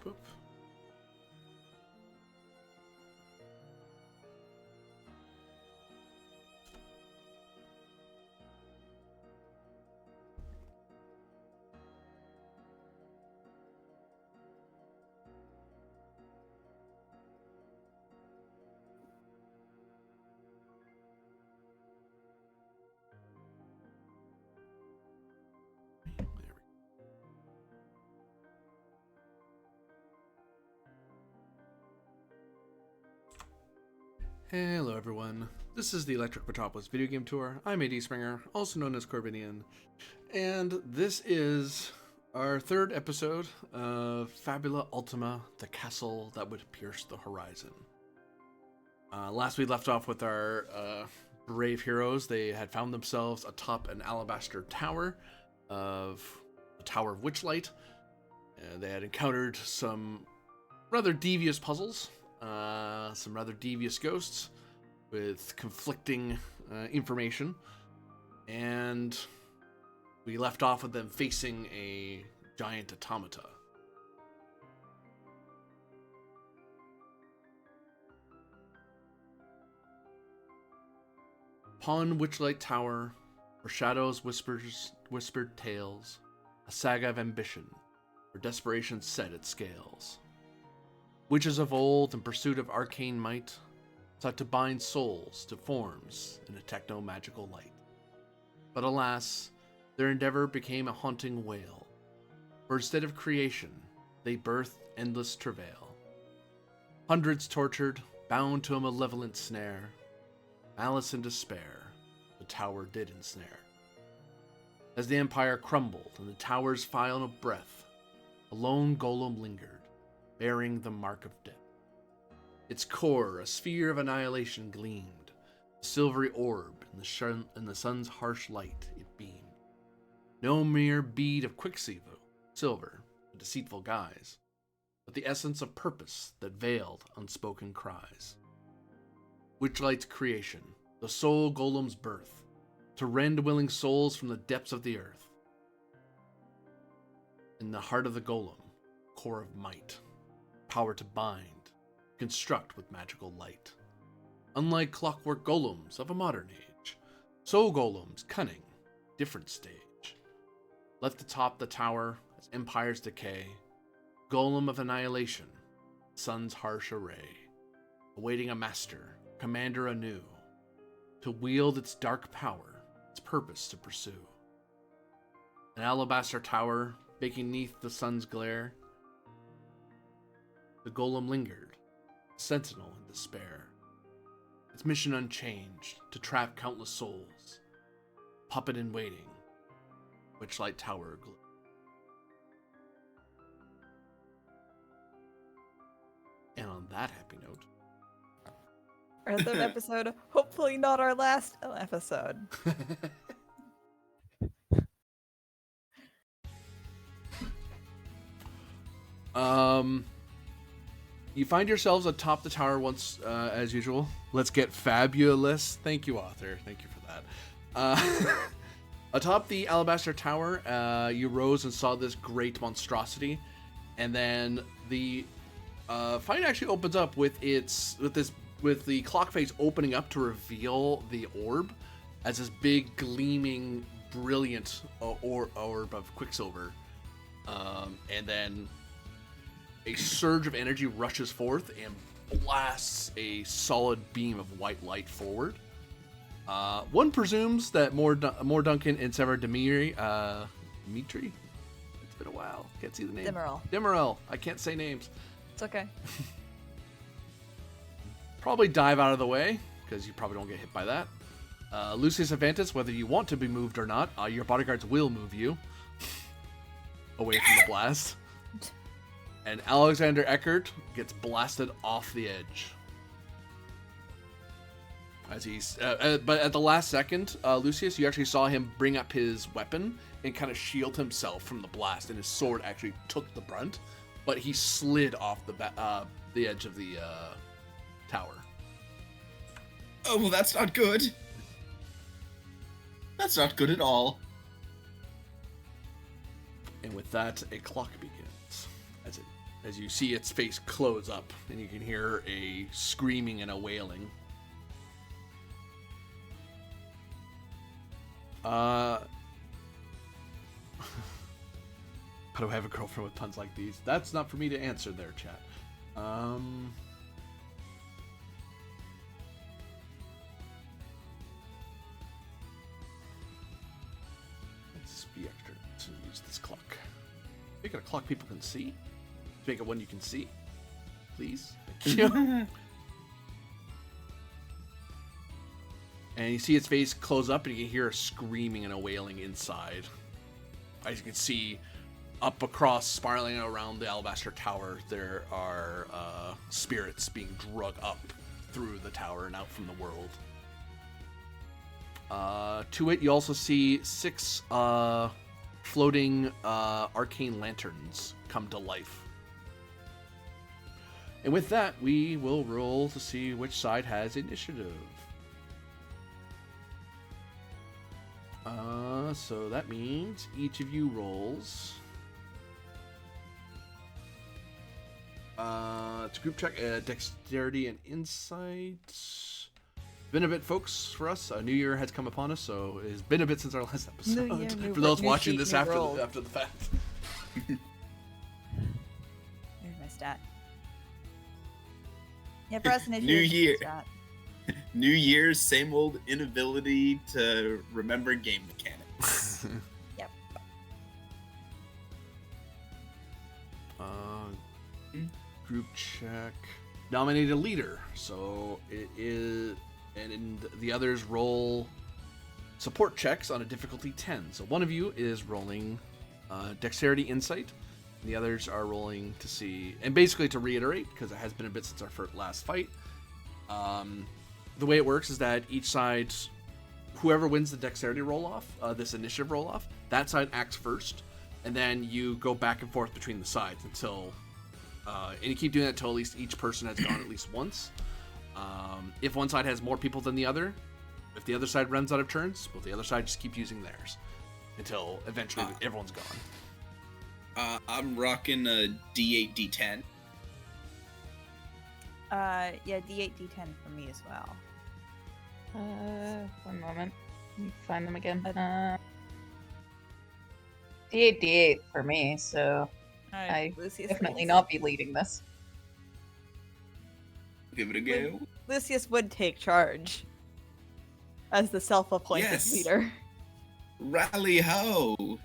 boop. Hello everyone, this is the Electric Metropolis video game tour. I'm AD Springer, also known as Corbinian, and this is our third episode of Fabula Ultima, the castle that would pierce the horizon. Last we left off with our brave heroes. They had found themselves atop an alabaster tower of the Tower of Witchlight. They had encountered some rather devious puzzles. Some rather devious ghosts with conflicting information, and we left off with them facing a giant automata. Upon Witchlight Tower, where shadows whispered tales, a saga of ambition, where desperation set its scales. Witches of old, in pursuit of arcane might, sought to bind souls to forms in a techno-magical light. But alas, their endeavor became a haunting wail, for instead of creation, they birthed endless travail. Hundreds tortured, bound to a malevolent snare, malice and despair, the tower did ensnare. As the empire crumbled and the tower's final breath, a lone golem lingered, bearing the mark of death. Its core, a sphere of annihilation, gleamed, a silvery orb in the sun's harsh light it beamed. No mere bead of quicksilver, a deceitful guise, but the essence of purpose that veiled unspoken cries. Witchlight's creation, the soul golem's birth, to rend willing souls from the depths of the earth. In the heart of the golem, core of might, power to bind, construct with magical light. Unlike clockwork golems of a modern age, soul golems cunning, different stage. Left atop the tower as empires decay, golem of annihilation, sun's harsh array, awaiting a master, commander anew, to wield its dark power, its purpose to pursue. An alabaster tower, baking neath the sun's glare, the golem lingered, sentinel in despair. Its mission unchanged, to trap countless souls. Puppet in waiting, Witchlight Tower glowed. And on that happy note, Our third episode, hopefully not our last episode. You find yourselves atop the tower once, as usual. Let's get fabulous. Thank you, author. Thank you for that. Atop the alabaster tower, you rose and saw this great monstrosity, and then the fight actually opens up with the clock face opening up to reveal the orb as this big, gleaming, brilliant orb of quicksilver, and then a surge of energy rushes forth and blasts a solid beam of white light forward. One presumes that more Duncan and Sever Dimitri. It's been a while. Can't see the name. Demerel. I can't say names. It's okay. Probably dive out of the way, because you probably don't get hit by that. Lucius Avantis, whether you want to be moved or not, your bodyguards will move you away from the blast. And Alexander Eckert gets blasted off the edge. As he's, but at the last second, Lucius, you actually saw him bring up his weapon and kind of shield himself from the blast, and his sword actually took the brunt, but he slid off the edge of the tower. Oh, well, that's not good. That's not good at all. And with that, a clock begins as you see its face close up, and you can hear a screaming and a wailing. How do I have a girlfriend with puns like these? That's not for me to answer there, chat. Let's be extra to use this clock. Make it a clock people can see. Make it one you can see, please. Thank you. And you see its face close up, and you can hear a screaming and a wailing inside. As you can see, up across, spiraling around the Alabaster Tower, there are spirits being drug up through the tower and out from the world. To it, you also see 6 floating arcane lanterns come to life. And with that, we will roll to see which side has initiative. So that means each of you rolls. It's a group check, dexterity and insight. Been a bit, folks, for us. A new year has come upon us, so it's been a bit since our last episode. New year, for those new watching sheet, this new after roll. the fact. Here's my stat. Yeah, for us, New year. Stat. New Year's, same old inability to remember game mechanics. Yep. Group check. Nominate a leader. So it is, and the others roll support checks on a difficulty 10. So one of you is rolling dexterity insight, and the others are rolling to see, and basically to reiterate, because it has been a bit since our last fight. The way it works is that each side, whoever wins the dexterity roll off, this initiative roll off, that side acts first, and then you go back and forth between the sides until, and you keep doing that until at least each person has gone at least once. If one side has more people than the other, if the other side runs out of turns, well, the other side just keep using theirs until eventually everyone's gone. I'm rocking a D8, D10. Yeah, D8, D10 for me as well. 1 moment. Let me find them again. D8, D8 for me, so I Lucius definitely wins. not be leading this. Give it a go. Lucius would take charge as the self-appointed Yes. leader. Rally ho!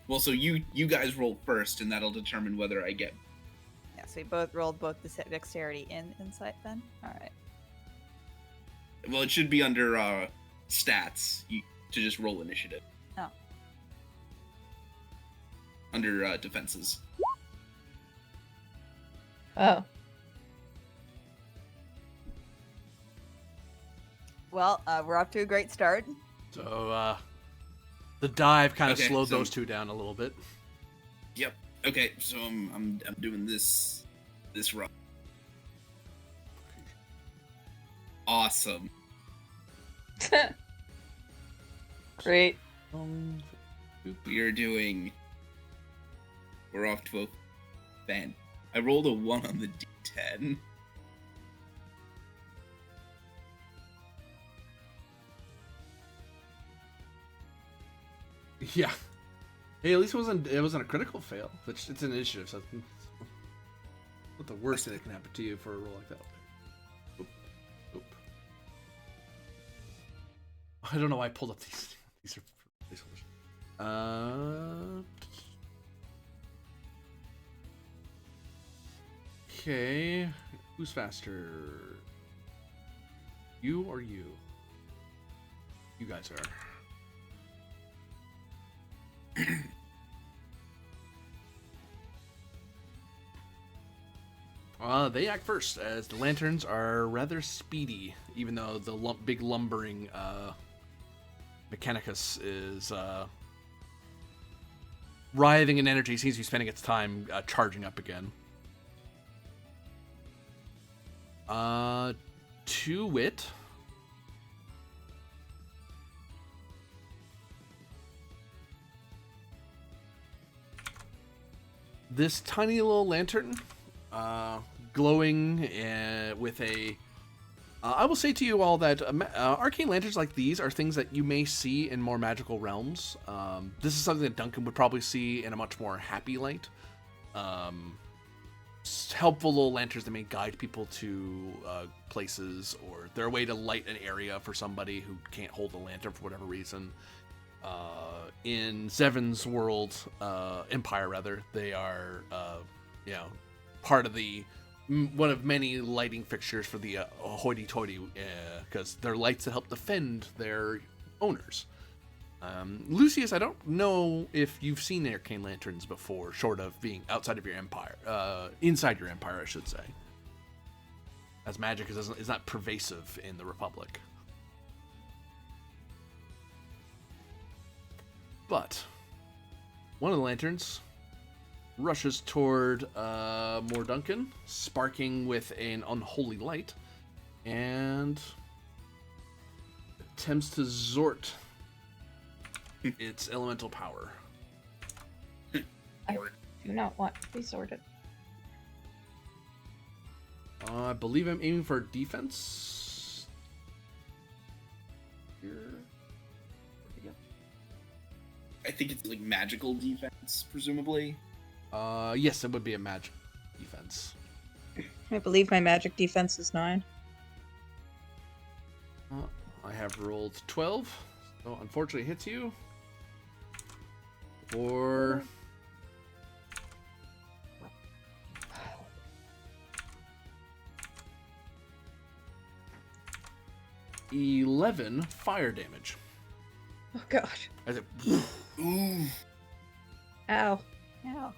Well, so you guys roll first, and that'll determine whether I get. Yeah, so we both rolled both the dexterity and insight then? Alright. Well, it should be under stats to just roll initiative. Oh. Under defenses. Oh. Well, we're off to a great start. So the dive kind of Okay, slowed so- those two down a little bit. Yep. Okay, so I'm doing this run. Awesome. Great. We're off to a fan. I rolled a 1 on the D10. Yeah. Hey, at least it wasn't a critical fail. It's an initiative, so it's not the worst thing that can happen to you for a roll like that. Oop. Oop. I don't know why I pulled up these. These are placeholders. Okay. Who's faster? You or you? You guys are. They act first, as the lanterns are rather speedy, even though the big lumbering Mechanicus is writhing in energy, seems to be spending its time charging up again. To wit. this tiny little lantern, glowing with a. I will say to you all that arcane lanterns like these are things that you may see in more magical realms. This is something that Duncan would probably see in a much more happy light. Helpful little lanterns that may guide people to places, or they're a way to light an area for somebody who can't hold a lantern for whatever reason. In Zevon's world, empire rather, they are, part of the one of many lighting fixtures for the hoity-toity, because they're lights that help defend their owners. Lucius, I don't know if you've seen arcane lanterns before, short of being outside of your empire, inside your empire, I should say, as magic is not pervasive in the Republic. But one of the lanterns rushes toward Morduncan, sparking with an unholy light, and attempts to zort its elemental power. I do not want to be sorted. I believe I'm aiming for defense. Here. Where'd he go? I think it's like magical defense, presumably. Yes, it would be a magic defense. I believe my magic defense is 9. I have rolled 12, so unfortunately it hits you. Or 11 fire damage. Oh god. As it Ooh. Ow. Yeah.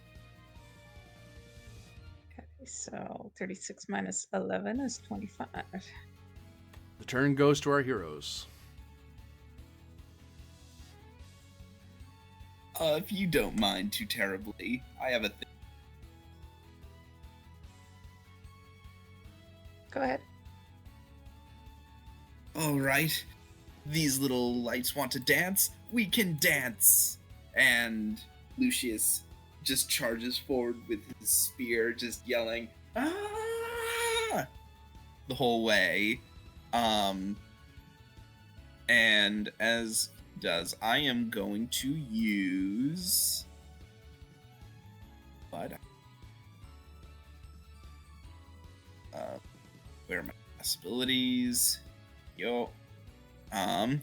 Okay, so 36 minus 11 is 25. The turn goes to our heroes. If you don't mind too terribly, I have a thing. Go ahead. All right, these little lights want to dance. We can dance. And Lucius just charges forward with his spear, just yelling, "Ah!" the whole way. And as does, I am going to use. But where are my possibilities? Yo. I'm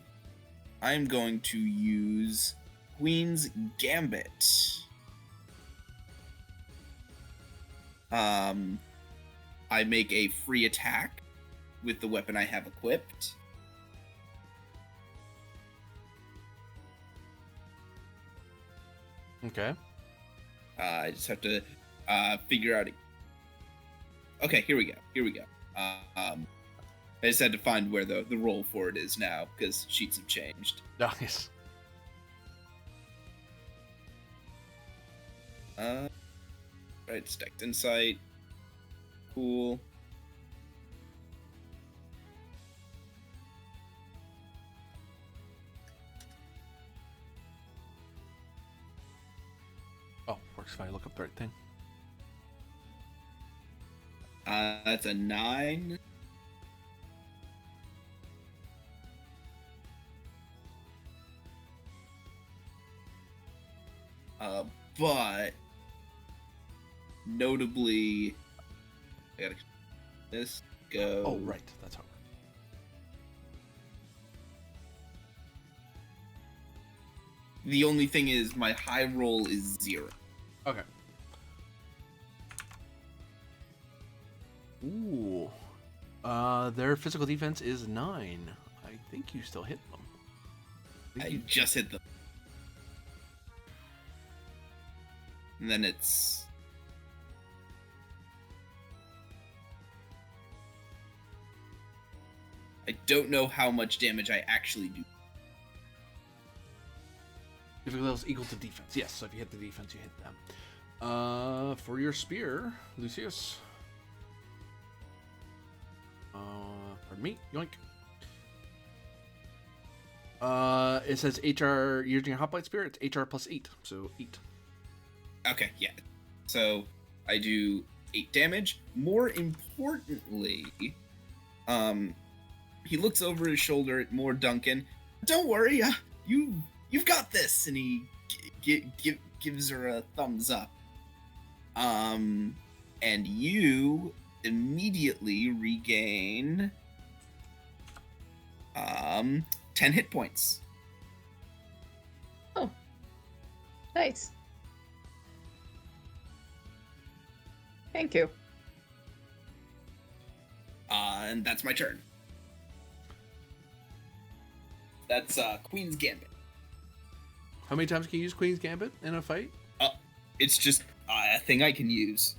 going to use Queen's Gambit. I make a free attack with the weapon I have equipped. Okay. I just have to figure out. Okay, here we go. I just had to find where the roll for it is now, because sheets have changed. Nice. Right, stacked insight. Cool. Oh, works if I look up the right thing. That's a 9. But notably, I gotta this go. Oh, right, that's how. The only thing is, my high roll is 0. Okay. Ooh. Their physical defense is 9. I think you still hit them. I just hit them. And then it's. I don't know how much damage I actually do. Difficulty level is equal to defense. Yes, so if you hit the defense, you hit them. For your spear, Lucius. Pardon me, yoink. It says HR, you're using a Hoplite Spear, it's HR plus 8, so 8. Okay, yeah. So I do 8 damage. More importantly, he looks over his shoulder at more Duncan. Don't worry, you've got this, and he gives her a thumbs up. And you immediately regain 10 hit points. Oh, nice. Thank you. And that's my turn. That's Queen's Gambit. How many times can you use Queen's Gambit in a fight? It's just a thing I can use.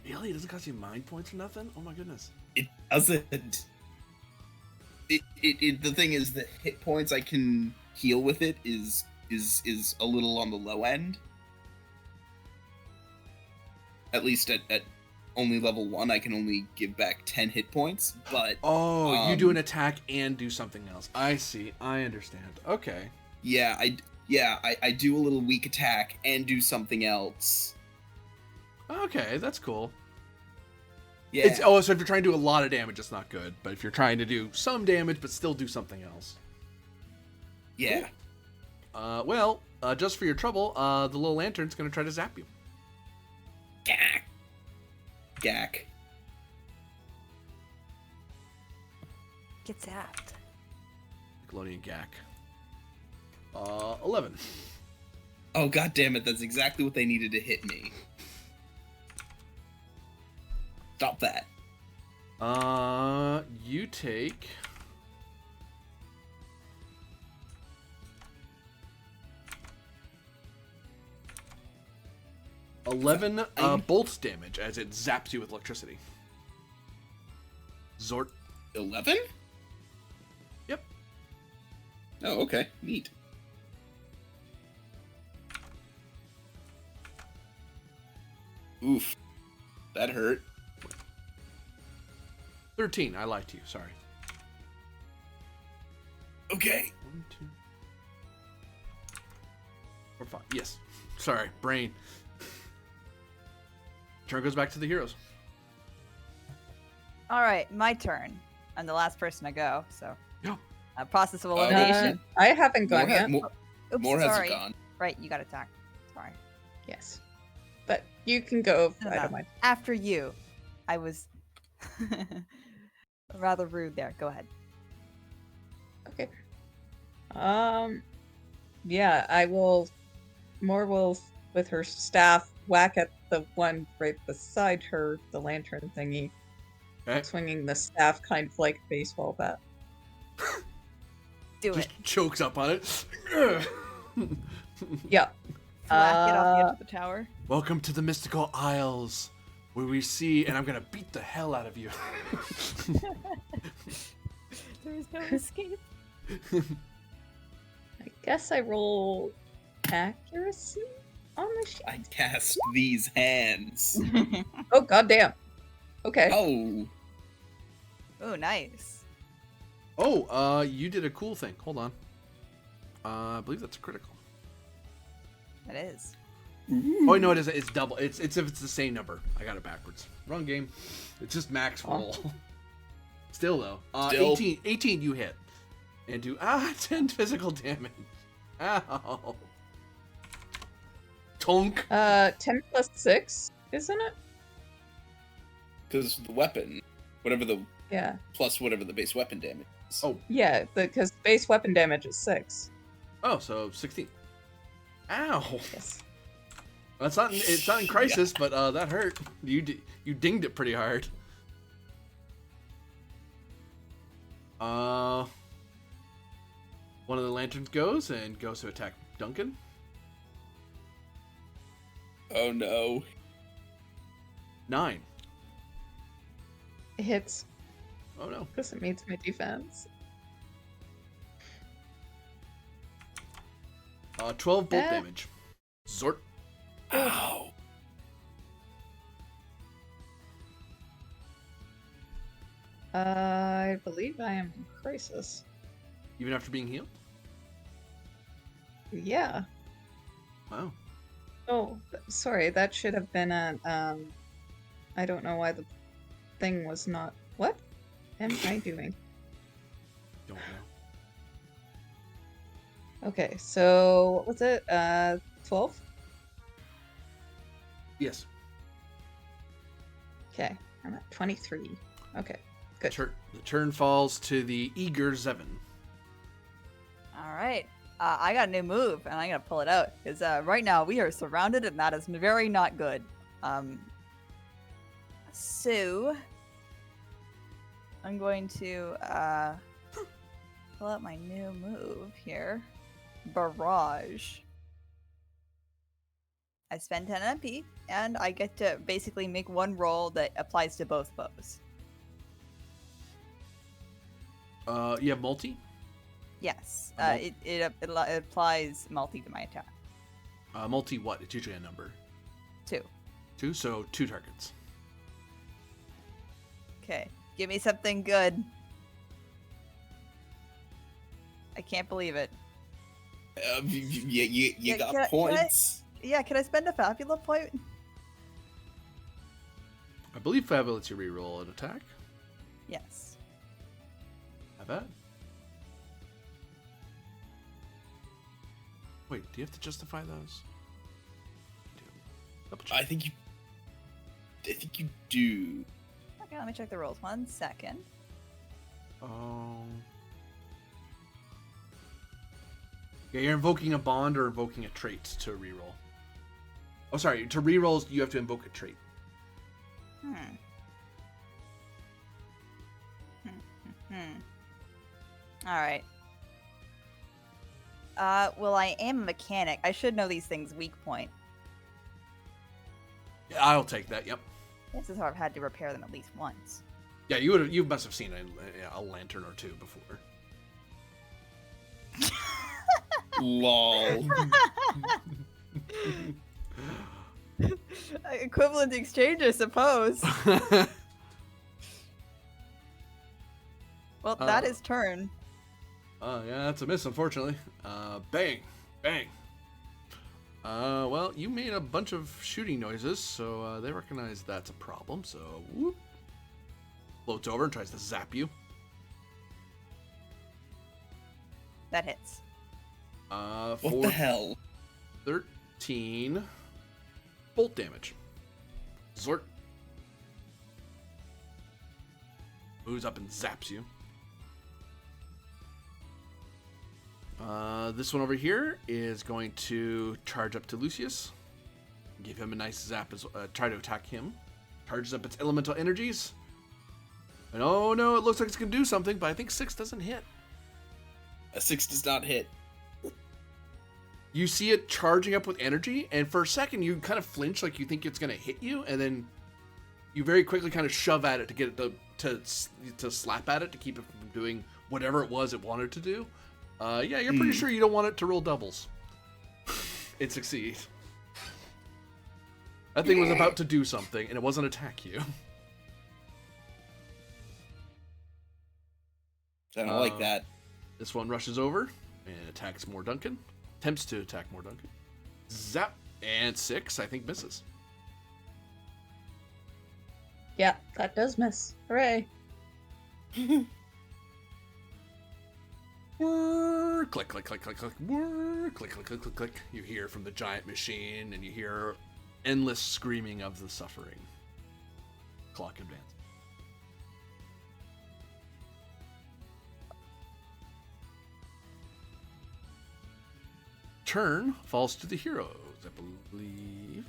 Really? It doesn't cost you mind points or nothing? Oh my goodness. It doesn't. The thing is, the hit points I can heal with it is a little on the low end. At least at only level 1, I can only give back 10 hit points. But you do an attack and do something else. I see. I understand. Okay. Yeah, I do a little weak attack and do something else. Okay, that's cool. Yeah. So if you're trying to do a lot of damage, it's not good. But if you're trying to do some damage but still do something else. Yeah. Cool. Just for your trouble, the little lantern's gonna try to zap you. Gak. Get zapped. Nickelodeon Gak. 11. Oh, god damn it, that's exactly what they needed to hit me. Stop that. You take... $11 bolt damage as it zaps you with electricity. Zort. 11? Yep. Oh, okay. Neat. Oof. That hurt. 13. I lied to you. Sorry. Okay. 1, 2, 4, 5. Yes. Sorry. Brain. Turn goes back to the heroes. All right, my turn. I'm the last person to go, so. Yeah. Process of elimination. I haven't gone yet. Oops, More sorry. hasn't gone. Right, you got attacked. Sorry. Yes. But you can go. I don't mind. After you. I was rather rude there. Go ahead. Okay. Yeah, I will. More will, with her staff, whack at the one right beside her, the lantern thingy, Okay. swinging the staff kind of like a baseball bat. Do Just it. chokes up on it. Yeah. Whack it off the edge of the tower. Welcome to the Mystical Isles, where we see, and I'm gonna beat the hell out of you. There is no escape. I guess I roll accuracy on the sheet. I cast these hands. Oh, goddamn. Okay. Oh. Oh, nice. Oh, you did a cool thing. Hold on. I believe that's a critical. That is. Oh, no, it is. It's double. It's if it's the same number. I got it backwards. Wrong game. It's just max roll. Still though. 18 you hit. And do 10 physical damage. Ow. Tonk. 10 plus 6, isn't it? Because the weapon, whatever the Yeah. plus whatever the base weapon damage is. Oh. Yeah, because base weapon damage is 6. Oh, so 16. Ow. Yes. It's not in crisis, but that hurt. You dinged it pretty hard. One of the lanterns goes to attack Duncan. Oh no. 9. It hits Oh no. because it meets my defense. 12 bolt damage. Zort. Ow. I believe I am in crisis. Even after being healed? Yeah. Wow. Oh, sorry. That should have been a. I don't know why the thing was not. What am I doing? Don't know. Okay, so what was it? 12? Yes. Okay, I'm at 23. Okay, good. The turn falls to the eager Zevin. All right. I got a new move, and I'm gonna pull it out because right now we are surrounded, and that is very not good. So I'm going to pull out my new move here, Barrage. I spend 10 MP, and I get to basically make one roll that applies to both bows. You have multi? Yes, A it applies multi to my attack. Multi what? It's usually a number. 2. 2, so 2 targets. Okay, give me something good. I can't believe it. You got can I- points. Yeah, can I spend a Fabula point? I believe Fabula lets you reroll an attack. Yes. Have that. Wait, do you have to justify those? You do. Double check. I think you do. Okay, let me check the rolls. 1 second. Yeah, you're invoking a bond or invoking a trait to reroll. Oh, sorry. To rerolls, you have to invoke a trait. All right. Well, I am a mechanic. I should know these things weak point. Yeah, I'll take that. Yep. This is how I've had to repair them at least once. Yeah, you must have seen a lantern or two before. Lol. Equivalent exchange, I suppose. Well, that is turn. Yeah, that's a miss, unfortunately. Bang. Bang. Well, you made a bunch of shooting noises, so they recognize that's a problem, so whoop. Floats over and tries to zap you. That hits. What the hell? 13 bolt damage. Zort. Moves up and zaps you. This one over here is going to charge up to Lucius. Give him a nice zap as try to attack him. Charges up its elemental energies. And oh no, it looks like it's going to do something, but I think 6 doesn't hit. A 6 does not hit. You see it charging up with energy, and for a second you kind of flinch like you think it's going to hit you, and then you very quickly kind of shove at it to get it to slap at it to keep it from doing whatever it was it wanted to do. Yeah, you're pretty sure you don't want it to roll doubles. It succeeds. That thing was about to do something, and it wasn't attack you. I don't like that. This one rushes over and attacks more Duncan. Attempts to attack more Duncan. Zap. And 6, I think, misses. Yeah, that does miss. Hooray. Whirr, click, click, click, click, click. Whirr, click, click, click, click, click. You hear from the giant machine, and you hear endless screaming of the suffering. Clock advance. Turn falls to the heroes, I believe.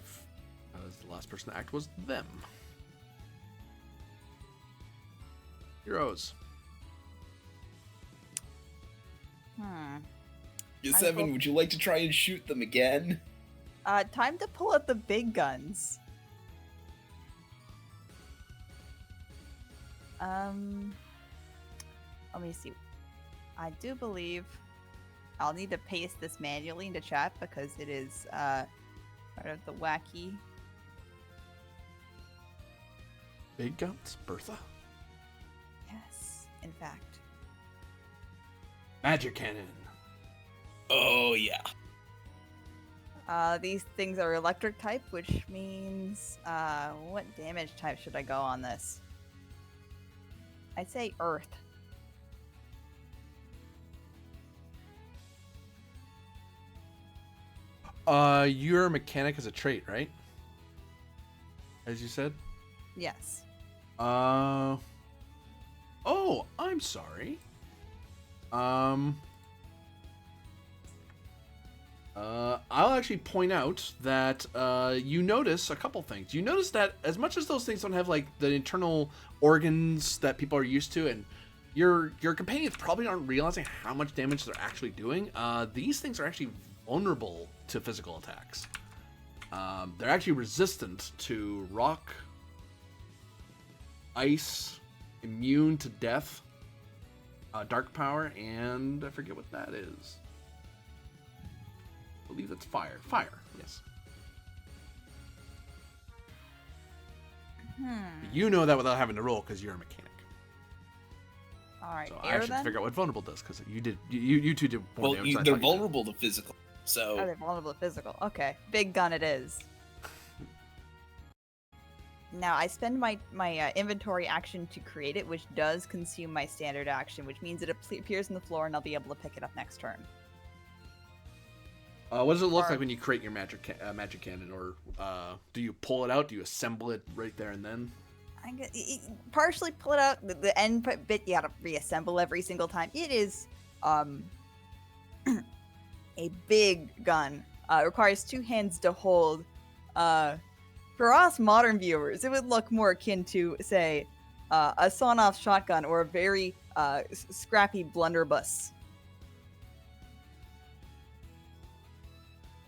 As the last person to act was them. Heroes. Seven, would you like to try and shoot them again? Time to pull out the big guns. Let me see. I do believe I'll need to paste this manually into chat because it is part of the wacky. Big guns, Bertha. Yes, in fact. Magic cannon. Oh, yeah. These things are electric type, which means what damage type should I go on this? I'd say earth. Your mechanic is a trait, right? As you said. Yes. Oh, I'm sorry. I'll actually point out that you notice a couple things. You notice that as much as those things don't have like the internal organs that people are used to, and your companions probably aren't realizing how much damage they're actually doing. These things are actually vulnerable to physical attacks. They're actually resistant to rock, ice, immune to death, dark power, and I forget what that is. I believe that's fire. Fire, yes. You know that without having to roll because you're a mechanic. All right. So Air I should then? figure out what vulnerable does because you two did more Well, damage than I they're thought you did. vulnerable to physical. So Oh, they're vulnerable to physical. Okay. Big gun it is. Now, I spend my inventory action to create it, which does consume my standard action, which means it appears on the floor and I'll be able to pick it up next turn. What does it look Or- like when you create your magic cannon, or do you pull it out? Do you assemble it right there and then? Partially pull it out. The end bit you gotta reassemble every single time. It is a big gun. It requires two hands to hold. For us modern viewers, it would look more akin to, say, a sawn-off shotgun or a very scrappy blunderbuss.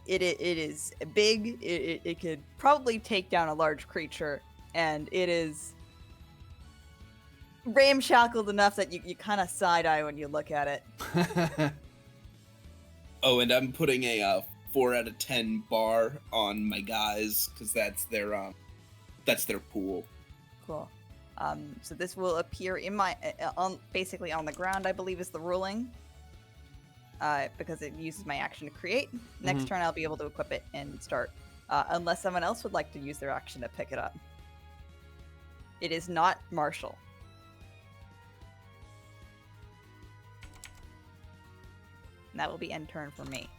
It is big. It could probably take down a large creature, and it is ramshackled enough that you kind of side-eye when you look at it. oh, and I'm putting a 4 out of 10 bar on my guys because that's their pool. Cool. So this will appear in my basically on the ground, I believe is the ruling. Because it uses my action to create. Next turn, I'll be able to equip it and start. Unless someone else would like to use their action to pick it up. It is not martial. And that will be end turn for me.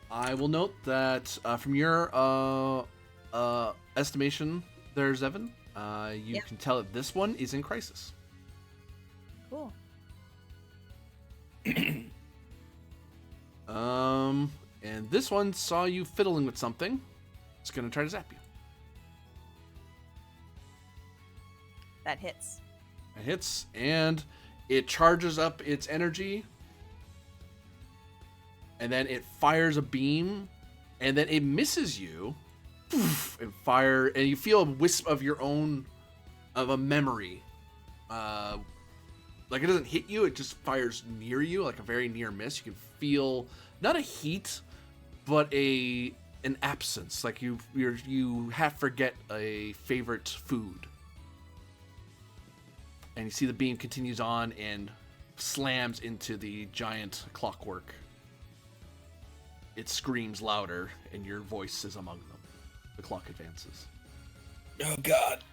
I will note that from your estimation there, Zevin, you can tell that this one is in crisis. Cool. And this one saw you fiddling with something. It's gonna try to zap you. That hits. It hits, and it charges up its energy, and then it fires a beam, and then it misses you, and and you feel a wisp of your own, of a memory. Like it doesn't hit you, it just fires near you, like a very near miss. You can feel not a heat, but an absence, like you half forget a favorite food. And you see the beam continues on and slams into the giant clockwork. It screams louder, and your voice is among them. The clock advances. Oh God.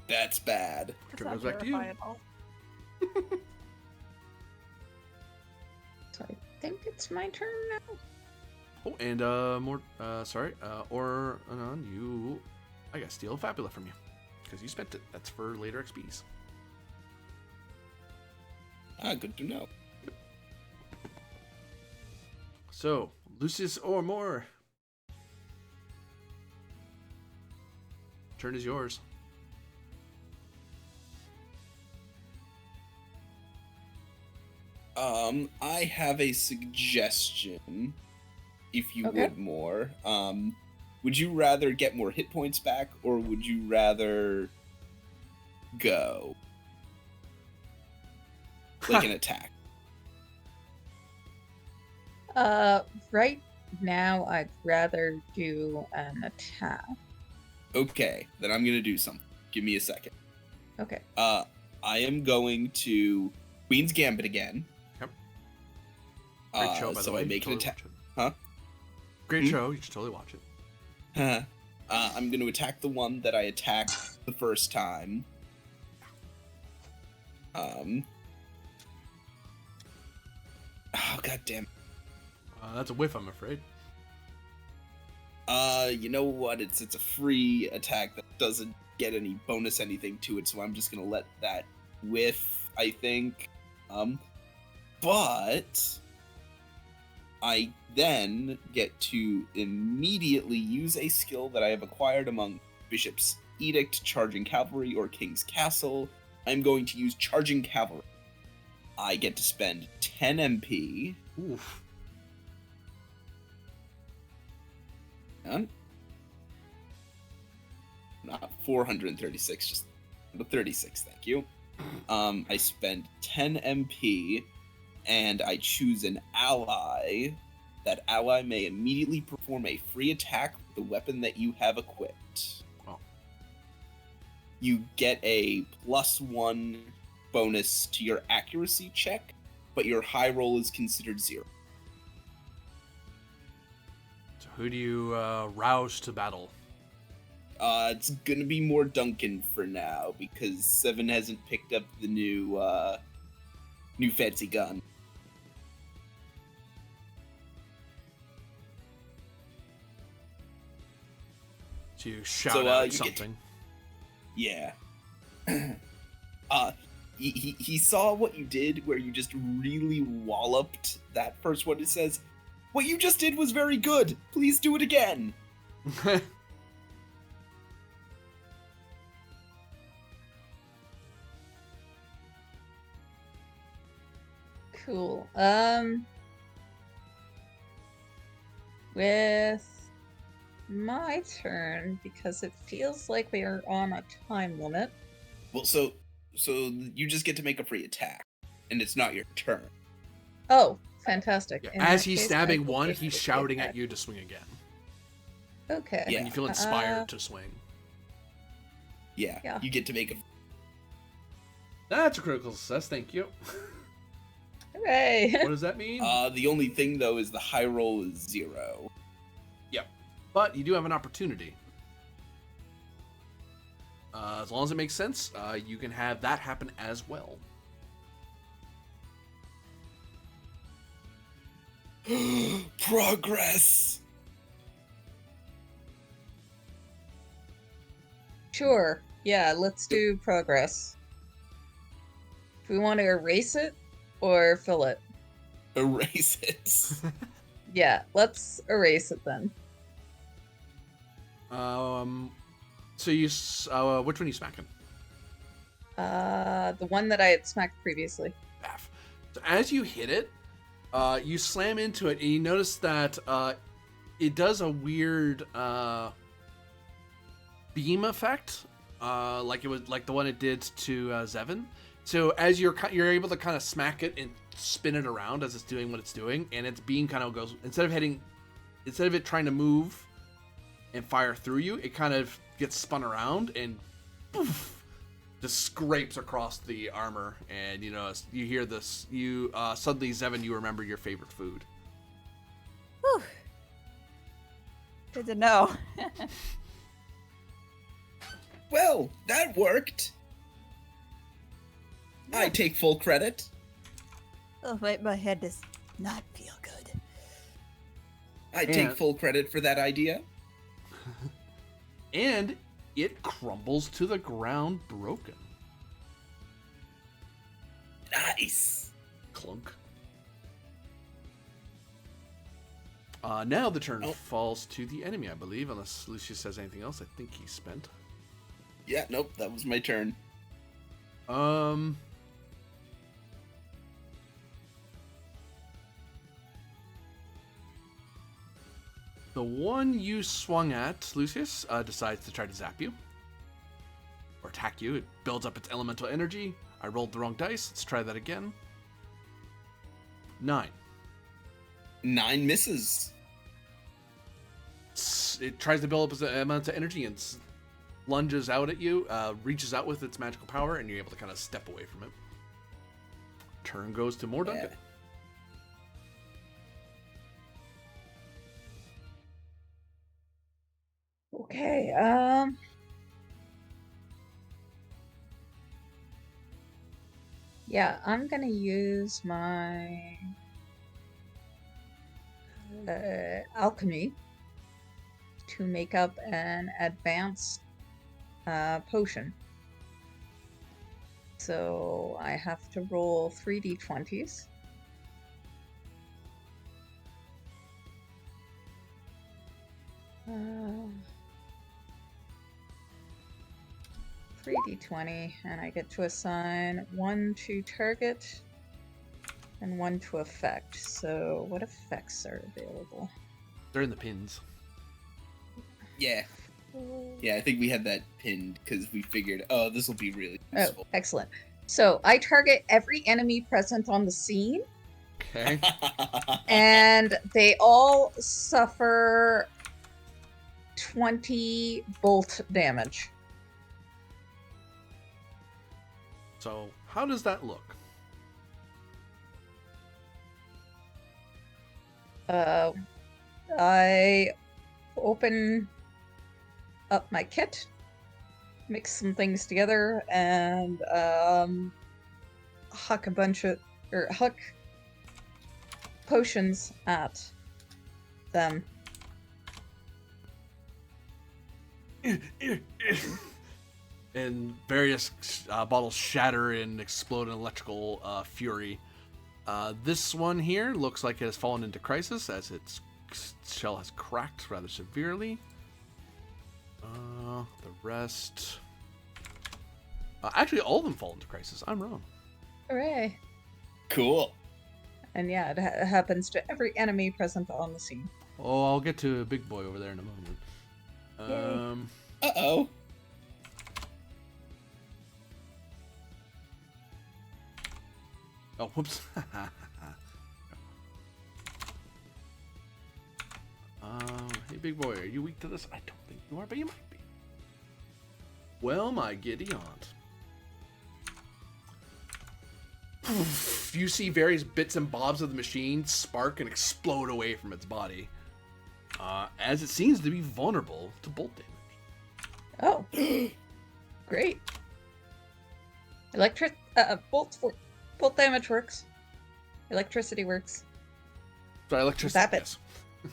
That's bad. That's Turn not goes back to you. terrifying at all. So I think it's my turn now. Oh, and I gotta steal Fabula from you. Because you spent it. That's for later XPs. Good to know. So, Lucius or more. Turn is yours. I have a suggestion, if you Okay. would more. Would you rather get more hit points back, or would you rather go? Like an attack. Right now I'd rather do an attack. Okay, then I'm gonna do something. Give me a second. Okay. I am going to Queen's Gambit again. Yep. Great show, by the So way. I You make should an totally attack. watch it. Huh? Great show. You should totally watch it. I'm going to attack the one that I attacked the first time. Oh, god damn. That's a whiff, I'm afraid. You know what? It's a free attack that doesn't get any bonus anything to it, so I'm just gonna let that whiff, I think. But I then get to immediately use a skill that I have acquired among Bishop's Edict, Charging Cavalry, or King's Castle. I'm going to use Charging Cavalry. I get to spend 10 MP. Oof. And not 436, just 36, thank you. I spend 10 MP, and I choose an ally. That ally may immediately perform a free attack with the weapon that you have equipped. Oh. You get a +1 bonus to your accuracy check, but your high roll is considered 0. So who do you rouse to battle? It's gonna be more Duncan for now, because Seven hasn't picked up the new fancy gun. So you shout So, out you get- something. Yeah. He saw what you did, where you just really walloped that first one. It says, "What you just did was very good. Please do it again." Cool. With my turn, because it feels like we are on a time limit. Well, so you just get to make a free attack, and it's not your turn. Oh, fantastic. Yeah, In as that he's case, I stabbing will one, take he's the shouting attack. at you to swing again. Okay. Yeah. And you feel inspired to swing. Yeah, Yeah. you get to make a. That's a critical success, thank you. Hooray! What does that mean? The only thing though is the high roll is 0. But you do have an opportunity. As long as it makes sense, you can have that happen as well. Progress. Sure. Yeah, let's do progress. Do we want to erase it or fill it? Erase it. Yeah, let's erase it then. So you, which one are you smacking? The one that I had smacked previously. Baff. So as you hit it, you slam into it, and you notice that it does a weird beam effect, like it was like the one it did to Zevin. So as you're able to kind of smack it and spin it around as it's doing what it's doing, and its beam kind of goes instead of it trying to move and fire through you, it kind of gets spun around and poof, just scrapes across the armor, and you hear this. You suddenly, Zevin, you remember your favorite food. Whew. Good to know. Well, that worked. I take full credit. Oh wait, my head does not feel good. I take And- full credit for that idea. And it crumbles to the ground broken. Nice. Clunk. Now the turn Oh. falls to the enemy, I believe, unless Lucius says anything else. I think he's spent. Yeah, nope, that was my turn. The one you swung at, Lucius, decides to try to zap you. Or attack you. It builds up its elemental energy. I rolled the wrong dice. Let's try that again. 9. 9 misses. It tries to build up its elemental energy and lunges out at you, reaches out with its magical power, and you're able to kind of step away from it. Turn goes to Morduncan. Yeah. Okay, yeah, I'm gonna use my alchemy to make up an advanced potion. So I have to roll 3d20s. Uh, 3d20, and I get to assign 1 to target and 1 to effect. So what effects are available? They're in the pins. Yeah. Yeah, I think we had that pinned because we figured, oh, this will be really Oh, useful. excellent. So I target every enemy present on the scene, Okay. and they all suffer 20 bolt damage. So, how does that look? I open up my kit, mix some things together, and huck potions at them. And various bottles shatter and explode in electrical fury. This one here looks like it has fallen into crisis as its shell has cracked rather severely. The rest... actually, all of them fall into crisis. I'm wrong. Hooray! Cool. And yeah, it happens to every enemy present on the scene. Oh, I'll get to a big boy over there in a moment. Uh-oh. Oh, whoops. Hey, big boy, are you weak to this? I don't think you are, but you might be. Well, my giddy aunt. You see various bits and bobs of the machine spark and explode away from its body, as it seems to be vulnerable to bolt damage. Oh, great! Bolt damage works. Electricity works. Sorry, electricity. Zap it. Yes.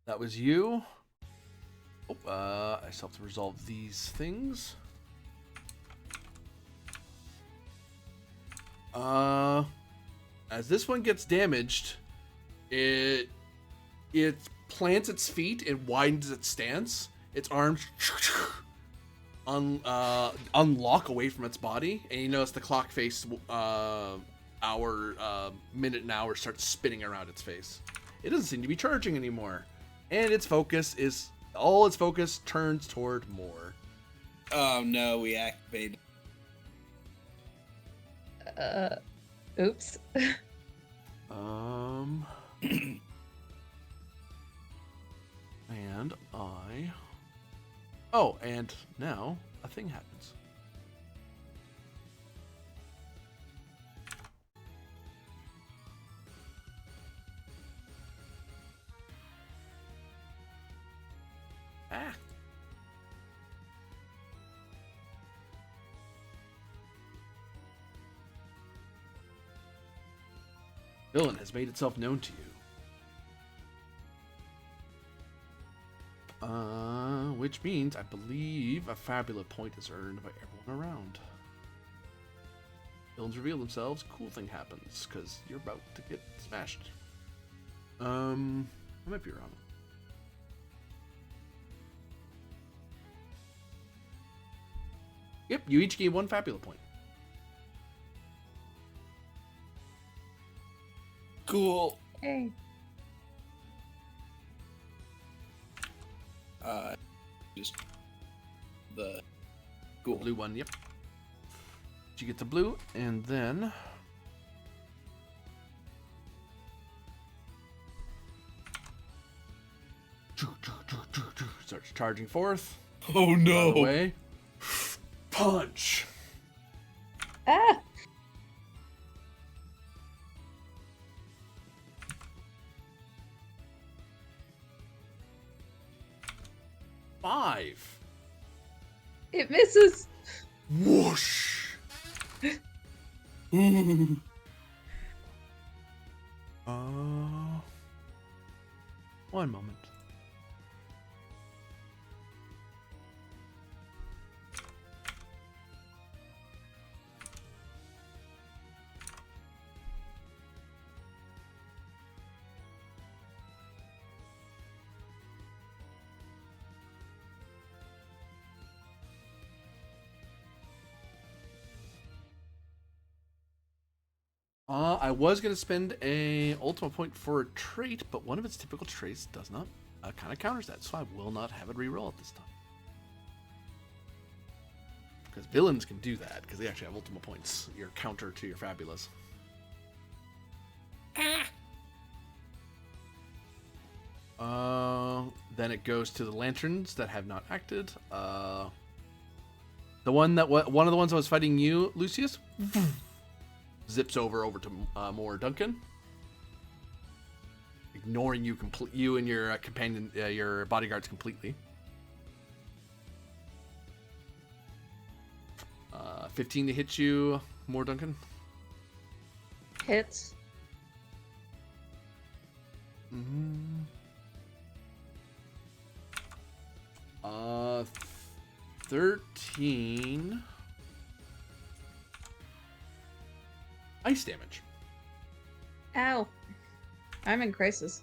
That was you. Oh, I still have to resolve these things. As this one gets damaged, it plants its feet and widens its stance. Its arms unlock away from its body, and you notice the clock face minute and hour starts spinning around its face. It doesn't seem to be charging anymore, and its focus turns toward more. Oh no, we activated. Oops. And I... Oh, and now a thing happens. Ah. Villain has made itself known to you. Which means I believe a Fabula point is earned by everyone around. Villains reveal themselves, cool thing happens, because you're about to get smashed. I might be wrong. Yep, you each gain 1 Fabula point. Cool. Hey. Just the Cool. Blue one, yep. You get the blue, and then charging forth. Oh By no! the way, punch. Ah! Five. It misses. Whoosh. Ooh. One moment. I was going to spend a Ultima point for a trait, but one of its typical traits does not kind of counters that, so I will not have it reroll at this time. Because villains can do that, because they actually have Ultima points, your counter to your Fabulas. Then it goes to the lanterns that have not acted. One of the ones that was fighting you, Lucius, zips over to more Duncan, ignoring you and your companion, your bodyguards completely. 15 to hit you, more Duncan. Hits. 13 ice damage. Ow. I'm in crisis.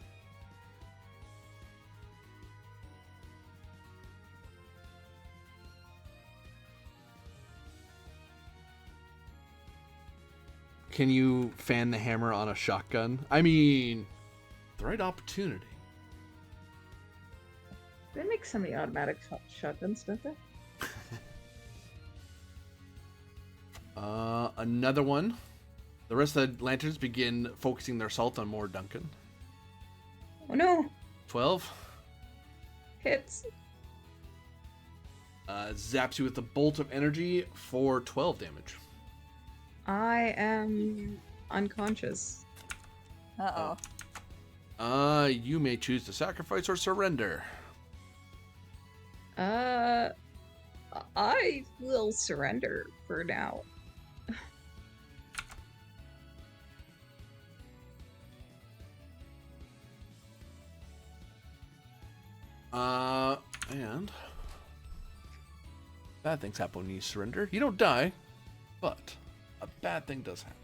Can you fan the hammer on a shotgun? I mean, the right opportunity. They make semi-automatic shotguns, don't they? Another one. The rest of the lanterns begin focusing their assault on more Duncan. Oh no. 12. Hits. Zaps you with a bolt of energy for 12 damage. I am unconscious. Uh-oh. You may choose to sacrifice or surrender. I will surrender for now. And bad things happen when you surrender. You don't die, but a bad thing does happen.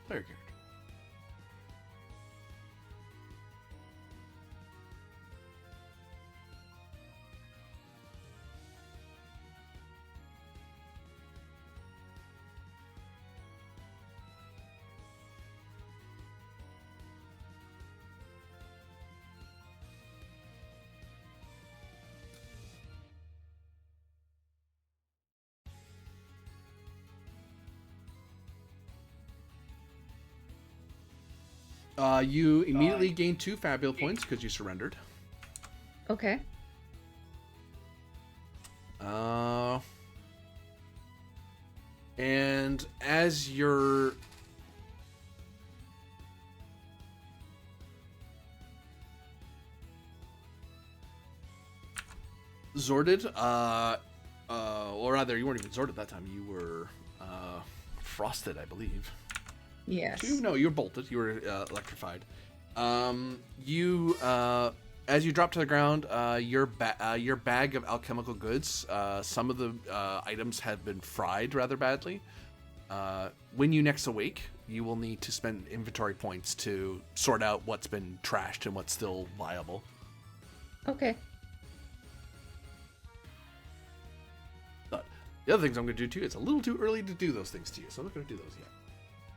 Player character. You immediately gain 2 Fabula points because you surrendered. Okay. And as you're Zorded, or rather, you weren't even Zorded that time. You were frosted, I believe. Yes. No, you were bolted. You were electrified. As you drop to the ground, your bag of alchemical goods, some of the items have been fried rather badly. When you next awake, you will need to spend inventory points to sort out what's been trashed and what's still viable. Okay. But the other things I'm going to do too, it's a little too early to do those things to you, so I'm not going to do those yet.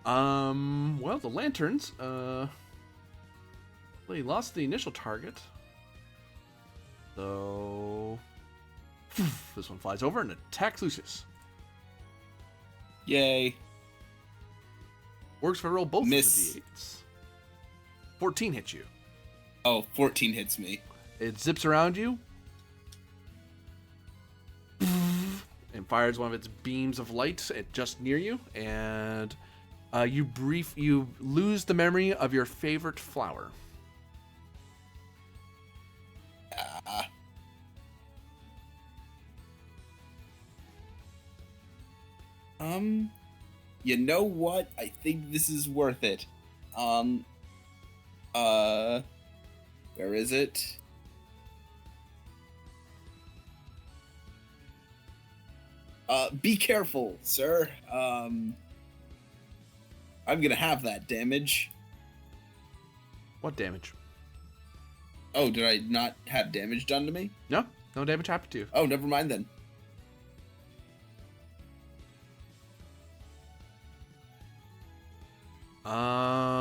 Well, the lanterns, they lost the initial target. So This one flies over and attacks Lucius. Yay. Works for roll both Miss. of the d8s. 14 hits you. Oh, 14 hits me. It zips around you and fires one of its beams of light at just near you, and you lose the memory of your favorite flower. You know what? I think this is worth it. Where is it? Be careful, sir. I'm gonna have that damage. What damage? Oh, did I not have damage done to me? No damage happened to you. Oh, never mind then.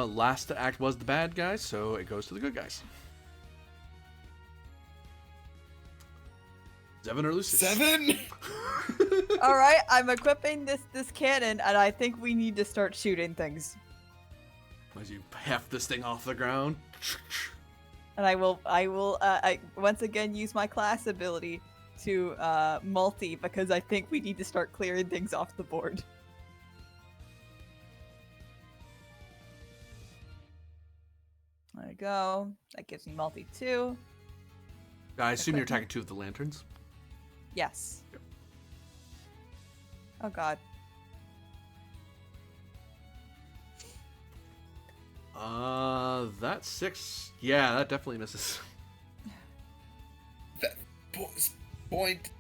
Last to act was the bad guys, so it goes to the good guys. Zevin or Lucius? 7? All right, I'm equipping this cannon, and I think we need to start shooting things. As you heft this thing off the ground. And I will once again use my class ability to multi, because I think we need to start clearing things off the board. There we go. That gives me multi 2. I assume you're attacking 2 of the lanterns. Yes. Yep. Oh god. That's 6. Yeah, that definitely misses. That point.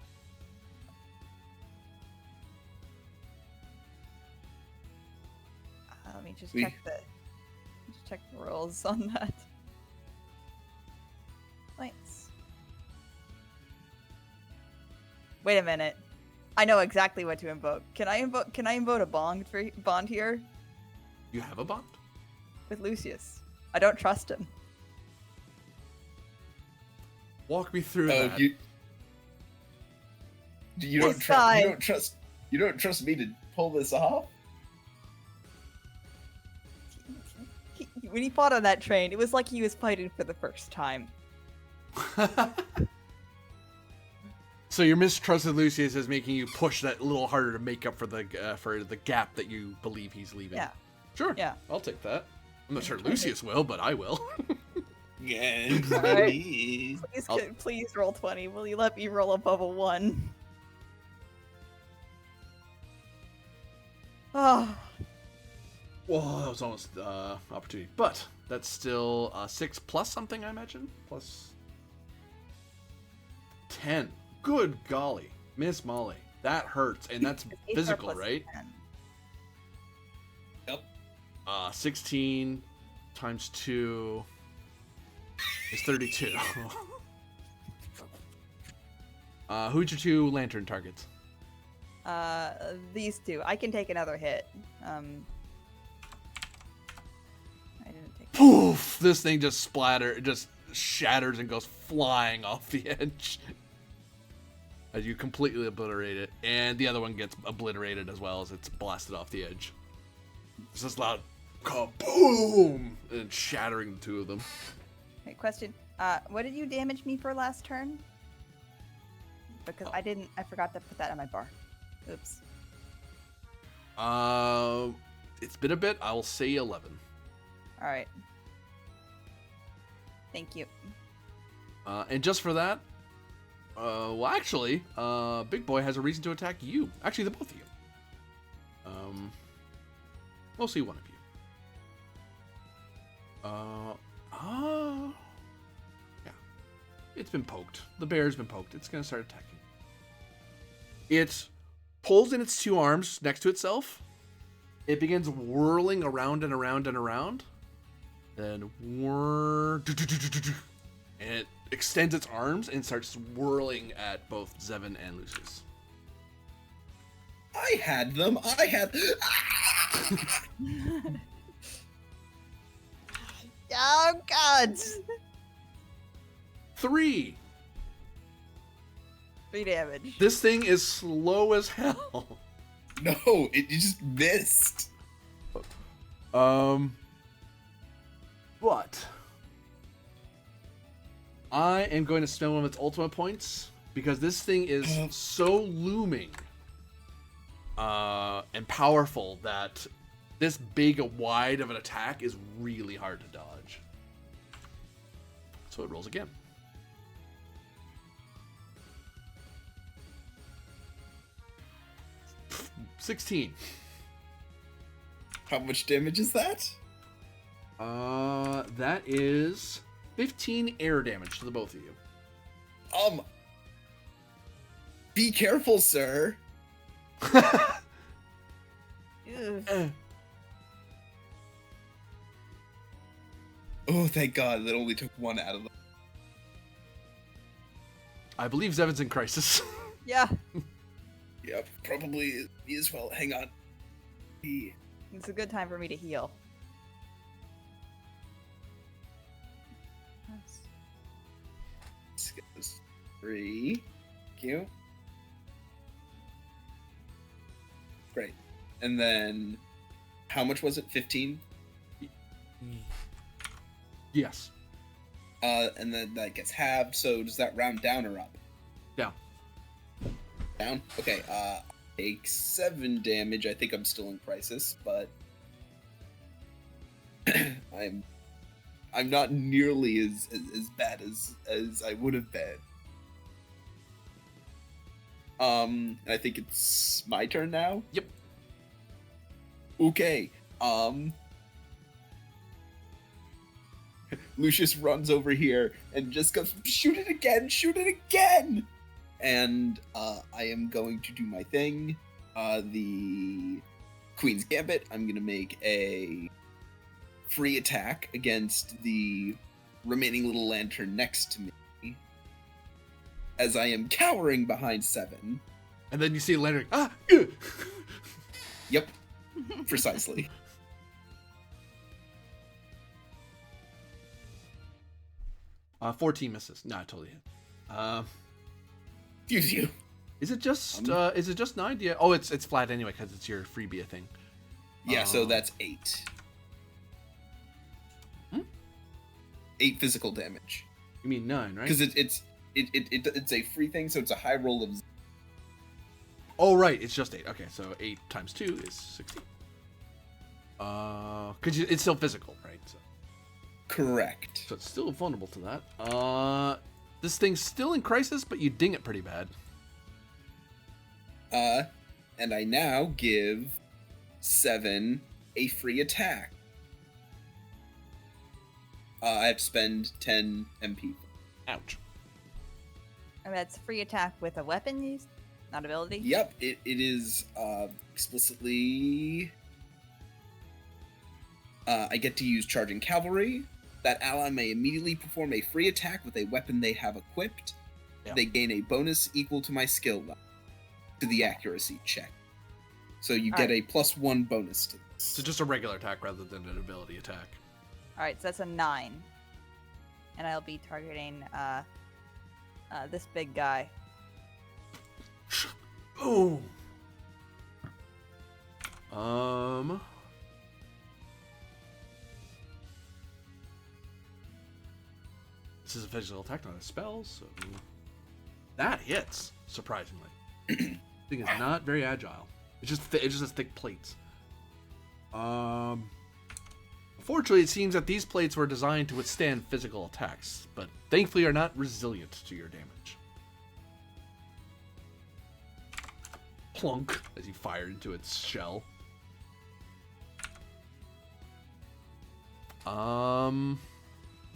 Let me just check the rolls on that. Points. Wait a minute. I know exactly what to invoke. Can I invoke a bond here You have a bond? with Lucius? I don't trust him. Walk me through Oh, that. you This guy. you don't trust me to pull this off? When he fought on that train, it was like he was fighting for the first time. So your mistrust of Lucius is making you push that a little harder to make up for the gap that you believe he's leaving. Yeah. Sure. Yeah. I'll take that. I'm not sure Lucius will, but I will. Yeah, Alright. please. Please roll 20. Will you let me roll above a 1? Oh. Whoa, that was almost opportunity. But that's still 6 plus something, I imagine? Plus 10. Good golly. Miss Molly. That hurts. And that's It's physical, 8 right? 10. Yep. 16 times 2 is 32. Who's your 2 lantern targets? These two. I can take another hit. I didn't take. Poof! This thing just shatters and goes flying off the edge. As you completely obliterate it. And the other one gets obliterated as well as it's blasted off the edge. It's just loud kaboom! And shattering the 2 of them. Wait, question. What did you damage me for last turn? Because I forgot to put that on my bar. Oops. It's been a bit. I will say 11. Alright. Thank you. And just for that, well, actually, Big Boy has a reason to attack you. Actually, the both of you. Mostly one of you. Yeah. It's been poked. The bear's been poked. It's gonna start attacking. It pulls in its 2 arms next to itself. It begins whirling around and around and around. Then and it extends its arms and starts whirling at both Zevin and Lucius. I had them. Oh god! 3. 3 damage. This thing is slow as hell. No, you just missed. But I am going to spend one of its ultimate points because this thing is so looming and powerful that this big wide of an attack is really hard to dodge. So it rolls again. Pfft, 16. How much damage is that? That is 15 air damage to the both of you. Be careful, sir. Ugh. Oh, thank God, that only took one out of them. I believe Zevin's in crisis. Yeah. Yep, probably me as well. Hang on. It's a good time for me to heal. This goes 3. Thank you. Great. And then, how much was it? 15? Yes. And then that gets halved, so does that round down or up? Down. Down? Okay, take 7 damage. I think I'm still in crisis, but I'm not nearly as bad as I would have been. I think it's my turn now? Yep. Okay. Lucius runs over here and just goes, shoot it again! And I am going to do my thing. The Queen's Gambit. I'm going to make a free attack against the remaining little lantern next to me, as I am cowering behind 7. And then you see Leonard. Yep, precisely. 14 misses. No, I totally hit. Excuse you. Is it just 9? Yeah. Oh, it's flat anyway because it's your freebie thing. Yeah, so that's 8. 8 physical damage. You mean 9, right? Because it's a free thing, so it's a high roll of. Oh, right. It's just 8. Okay, so 8 times 2 is 16. Because it's still physical, right? So Correct. it's still vulnerable to that. This thing's still in crisis, but you ding it pretty bad. And I now give 7 a free attack. I have to spend 10 MP. Ouch. And that's free attack with a weapon used, not ability? Yep, it is explicitly. I get to use Charging Cavalry. That ally may immediately perform a free attack with a weapon they have equipped. Yeah. They gain a bonus equal to my skill level to the accuracy check. So you get a +1 bonus to this. So just a regular attack rather than an ability attack. Alright, so that's a 9. And I'll be targeting this big guy. Boom. This is a physical attack, not a spell, so that hits. Surprisingly, thing is not very agile. It's just has thick plates. Unfortunately, it seems that these plates were designed to withstand physical attacks, but thankfully are not resilient to your damage. Plunk as you fire into its shell.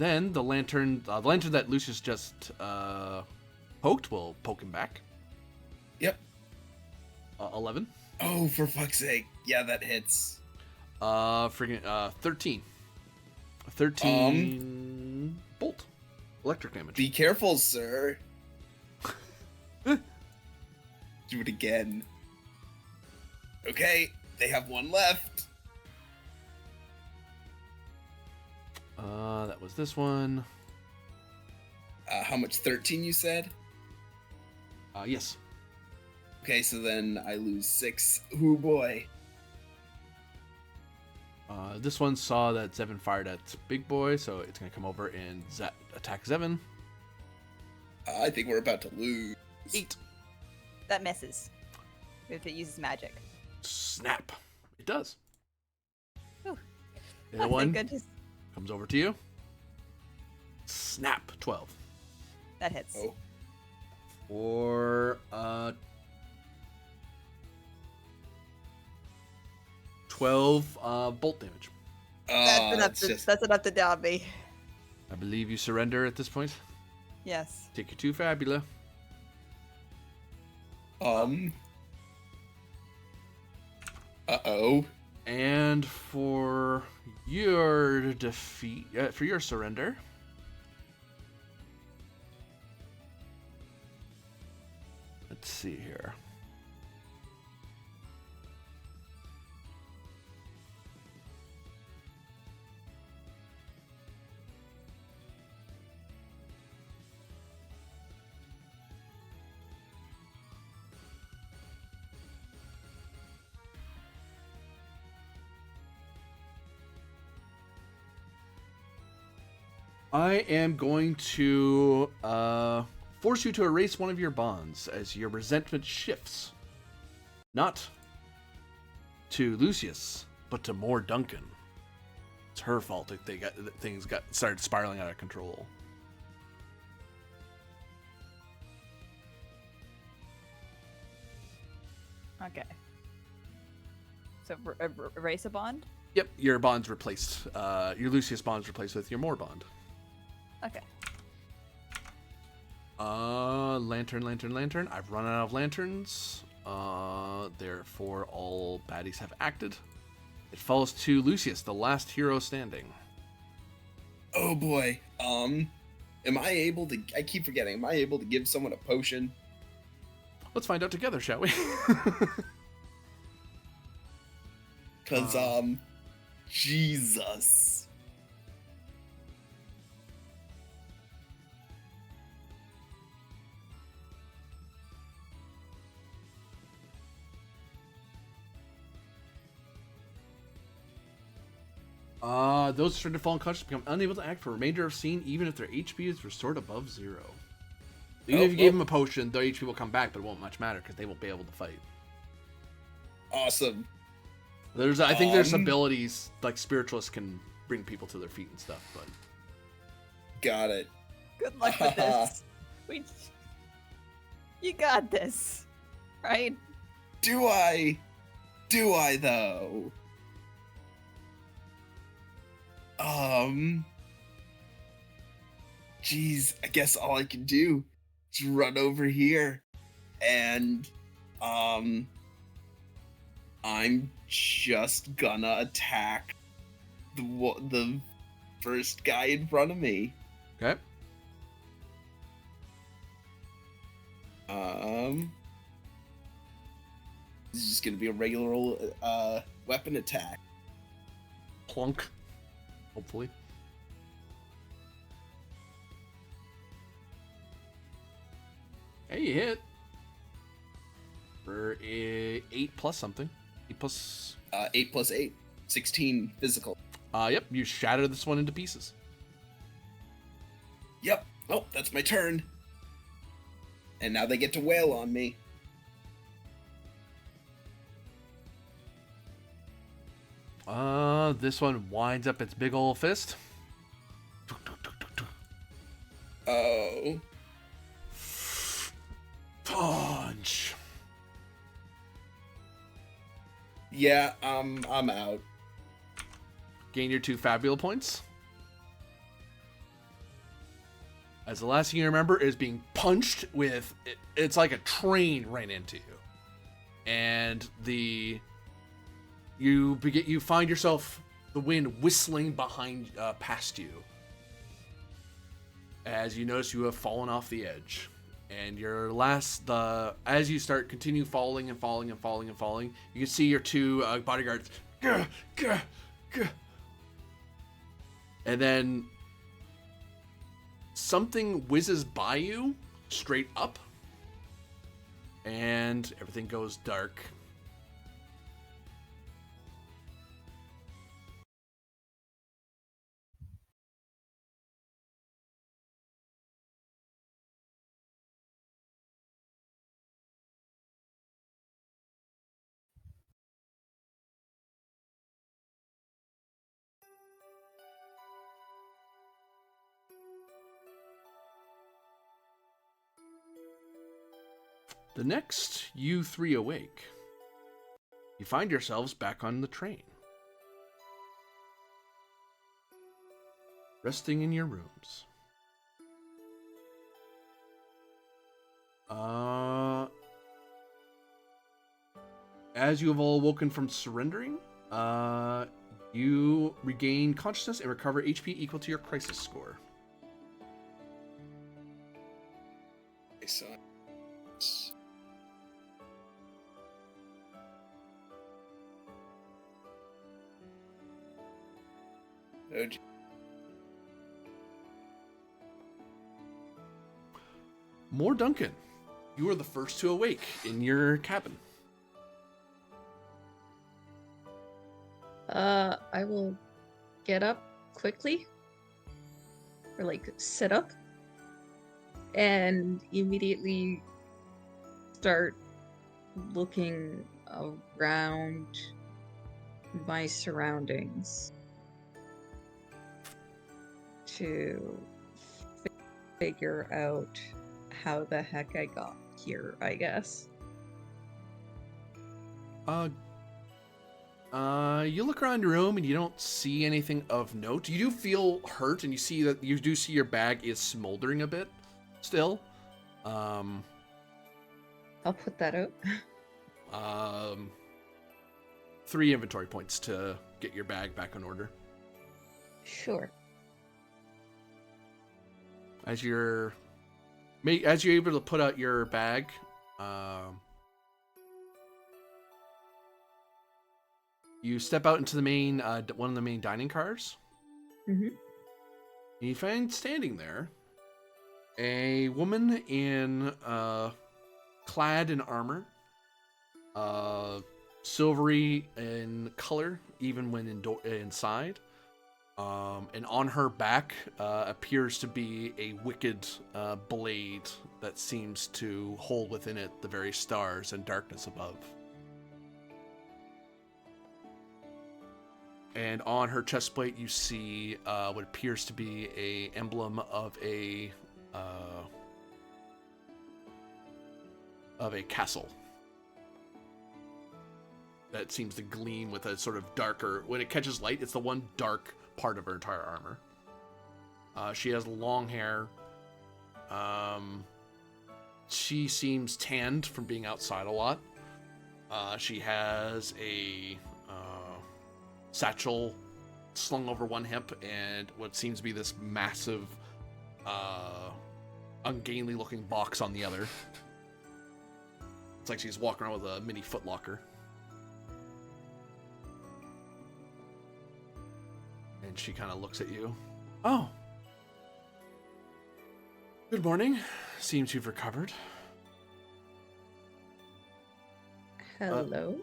Then the lantern that Lucius just poked will poke him back. Yep. 11. Oh, for fuck's sake. Yeah, that hits. 13. 13 bolt. Electric damage. Be careful, sir. Do it again. Okay, they have 1 left. That was this one. How much? 13, you said? Yes. Okay, so then I lose 6. Ooh boy. This one saw that Zevin fired at Big Boy, so it's going to come over and attack Zevin. I think we're about to lose. 8. That misses. If it uses magic. Snap. It does. Whew. The other Oh, one thank goodness. comes over to you. Snap. 12. That hits. Oh. For 12 bolt damage. That's enough to down me. I believe you surrender at this point. Yes. Take your 2 Fabula. Uh-oh. And for your defeat, for your surrender, let's see here. I am going to force you to erase one of your bonds as your resentment shifts. Not to Lucius, but to more Duncan. It's her fault that things started spiraling out of control. Okay. So erase a bond? Yep, your bond's replaced. Your Lucius bond's replaced with your Moore bond. Okay. Lantern. I've run out of lanterns. Therefore, all baddies have acted. It falls to Lucius, the last hero standing. Oh boy. Am I able to? I keep forgetting. Am I able to give someone a potion? Let's find out together, shall we? Cause Jesus. Those starting to fall unconscious become unable to act for the remainder of scene, even if their HP is restored above 0. Even if you gave them a potion, their HP will come back, but it won't much matter because they won't be able to fight. Awesome. I think there's abilities like spiritualists can bring people to their feet and stuff, but Got it. Good luck with this. You got this, right? Do I? Do I though? Geez, I guess all I can do is run over here, and I'm just gonna attack the first guy in front of me. okay. This is just gonna be a regular old weapon attack. Plunk. Hopefully. Hey, you hit. For 8 plus something. 8 plus... 8 plus 8. 16 physical. Yep, you shatter this one into pieces. Yep. Oh, that's my turn. And now they get to wail on me. This one winds up its big old fist. Oh. Punch. Yeah, I'm out. Gain your 2 Fabula points. As the last thing you remember is being punched with... It's like a train ran into you. And you find yourself, the wind whistling behind, past you. As you notice you have fallen off the edge. And as you continue falling, you can see your 2 bodyguards. Gah, gah, gah. And then something whizzes by you, straight up, and everything goes dark. The next you three awake, you find yourselves back on the train, resting in your rooms. As you have all woken from surrendering, you regain consciousness and recover HP equal to your crisis score. Okay, so oh, gee. More Duncan, you are the first to awake in your cabin. I will get up quickly, or like sit up, and immediately start looking around my surroundings to figure out how the heck I got here, I guess. You look around your room and you don't see anything of note. You do feel hurt, and you do see your bag is smoldering a bit still. I'll put that out. 3 inventory points to get your bag back in order. Sure. As you're able to put out your bag, you step out into the main one of the main dining cars. Mm-hmm. And you find standing there a woman clad in armor, silvery in color, even when inside. And on her back appears to be a wicked blade that seems to hold within it the very stars and darkness above. And on her chest plate, you see what appears to be a emblem of a castle that seems to gleam with a sort of darker. When it catches light, it's the one dark part of her entire armor. She has long hair. She seems tanned from being outside a lot. She has a satchel slung over one hip and what seems to be this massive, ungainly looking box on the other. It's like she's walking around with a mini footlocker. And she kind of looks at you. Oh. Good morning. Seems you've recovered. Hello?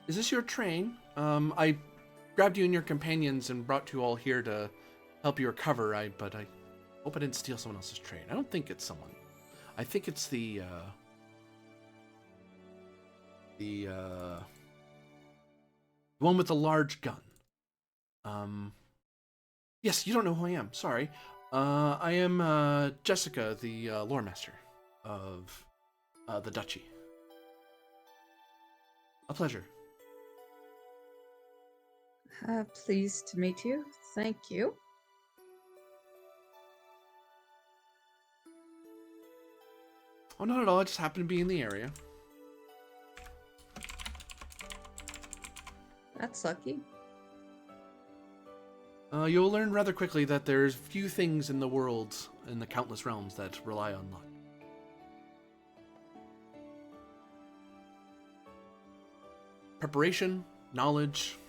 Is this your train? I grabbed you and your companions and brought you all here to help you recover, but I hope I didn't steal someone else's train. I don't think it's someone. I think it's the one with the large gun. Yes, you don't know who I am. Sorry. I am Jessica, the lore master of the duchy. A pleasure. Pleased to meet you. Thank you. Oh, not at all. I just happened to be in the area. That's lucky. You'll learn rather quickly that there's few things in the world, in the countless realms, that rely on luck. Preparation, knowledge,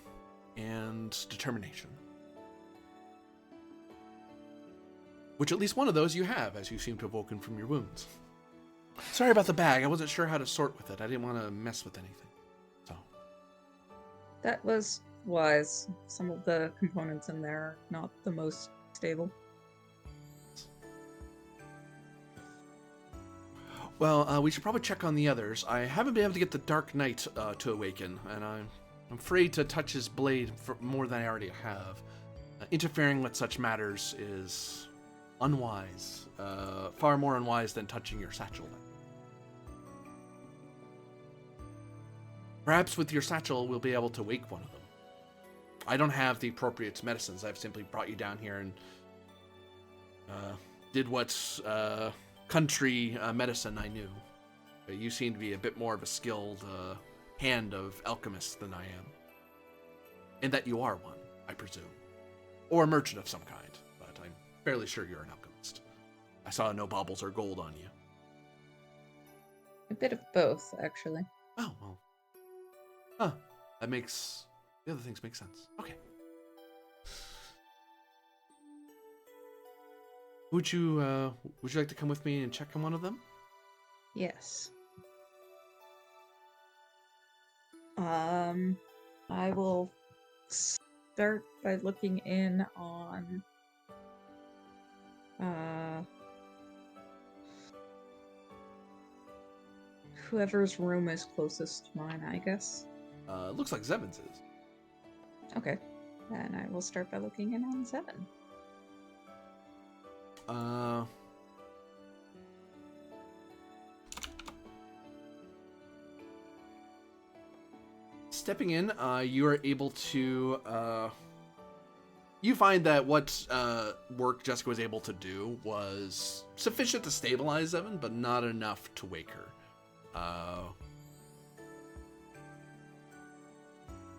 and determination. Which at least one of those you have, as you seem to have woken from your wounds. Sorry about the bag. I wasn't sure how to sort with it. I didn't want to mess with anything. So. That was wise. Some of the components in there are not the most stable. Well, we should probably check on the others. I haven't been able to get the Dark Knight to awaken, and I'm afraid to touch his blade for more than I already have. Interfering with such matters is unwise. Far more unwise than touching your satchel. Perhaps with your satchel, we'll be able to wake one of them. I don't have the appropriate medicines. I've simply brought you down here and did what country medicine I knew. But you seem to be a bit more of a skilled hand of alchemist than I am. And that you are one, I presume. Or a merchant of some kind, but I'm fairly sure you're an alchemist. I saw no baubles or gold on you. A bit of both, actually. Oh, well. Huh. That makes... The other things make sense. Okay. Would you like to come with me and check on one of them? Yes. I will start by looking in on whoever's room is closest to mine, I guess. Looks like Zevin's is. Okay. Then I will start by looking in on 7. Stepping in, you are able to, you find that what work Jessica was able to do was sufficient to stabilize Zevin, but not enough to wake her.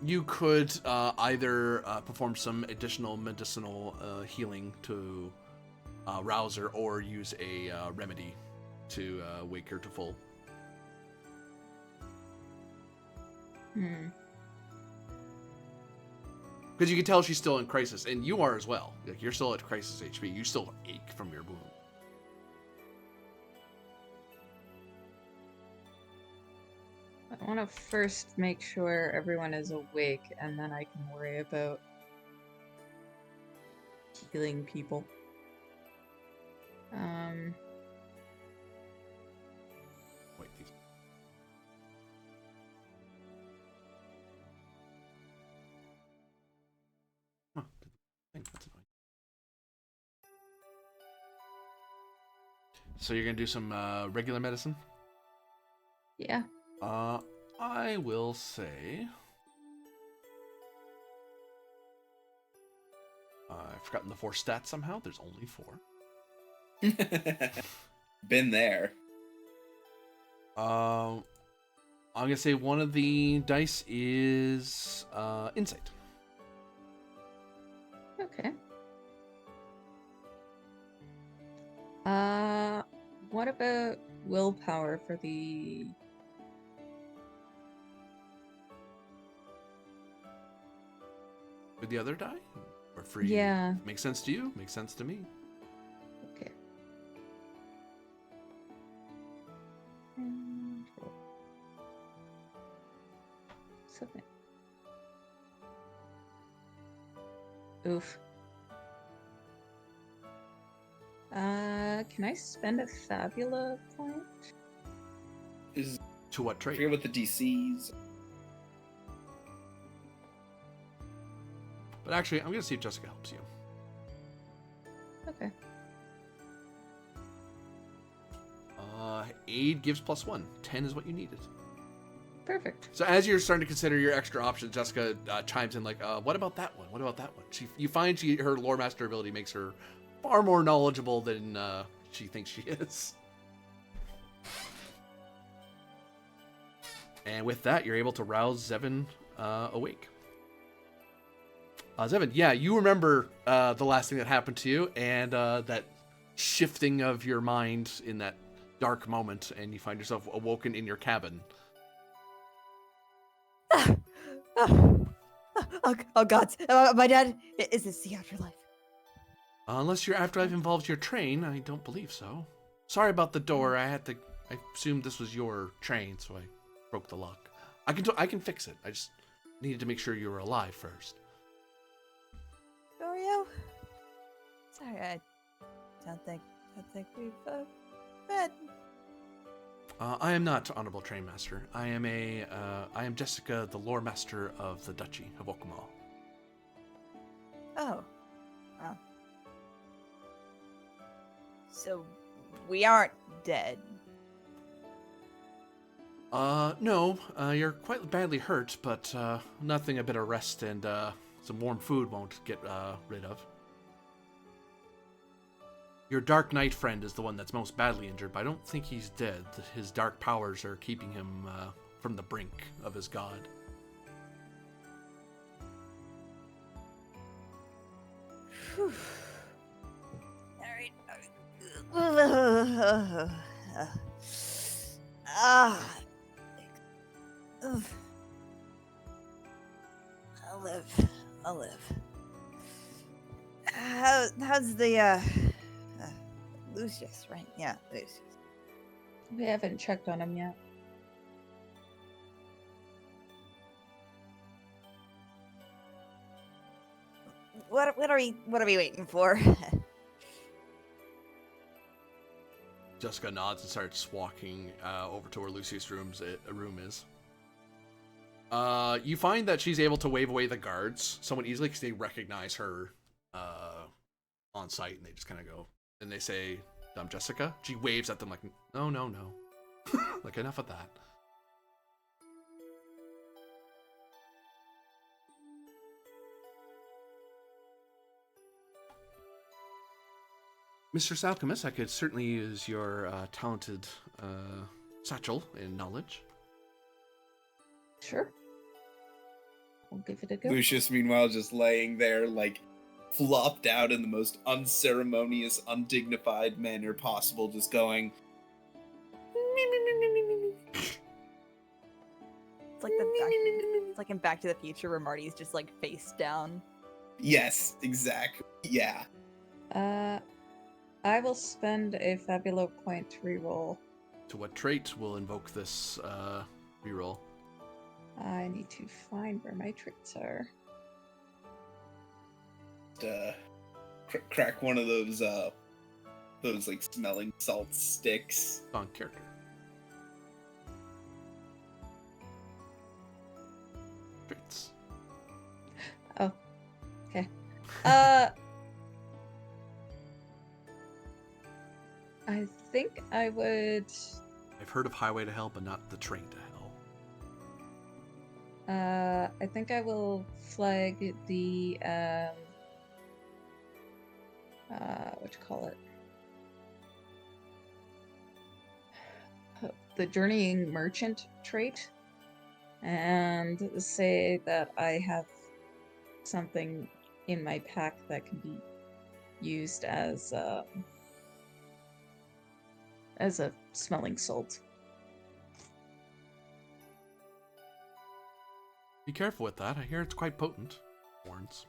You could either perform some additional medicinal healing to rouse her, or use a remedy to wake her to full. Because you can tell she's still in crisis, and you are as well. Like, you're still at crisis HP. You still ache from your wound. I want to first make sure everyone is awake, and then I can worry about healing people. Wait, these. Huh, that's annoying. So you're gonna do some regular medicine? Yeah. I will say... I've forgotten the 4 stats somehow. There's only 4. Been there. I'm gonna say one of the dice is insight. Okay. What about willpower for the... With the other die? Or free? Yeah. Makes sense to you? Makes sense to me. Okay. Submit. Oof. Can I spend a Fabula point? Is To what I trait? forget what the DCs. But actually, I'm gonna see if Jessica helps you. Okay. Aid gives +1. 10 is what you needed. Perfect. So as you're starting to consider your extra options, Jessica chimes in like, what about that one? What about that one? You find her lore master ability makes her far more knowledgeable than she thinks she is. And with that, you're able to rouse Zevin awake. Zevin, yeah, you remember the last thing that happened to you, and that shifting of your mind in that dark moment, and you find yourself awoken in your cabin. Oh God! My dad, is this the afterlife? Unless your afterlife involves your train, I don't believe so. Sorry about the door. I had to I assumed this was your train, so I broke the lock. I can fix it. I just needed to make sure you were alive first. Dorio? Sorry, I don't think we've met. I am not Honorable Train Master. I am Jessica, the Lore Master of the Duchy of Ultima. Oh. Wow. So, we aren't dead. No, you're quite badly hurt, but nothing a bit of rest and some warm food won't get rid of. Your Dark Knight friend is the one that's most badly injured, but I don't think he's dead. His dark powers are keeping him from the brink of his god. Whew. Alright. I'll live. How's the, Lucius, right? Yeah, Lucius. We haven't checked on him yet. What are we waiting for? Jessica nods and starts walking over to where Lucius' room is. You find that she's able to wave away the guards somewhat easily because they recognize her on sight, and they just kind of go, and they say, Jessica? She waves at them like, no. Like, enough of that. Mr. Alchemist, I could certainly use your talented satchel in knowledge. Sure. We'll give it a go. Lucius, meanwhile, just laying there, like, flopped out in the most unceremonious, undignified manner possible, just going... It's like in Back to the Future where Marty's just like face down. Yes, exactly. Yeah. I will spend a Fabula point to reroll. To what trait will invoke this reroll? I need to find where my traits are. Crack one of those like smelling salt sticks. On character. Traits. Oh, okay. I think I would. I've heard of Highway to Hell, but not the Train to Hell. I think I will flag the what you call it? The Journeying Merchant trait, and say that I have something in my pack that can be used as a smelling salt. Be careful with that. I hear it's quite potent. Warns.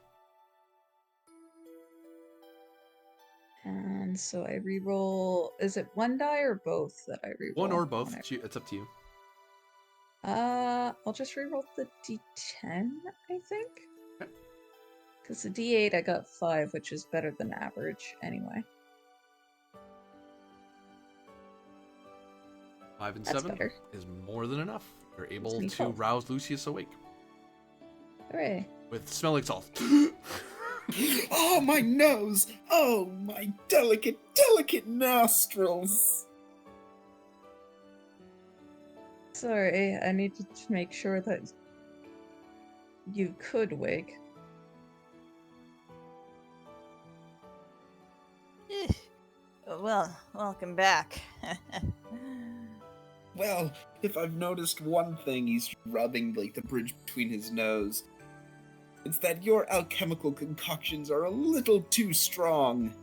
And so I reroll. Is it one die or both that I reroll? One or both. It's up to you. I'll just reroll the D10, I think. Okay. Because the D8 I got 5, which is better than average anyway. 5 and That's 7 better. is more than enough. You're able me to 12. rouse Lucius awake Hooray. with smelling salt. Oh, my nose! Oh, my delicate, delicate nostrils! Sorry, I needed to make sure that you could wake. Well, welcome back. Well, if I've noticed one thing, he's rubbing, like, the bridge between his nose. It's that your alchemical concoctions are a little too strong.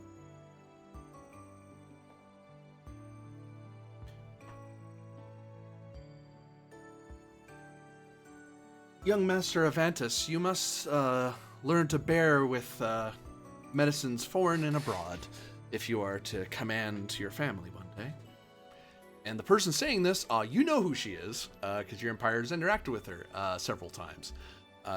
Young Master Avantis, you must learn to bear with medicines foreign and abroad if you are to command your family one day. And the person saying this, you know who she is, because your Empire has interacted with her several times.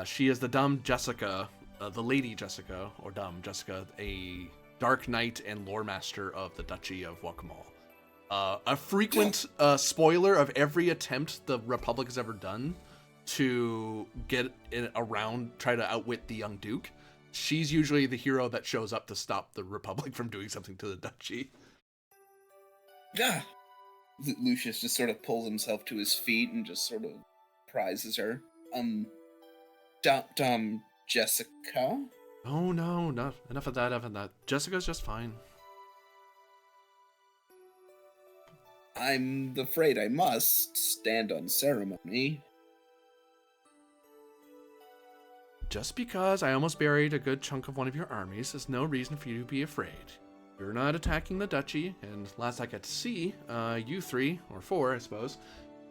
She is the dumb Jessica, the Lady Jessica, or dumb Jessica, a Dark Knight and Lore Master of the Duchy of Wakamal. A frequent spoiler of every attempt the Republic has ever done to get around, try to outwit the young Duke. She's usually the hero that shows up to stop the Republic from doing something to the Duchy. Yeah. Lucius just sort of pulls himself to his feet and just sort of prizes her. Jessica? Oh no, not enough of that. Jessica's just fine. I'm afraid I must stand on ceremony. Just because I almost buried a good chunk of one of your armies is no reason for you to be afraid. You're not attacking the Duchy, and last I got to see, you three, or four, I suppose,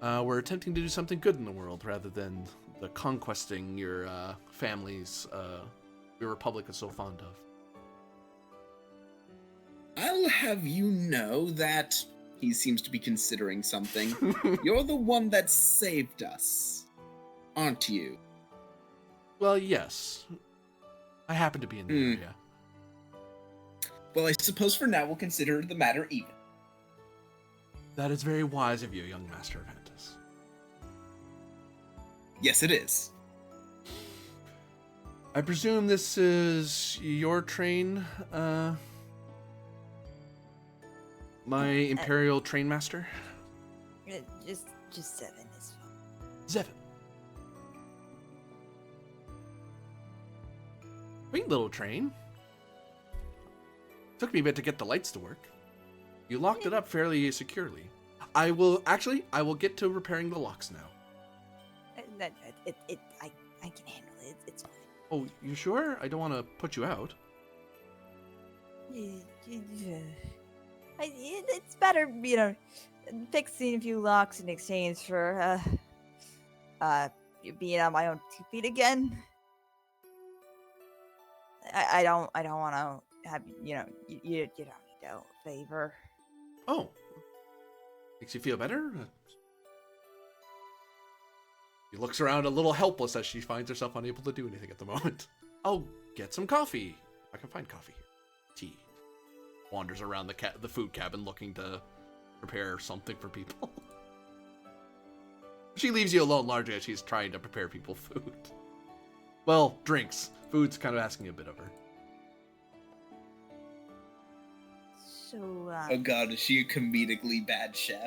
were attempting to do something good in the world rather than the conquesting your families your Republic is so fond of. I'll have you know that he seems to be considering something. You're the one that saved us, aren't you? Well, yes. I happen to be in the area. Well, I suppose for now we'll consider the matter even. That is very wise of you, young Master of Ventus. Yes, it is. I presume this is your train, my Imperial Train Master? Just 7 is fine. Zevin. Quaint little train. Took me a bit to get the lights to work. You locked it up fairly securely. I will get to repairing the locks now. I can handle it. It's fine. Oh, you sure? I don't want to put you out. It's better, fixing a few locks in exchange for being on my own 2 feet again. I don't want to have you don't need a favor. Oh. Makes you feel better? She looks around a little helpless as she finds herself unable to do anything at the moment. I'll get some coffee. I can find coffee here. Tea. Wanders around the food cabin looking to prepare something for people. She leaves you alone largely as she's trying to prepare people food. Well, drinks. Food's kind of asking a bit of her. So, Oh god, is she a comedically bad chef?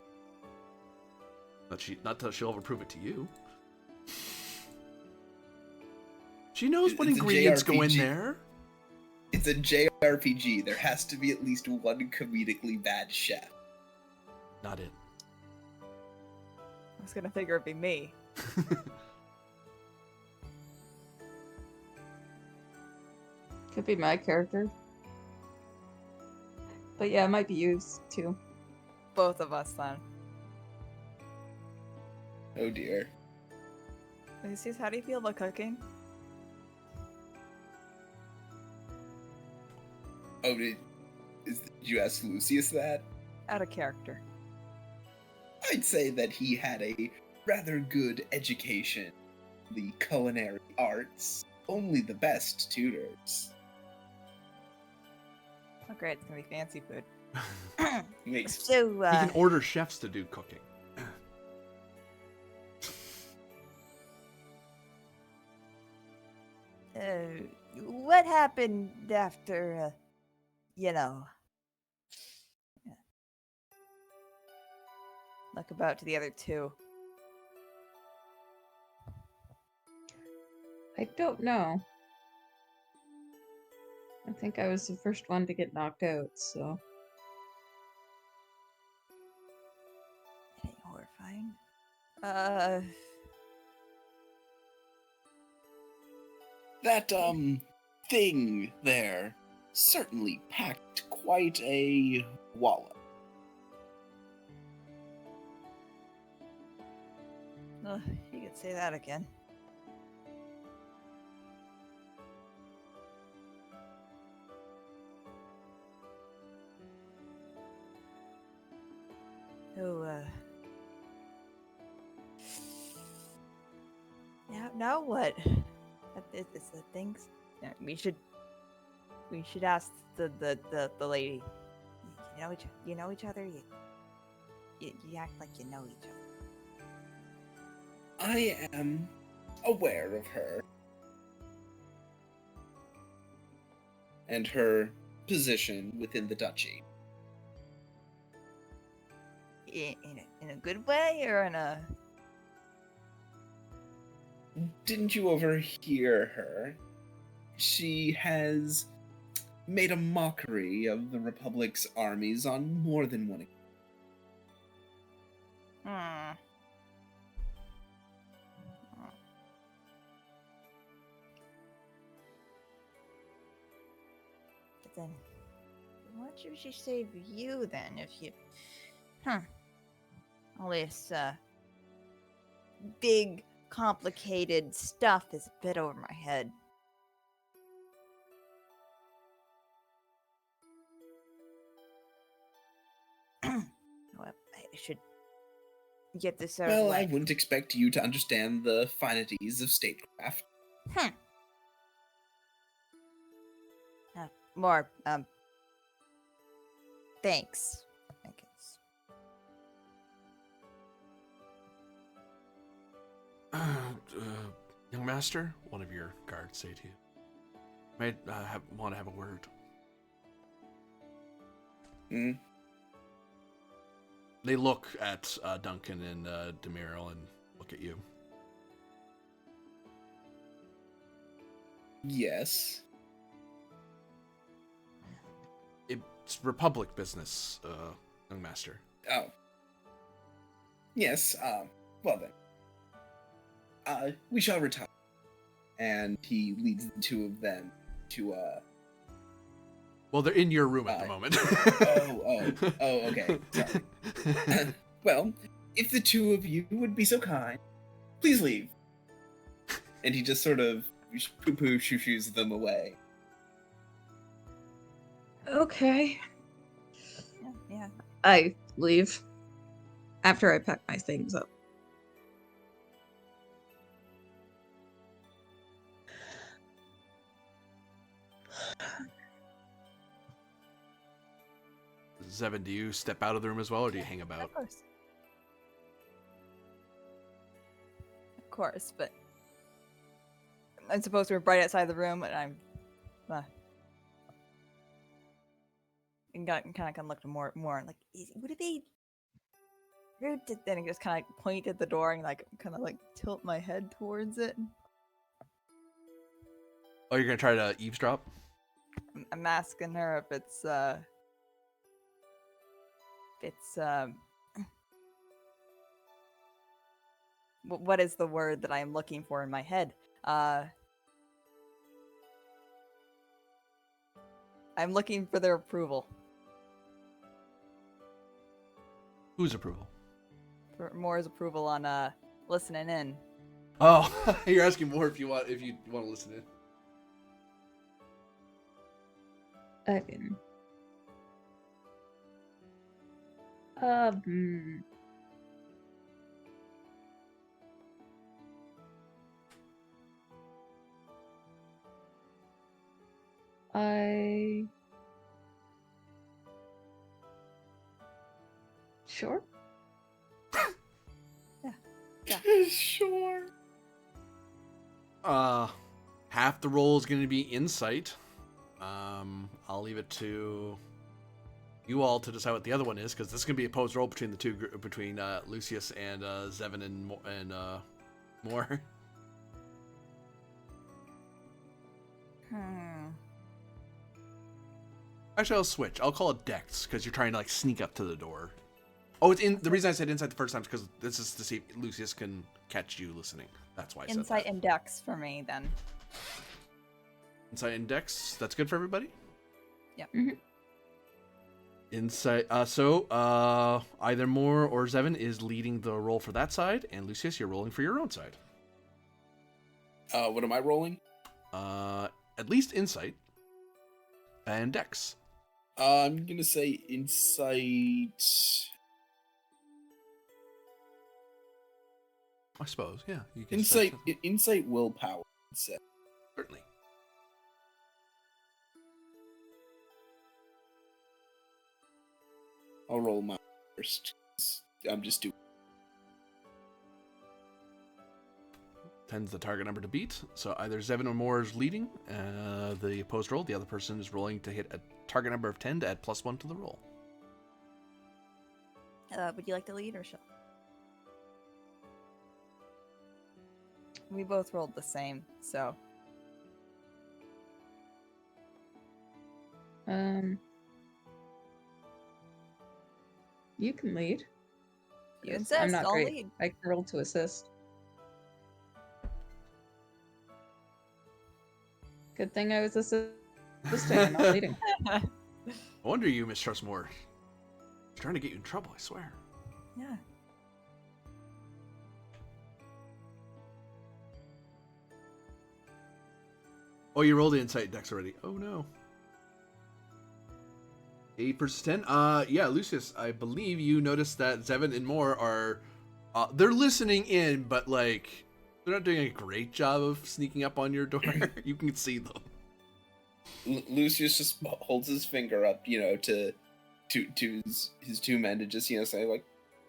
Not that she'll ever prove it to you. She knows what It's a ingredients go in JRPG. there. It's a JRPG. There has to be at least one comedically bad chef. Not it. I was gonna figure it'd be me. Could be my character. But yeah, it might be used too. Both of us then. Oh dear. Lucius, how do you feel about cooking? Oh, did you ask Lucius that? Out of character. I'd say that he had a rather good education in the culinary arts. Only the best tutors. Oh great, it's gonna be fancy food. Makes So, You can order chefs to do cooking. what happened after, look about to the other two. I don't know. I think I was the first one to get knocked out, so. It ain't horrifying. that thing there certainly packed quite a wallop. You could say that again. Oh, know what it's the things. Yeah, we should ask the lady. You know each other. You act like you know each other. I am aware of her and her position within the duchy. In a good way or in a? Didn't you overhear her? She has made a mockery of the Republic's armies on more than one occasion. Hmm. But then, what should she save you then if you? All this big, complicated stuff is a bit over my head. Well, I should get this out of the Well, way. I wouldn't expect you to understand the finities of statecraft. More, thanks, I guess. Young master, one of your guards say to you. Might want to have a word. Hmm? They look at Duncan and Demirel and look at you. Yes. It's Republic business, young master. Oh. Yes, well then. We shall retire. And he leads the two of them to, Well, they're in your room at the moment. Okay, sorry. Well, if the two of you would be so kind, please leave. And he just sort of poo-poo shoo-shoos them away. Okay. Yeah. I leave after I pack my things up. Zevin, do you step out of the room as well, or do you hang about? Of course. Of course, but I'm supposed to be right outside the room, and I'm and kind of looked more like, would it be rude to then just kind of point at the door and like kind of like tilt my head towards it? Oh, you're gonna try to eavesdrop? I'm asking her if it's what is the word that I'm looking for in my head? I'm looking for their approval. Whose approval? For Moore's approval on listening in. Oh, you're asking more if you want to listen in. I can. Sure. Yeah. Sure. Half the roll is gonna be insight. I'll leave it to you all to decide what the other one is, because this is gonna be a opposed roll between the two, between Lucius and Zevin and Moore. Actually, I'll switch. I'll call it Dex, because you're trying to like sneak up to the door. Oh, it's in. The reason I said insight the first time is because this is to see if Lucius can catch you listening. That's why I said Insight that. and Dex for me then. Insight and Dex. That's good for everybody. Yep. Mhm. Insight. So either Moore or Zevin is leading the roll for that side, and Lucius, you're rolling for your own side. What am I rolling? At least insight and Dex. I'm gonna say insight. I suppose, yeah. You can spend Insight willpower. certainly. I'll roll my first. I'm just doing. 10's the target number to beat. So either Zevin or more is leading the opposed roll. The other person is rolling to hit a target number of 10 to add +1 to the roll. Would you like to lead or shall? We both rolled the same, so. You can lead. You 'cause insist, I'm not I'll great. lead. I can roll to assist. Good thing I was assisting and not leading. No wonder you mistrust more. He's trying to get you in trouble, I swear. Yeah. Oh, you rolled the insight dex already. Oh no. 8 versus 10. Yeah, Lucius, I believe you noticed that Zevin and Moore are they're listening in, but like they're not doing a great job of sneaking up on your door. You can see them. Lucius just holds his finger up, to his two men to just, say like,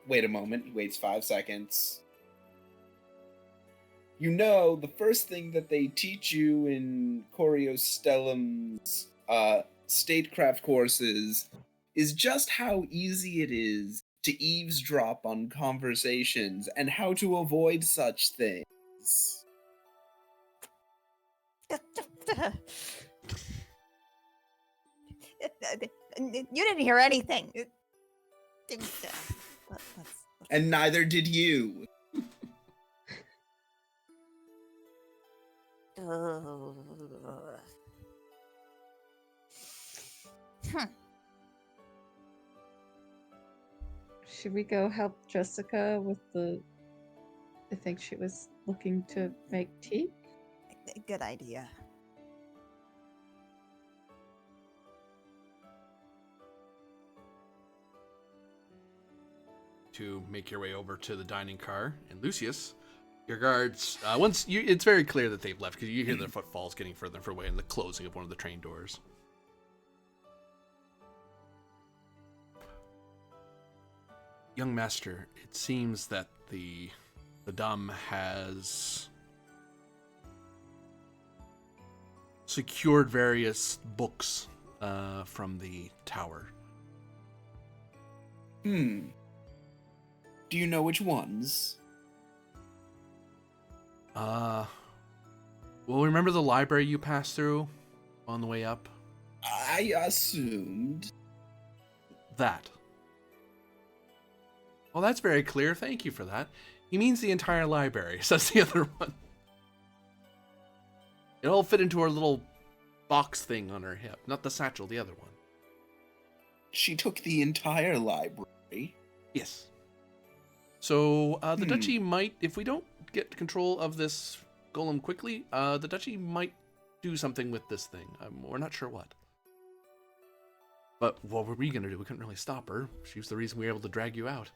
wait a moment. He waits 5 seconds. The first thing that they teach you in Coriostellum's statecraft courses is just how easy it is to eavesdrop on conversations and how to avoid such things. You didn't hear anything. And neither did you. Should we go help Jessica with I think she was looking to make tea? Good idea. To make your way over to the dining car, and Lucius, your guards, it's very clear that they've left because you hear their footfalls getting further and further away and the closing of one of the train doors. Young master, it seems that the Dame has secured various books from the tower. Do you know which ones? Well, remember the library you passed through on the way up? I assumed. That. Well, that's very clear. Thank you for that. He means the entire library, says the other one. It all fit into her little box thing on her hip. Not the satchel, the other one. She took the entire library? Yes. So, the Duchy might, if we don't get control of this golem quickly, the Duchy might do something with this thing. We're not sure what. But what were we going to do? We couldn't really stop her. She was the reason we were able to drag you out.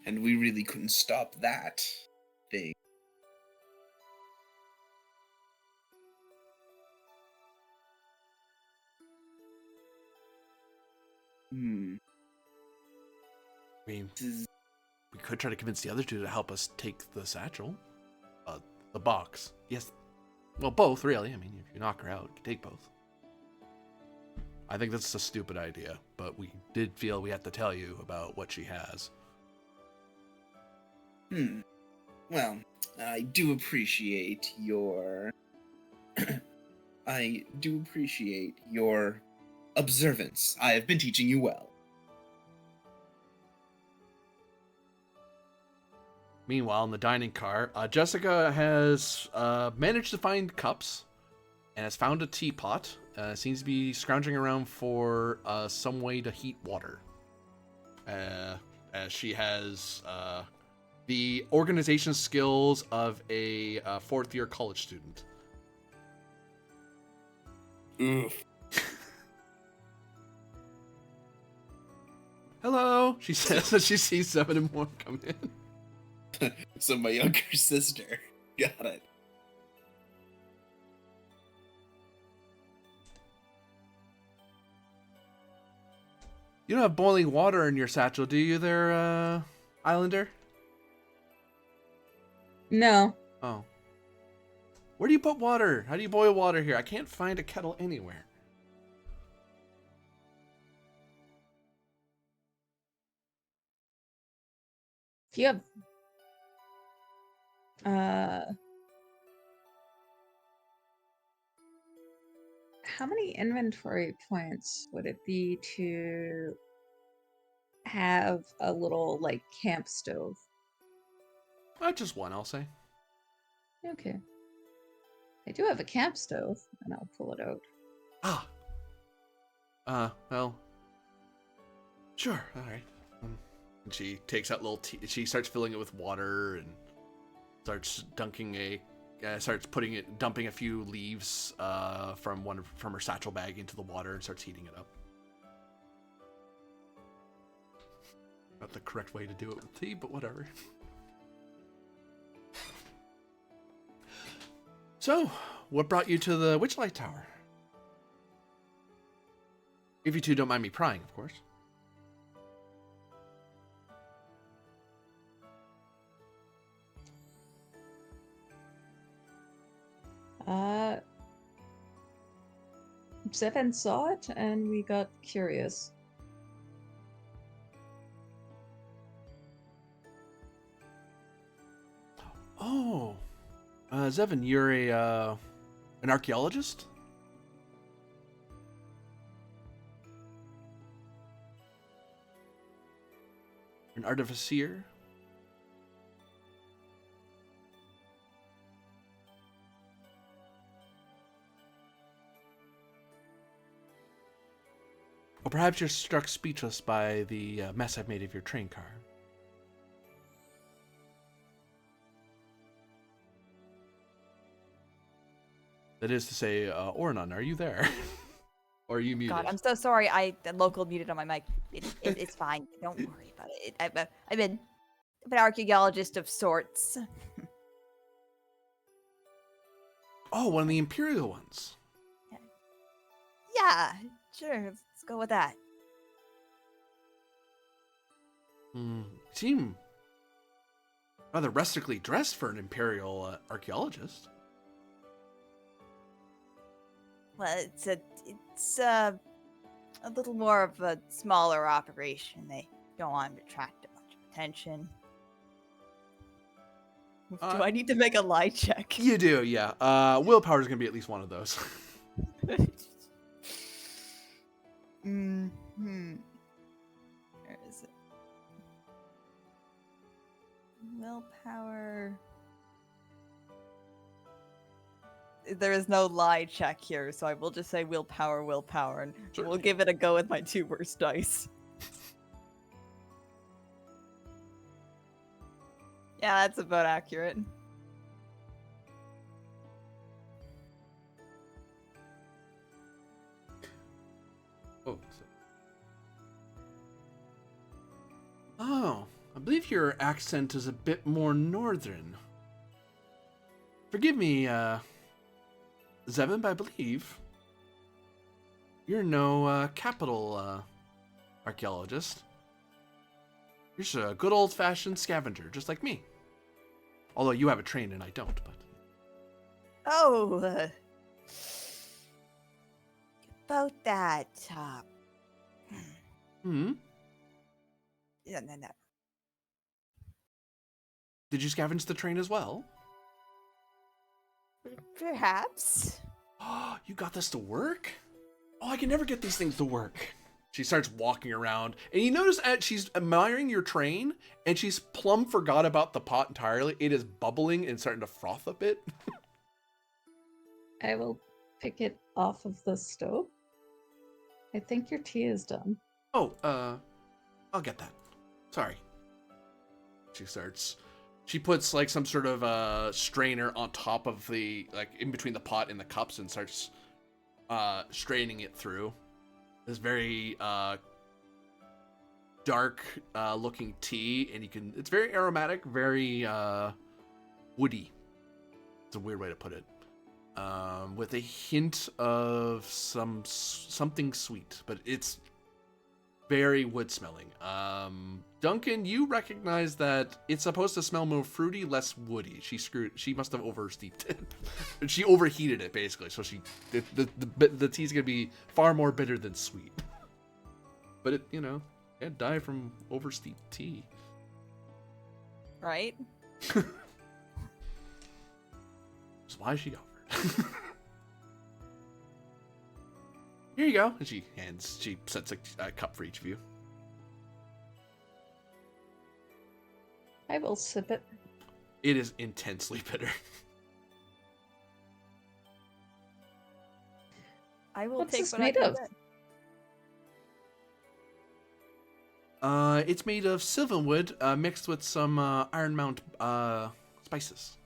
And we really couldn't stop that thing. I mean, we could try to convince the other two to help us take the satchel. The box. Yes. Well, both, really. I mean, if you knock her out, you can take both. I think that's a stupid idea, but we did feel we had to tell you about what she has. Well, I do appreciate your... I do appreciate your observance. I have been teaching you well. Meanwhile, in the dining car, Jessica has managed to find cups and has found a teapot. Seems to be scrounging around for some way to heat water. As she has the organization skills of a fourth-year college student. Oof. Hello, she says as she sees 7 and more come in. So my younger sister. Got it. You don't have boiling water in your satchel, do you there, Islander? No. Oh. Where do you put water? How do you boil water here? I can't find a kettle anywhere. If you have how many inventory points would it be to have a little like camp stove? Just one, I'll say. Okay. I do have a camp stove, and I'll pull it out. Well. Sure, alright. And she takes out little she starts filling it with water and starts dumping a few leaves from her satchel bag into the water and starts heating it up. Not the correct way to do it with tea, but whatever. So, what brought you to the Witchlight Tower? If you two don't mind me prying, of course. Zevin saw it, and we got curious. Oh, Zevin, you're an archaeologist? An artificer? Or perhaps you're struck speechless by the mess I've made of your train car. That is to say, Ornan, are you there? Or are you muted? God, I'm so sorry. I local muted on my mic. It's fine. Don't worry about it. I'm an archaeologist of sorts. Oh, one of the Imperial ones. Yeah, sure. Let's go with that. Seem rather rustically dressed for an Imperial archaeologist. Well, it's a little more of a smaller operation. They don't want to attract a bunch of attention. Do I need to make a lie check? You do, yeah. Willpower is going to be at least one of those. Where is it? Willpower. There is no lie check here, so I will just say willpower, and Sure. we'll give it a go with my 2 worst dice. Yeah, that's about accurate. Oh, I believe your accent is a bit more northern. Forgive me, Zevin, but I believe you're no capital archaeologist. You're just a good old-fashioned scavenger, just like me. Although you have a train and I don't, but... Oh, about that, Yeah, no. Did you scavenge the train as well? Perhaps. Oh, you got this to work? Oh, I can never get these things to work. She starts walking around, and you notice she's admiring your train, and she's plumb forgot about the pot entirely. It is bubbling and starting to froth a bit. I will pick it off of the stove. I think your tea is done. Oh, I'll get that. Sorry. She puts like some sort of strainer on top of the, like in between the pot and the cups, and starts straining it through. This very dark looking tea, and it's very aromatic, very woody. It's a weird way to put it. With a hint of something sweet, but it's very wood smelling. Duncan, you recognize that it's supposed to smell more fruity, less woody. She must have oversteeped it. She overheated it basically, so the tea's gonna be far more bitter than sweet. But it, can't die from oversteeped tea. Right? That's why she offered. Here you go. And she sets a cup for each of you. I will sip it. It is intensely bitter. I will What's take this what made I can of? get. It's made of sylvanwood mixed with some Iron Mount spices.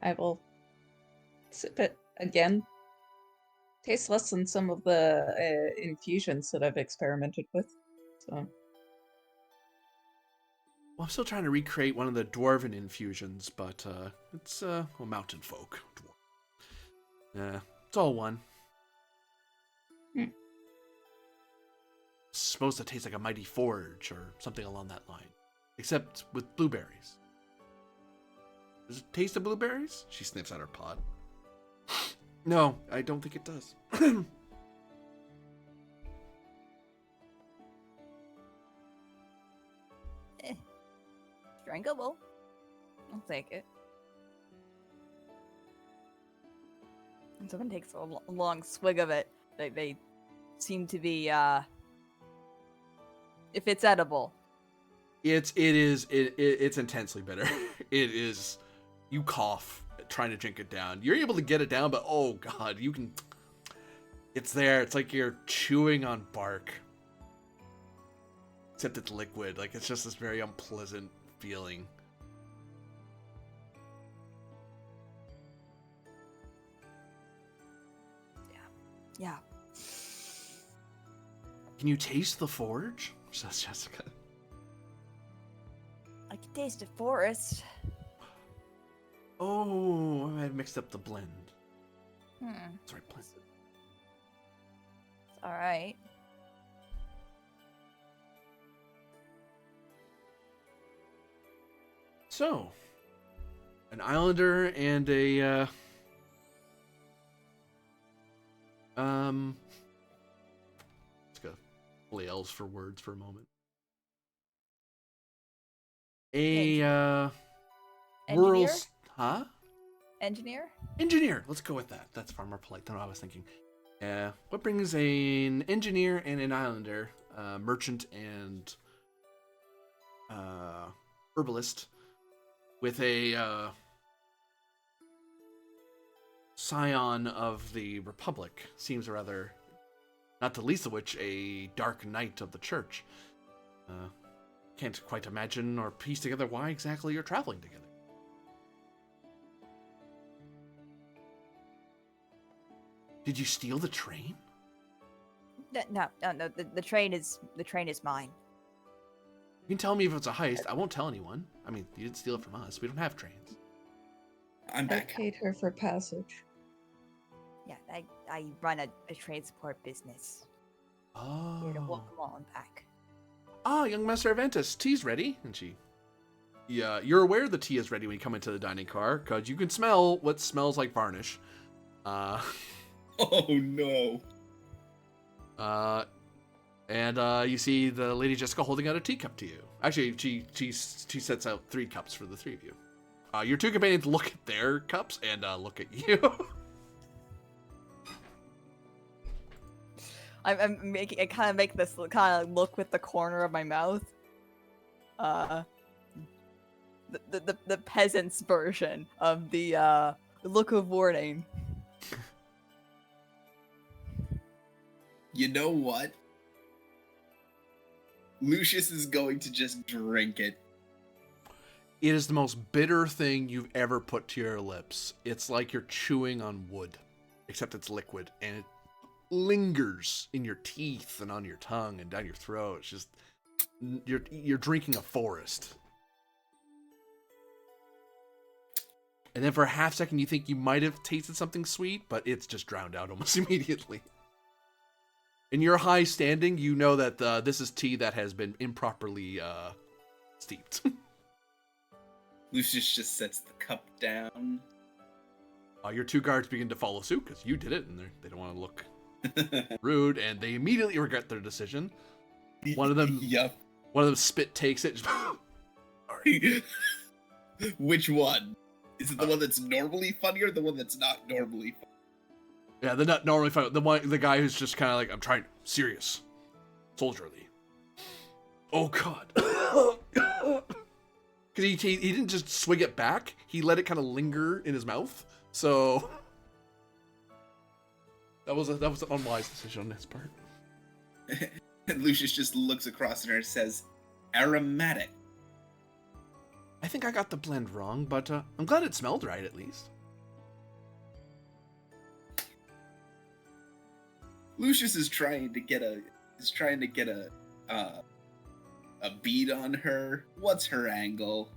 I will sip it again. Tastes less than some of the infusions that I've experimented with. So Well, I'm still trying to recreate one of the dwarven infusions, but it's mountain folk. Yeah, it's all one. Hmm. It's supposed to taste like a mighty forge or something along that line, except with blueberries. Does it taste of blueberries? She sniffs at her pod. No, I don't think it does. Drinkable. I'll take it. And someone takes a long swig of it. They seem to be, if it's edible. It's intensely bitter. It is. You cough trying to drink it down. You're able to get it down, but oh god, you can. It's there. It's like you're chewing on bark. Except it's liquid. Like it's just this very unpleasant feeling. Yeah. Can you taste the forge? Says Jessica. I can taste a forest. Oh, I mixed up the blend. It's Sorry, blend. alright. So, an islander and a let's go play elves for words for a moment. A rural, Engineer? huh? Engineer? Engineer. Let's go with that. That's far more polite than what I was thinking. What brings an engineer and an islander, merchant and herbalist, with a scion of the Republic, seems rather, not the least of which, a dark knight of the church. Can't quite imagine or piece together why exactly you're traveling together. Did you steal the train? No. The train is mine. You can tell me if it's a heist. I won't tell anyone. I mean, you didn't steal it from us. We don't have trains. I'm I back. paid her for passage. Yeah, I run a transport business. Here to walk Oh. them all and back. Ah, young Master Aventus, tea's ready. And you're aware the tea is ready when you come into the dining car, because you can smell what smells like varnish. Oh no. And you see the Lady Jessica holding out a teacup to you. Actually, she sets out 3 cups for the 3 of you. Your 2 companions look at their cups and look at you. I kind of make this kind of look with the corner of my mouth. The peasant's version of the look of warning. You know what? Lucius is going to just drink it. It is the most bitter thing you've ever put to your lips. It's like you're chewing on wood, except it's liquid, and lingers in your teeth and on your tongue and down your throat. It's just you're drinking a forest. And then for a half second, you think you might have tasted something sweet, but it's just drowned out almost immediately. In your high standing, you know that this is tea that has been improperly steeped. Lucius just sets the cup down. Your 2 guards begin to follow suit because you did it, and they don't want to look rude, and they immediately regret their decision. One of them, Yup. One of them spit takes it. Sorry. Which one? Is it the one that's normally funny or the one that's not normally funny? Yeah, they're not normally funny. The guy who's just kind of like, I'm trying, serious, soldierly. Oh God. Because he didn't just swig it back. He let it kind of linger in his mouth. So that was an unwise decision on his part. And Lucius just looks across at her and says, aromatic. I think I got the blend wrong, but I'm glad it smelled right at least. Lucius is trying to get a bead on her. What's her angle?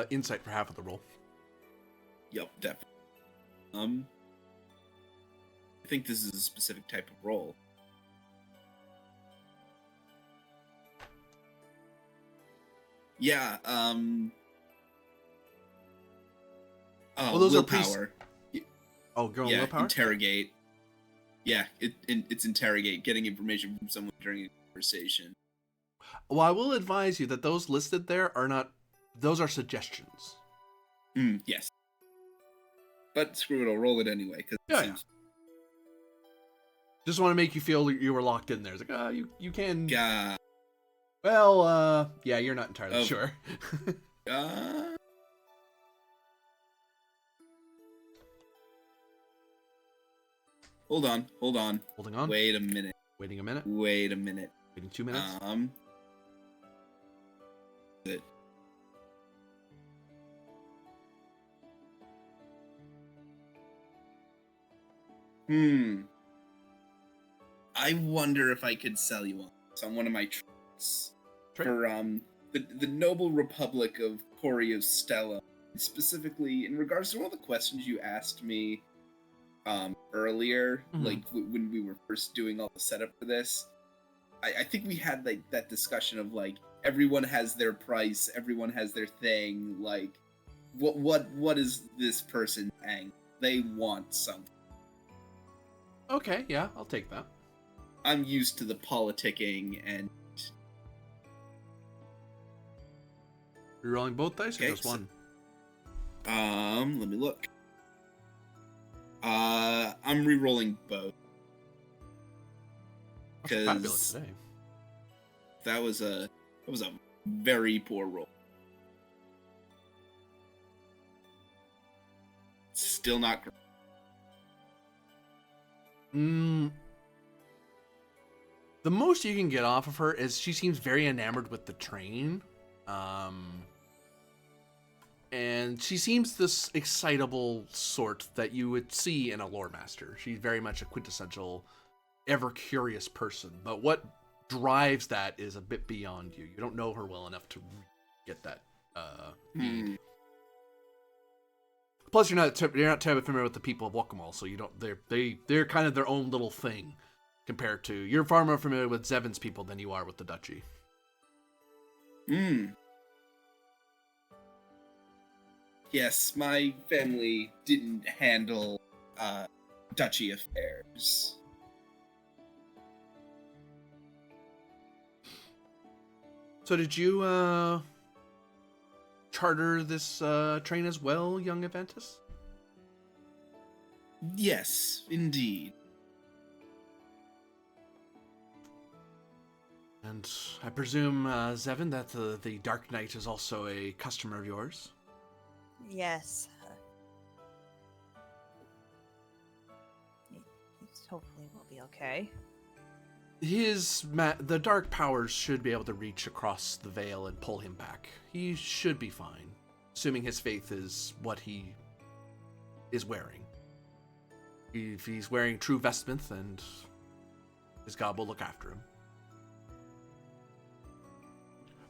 Insight for half of the roll. Yep, definitely. I think this is a specific type of roll. Yeah, those willpower. Oh, girl, Yeah, willpower? interrogate. Yeah, it's interrogate, getting information from someone during a conversation. Well, I will advise you that those listed there are not... Those are suggestions. Yes. But screw it, I'll roll it anyway. Cause Yeah. Just want to make you feel you were locked in there. It's like, you can... Yeah. Well, yeah, you're not entirely sure. Hold on. Holding on. Wait a minute. Waiting a minute. Waiting 2 minutes. Good. I wonder if I could sell you on one of my traits. For the Noble Republic of Cori of Stella. Specifically, in regards to one of the questions you asked me earlier, like when we were first doing all the setup for this, I think we had like that discussion of like everyone has their price, everyone has their thing. Like, what is this person saying? They want something. Okay, yeah, I'll take that. I'm used to the politicking and. You're rolling both dice or Okay, just one? Let me look. I'm re-rolling both. That's fabulous today. That was a very poor roll. Still not great. The most you can get off of her is she seems very enamored with the train. And she seems this excitable sort that you would see in a lore master. She's very much a quintessential, ever-curious person. But what drives that is a bit beyond you. You don't know her well enough to get that need. Plus, you're not terribly familiar with the people of Wakamal, so you don't. They're kind of their own little thing compared to. You're far more familiar with Zevin's people than you are with the Duchy. Yes, my family didn't handle duchy affairs. So did you charter this train as well, young Aventus? Yes, indeed. And I presume, Zevin, that the Dark Knight is also a customer of yours? Yes. Hopefully we'll be okay. The dark powers should be able to reach across the veil and pull him back. He should be fine, assuming his faith is what he is wearing. If he's wearing true vestments, and his god will look after him.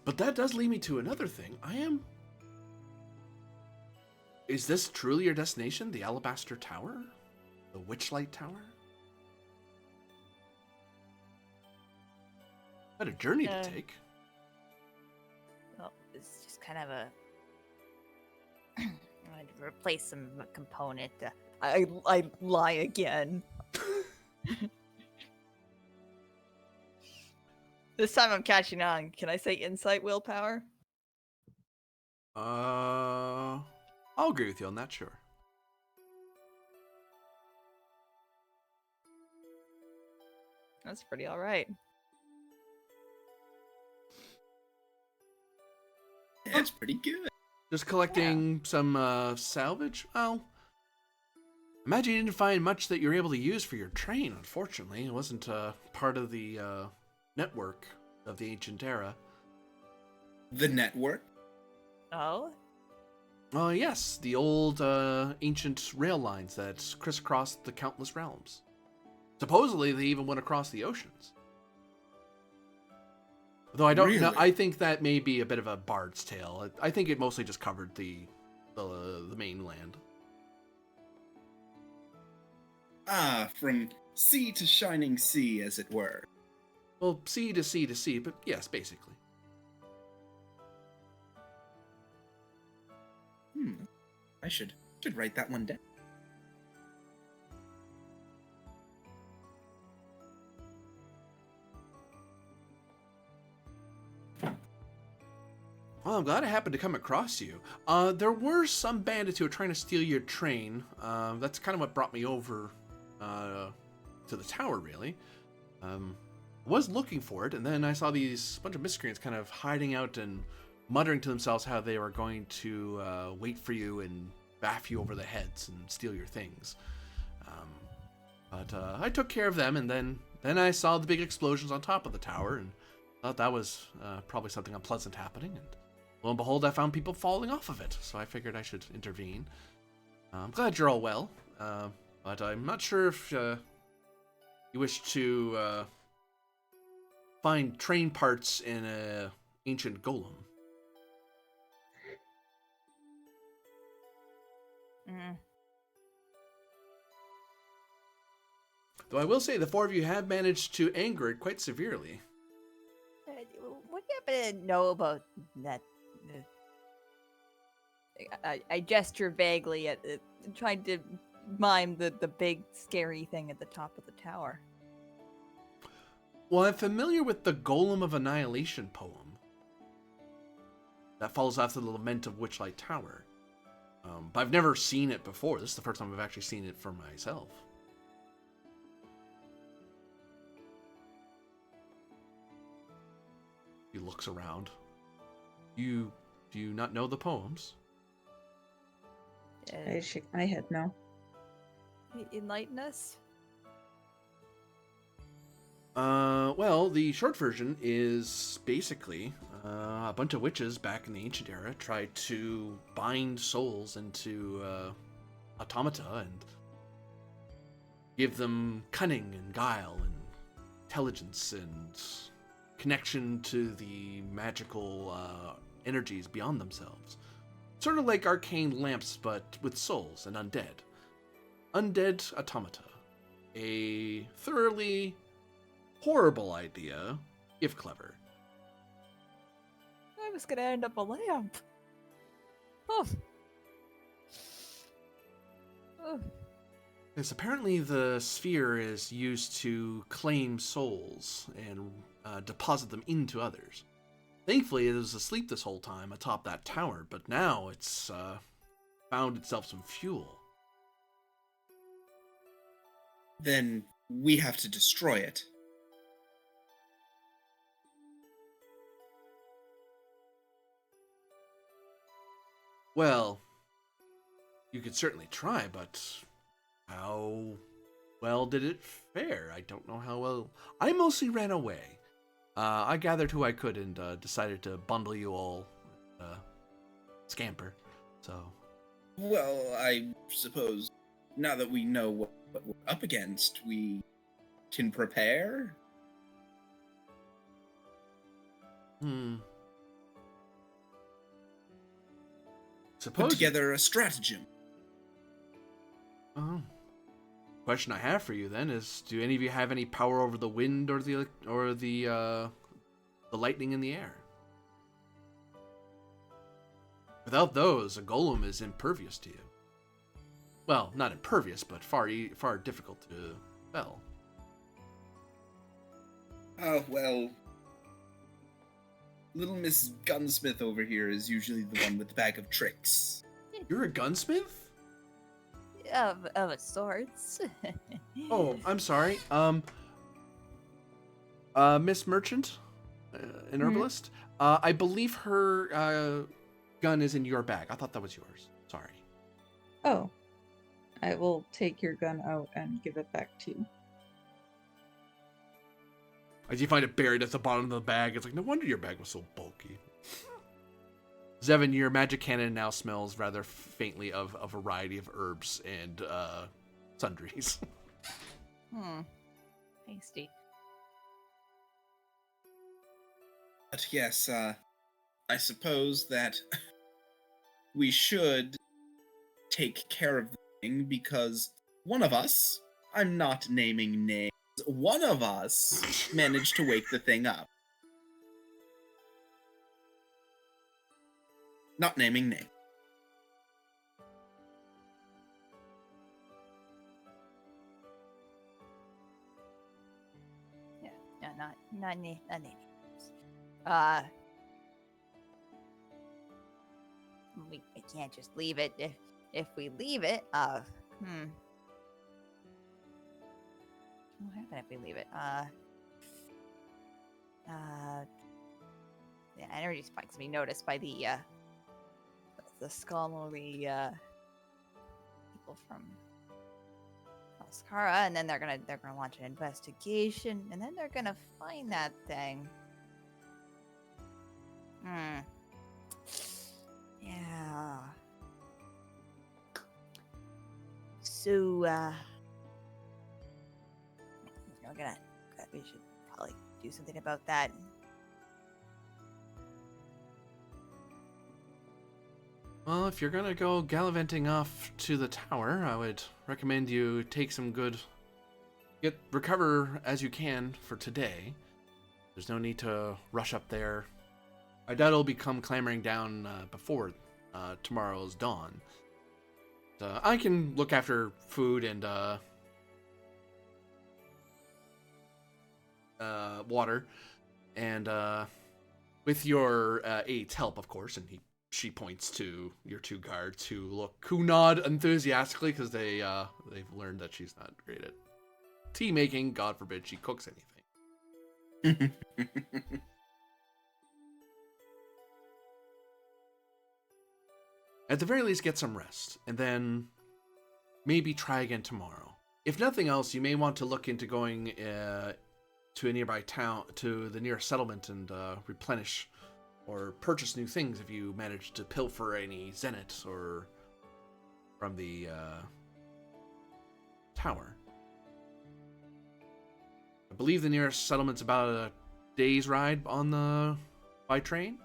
But that does lead me to another thing. Is this truly your destination? The Alabaster Tower? The Witchlight Tower? What a journey to take. Well, it's just kind of a. I had to replace some component. I lie again. This time I'm catching on. Can I say insight willpower? I'll agree with you on that, sure. That's pretty all right. That's pretty good. Just collecting some salvage? Well, imagine you didn't find much that you're able to use for your train, unfortunately. It wasn't part of the network of the ancient era. The network? Oh? Yes, the old ancient rail lines that crisscrossed the countless realms. Supposedly, they even went across the oceans. Though I don't know, Really? I think that may be a bit of a bard's tale. I think it mostly just covered the mainland. Ah, from sea to shining sea, as it were. Well, sea to sea to sea, but yes, basically. I should write that one down. Well, I'm glad I happened to come across you. There were some bandits who were trying to steal your train. That's kind of what brought me over to the tower, really. Was looking for it, and then I saw these bunch of miscreants kind of hiding out and muttering to themselves how they were going to wait for you and baff you over the heads and steal your things. But I took care of them, and then I saw the big explosions on top of the tower, and thought that was probably something unpleasant happening. And lo and behold, I found people falling off of it, so I figured I should intervene. I'm glad you're all well, but I'm not sure if you wish to find train parts in a ancient golem. Mm. Though I will say the four of you have managed to anger it quite severely. What do you happen to know about that? I gesture vaguely at trying to mime the big scary thing at the top of the tower. Well, I'm familiar with the Golem of Annihilation poem that follows after the Lament of Witchlight Tower. But I've never seen it before. This is the first time I've actually seen it for myself. He looks around. Do you not know the poems? I shake my head no. Enlighten us? Well, the short version is basically a bunch of witches back in the ancient era tried to bind souls into automata and give them cunning and guile and intelligence and connection to the magical energies beyond themselves. Sort of like arcane lamps, but with souls and undead. Undead automata. A thoroughly horrible idea, if clever. I was gonna end up a lamp. Oh. Oh. Yes, apparently the sphere is used to claim souls and deposit them into others. Thankfully, it was asleep this whole time atop that tower, but now it's found itself some fuel. Then we have to destroy it. Well, you could certainly try, but how well did it fare? I don't know how well. I mostly ran away. I gathered who I could and decided to bundle you all scamper. So, Well, I suppose now that we know what we're up against, we can prepare. Hmm. Put Suppose. together a stratagem. Oh. Question I have for you then is: do any of you have any power over the wind or the lightning in the air? Without those, a golem is impervious to you. Well, not impervious, but far difficult to spell. Oh, well. Little Miss Gunsmith over here is usually the one with the bag of tricks. You're a gunsmith? Of a sorts. Oh, I'm sorry. Miss Merchant, an herbalist. I believe her gun is in your bag. I thought that was yours. Sorry. Oh. I will take your gun out and give it back to you. As you find it buried at the bottom of the bag, it's like, no wonder your bag was so bulky. Zevin, your magic cannon now smells rather faintly of a variety of herbs and sundries. Tasty. But yes, I suppose that we should take care of the thing because one of us, I'm not naming names, one of us managed to wake the thing up. Not naming names. Yeah, not names. We can't just leave it. If we leave it, what happen if we leave it? The energy spikes be noticed by the scholarly people from Oscara, and then they're gonna launch an investigation, and then they're gonna find that thing. Yeah. So, we should probably do something about that. Well, if you're gonna go gallivanting off to the tower, I would recommend you take some good... recover as you can for today. There's no need to rush up there. I doubt it'll become clamoring down before tomorrow's dawn. I can look after food and water, and with your aid's help, of course. And she points to your two guards who nod enthusiastically because they've learned that she's not great at tea making. God forbid she cooks anything. At the very least, get some rest, and then maybe try again tomorrow. If nothing else, you may want to look into going to a nearby town, to the nearest settlement, and replenish or purchase new things if you manage to pilfer any zenith or from the tower. I believe the nearest settlement's about a day's ride by train.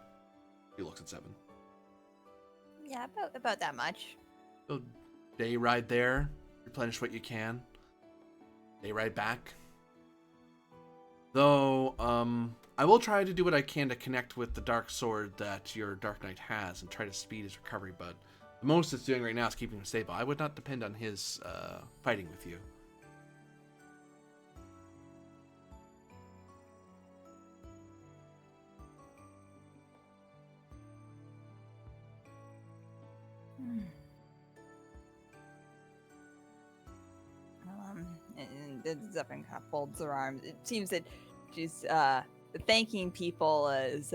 He looks at 7. Yeah, about that much. So day ride there, replenish what you can. Day ride back. Though, I will try to do what I can to connect with the dark sword that your Dark Knight has and try to speed his recovery, but the most it's doing right now is keeping him stable. I would not depend on his fighting with you. And Zephyr kind of folds her arms. It seems that she's thanking people as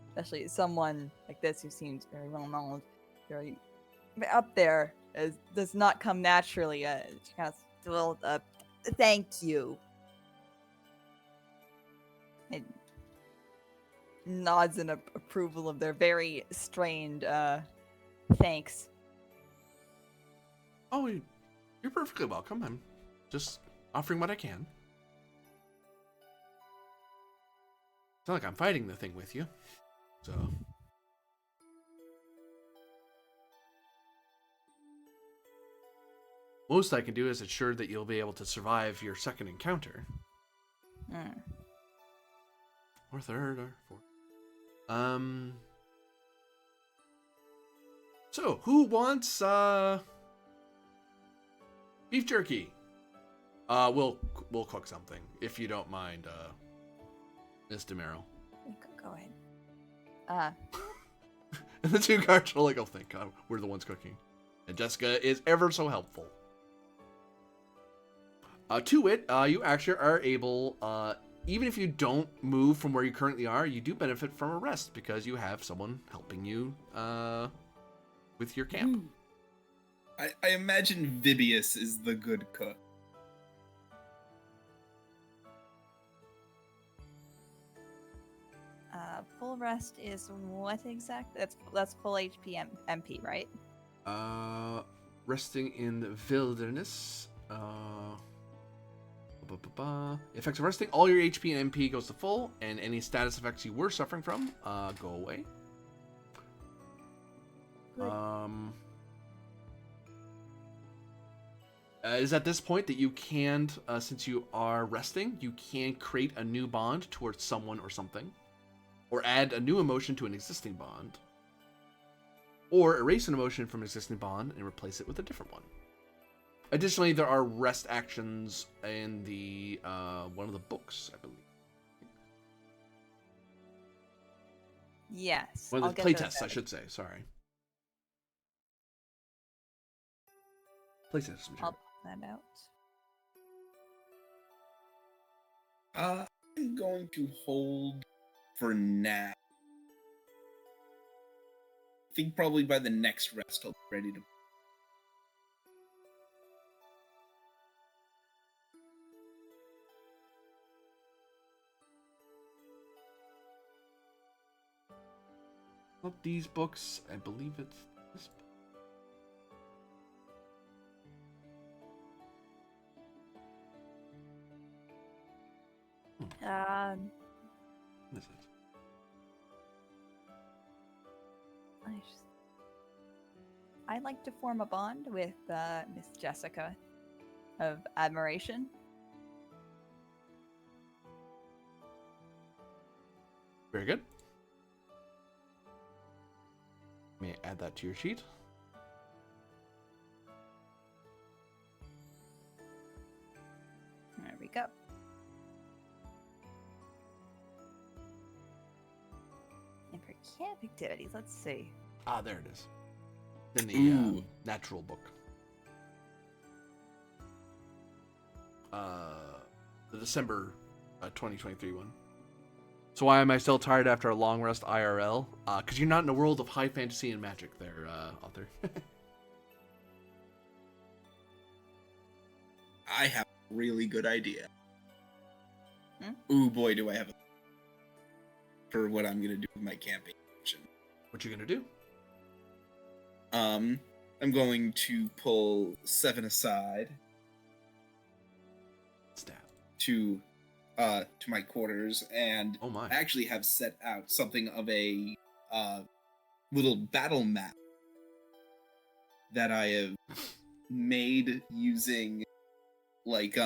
especially someone like this who seems very well known, very up there, as does not come naturally. She kind of thank you. And nods in approval of their very strained thanks. Oh, You're perfectly welcome. I'm just offering what I can. It's not like I'm fighting the thing with you. So. Most I can do is ensure that you'll be able to survive your second encounter. Hmm. Or third, or fourth. So, who wants, beef jerky? We'll cook something, if you don't mind, Miss DeMero. You could go ahead. And the two guards are like, oh, thank God, we're the ones cooking. And Jessica is ever so helpful. To it, you actually are able, even if you don't move from where you currently are, you do benefit from a rest because you have someone helping you with your camp. I imagine Vibius is the good cook. Full rest is what exact? That's full HP MP, right? Resting in the wilderness. Effects of resting, all your HP and MP goes to full, and any status effects you were suffering from go away. Good. It is at this point that you can, since you are resting, you can create a new bond towards someone or something, or add a new emotion to an existing bond, or erase an emotion from an existing bond and replace it with a different one. Additionally, there are rest actions in the one of the books, I believe. Yes. One I'll of the get those playtests, I added. should say. Sorry. Playtest I'll material. put that out. I'm going to hold for now. I think probably by the next rest I'll be ready to. Up these books, I believe it's this book. What is it? I'd like to form a bond with Miss Jessica of admiration. Very good. May I add that to your sheet? There we go. And for camp activities, let's see. Ah, there it is. In the Ooh. natural book. The December 2023 one. So why am I still tired after a long rest IRL? Because you're not in a world of high fantasy and magic there, author. I have a really good idea. Hmm? Ooh, boy, do I have a for what I'm gonna do with my camping option. What you gonna do? I'm going to pull 7 aside Stab. to my quarters, and Oh my. I actually have set out something of a little battle map that I have made using like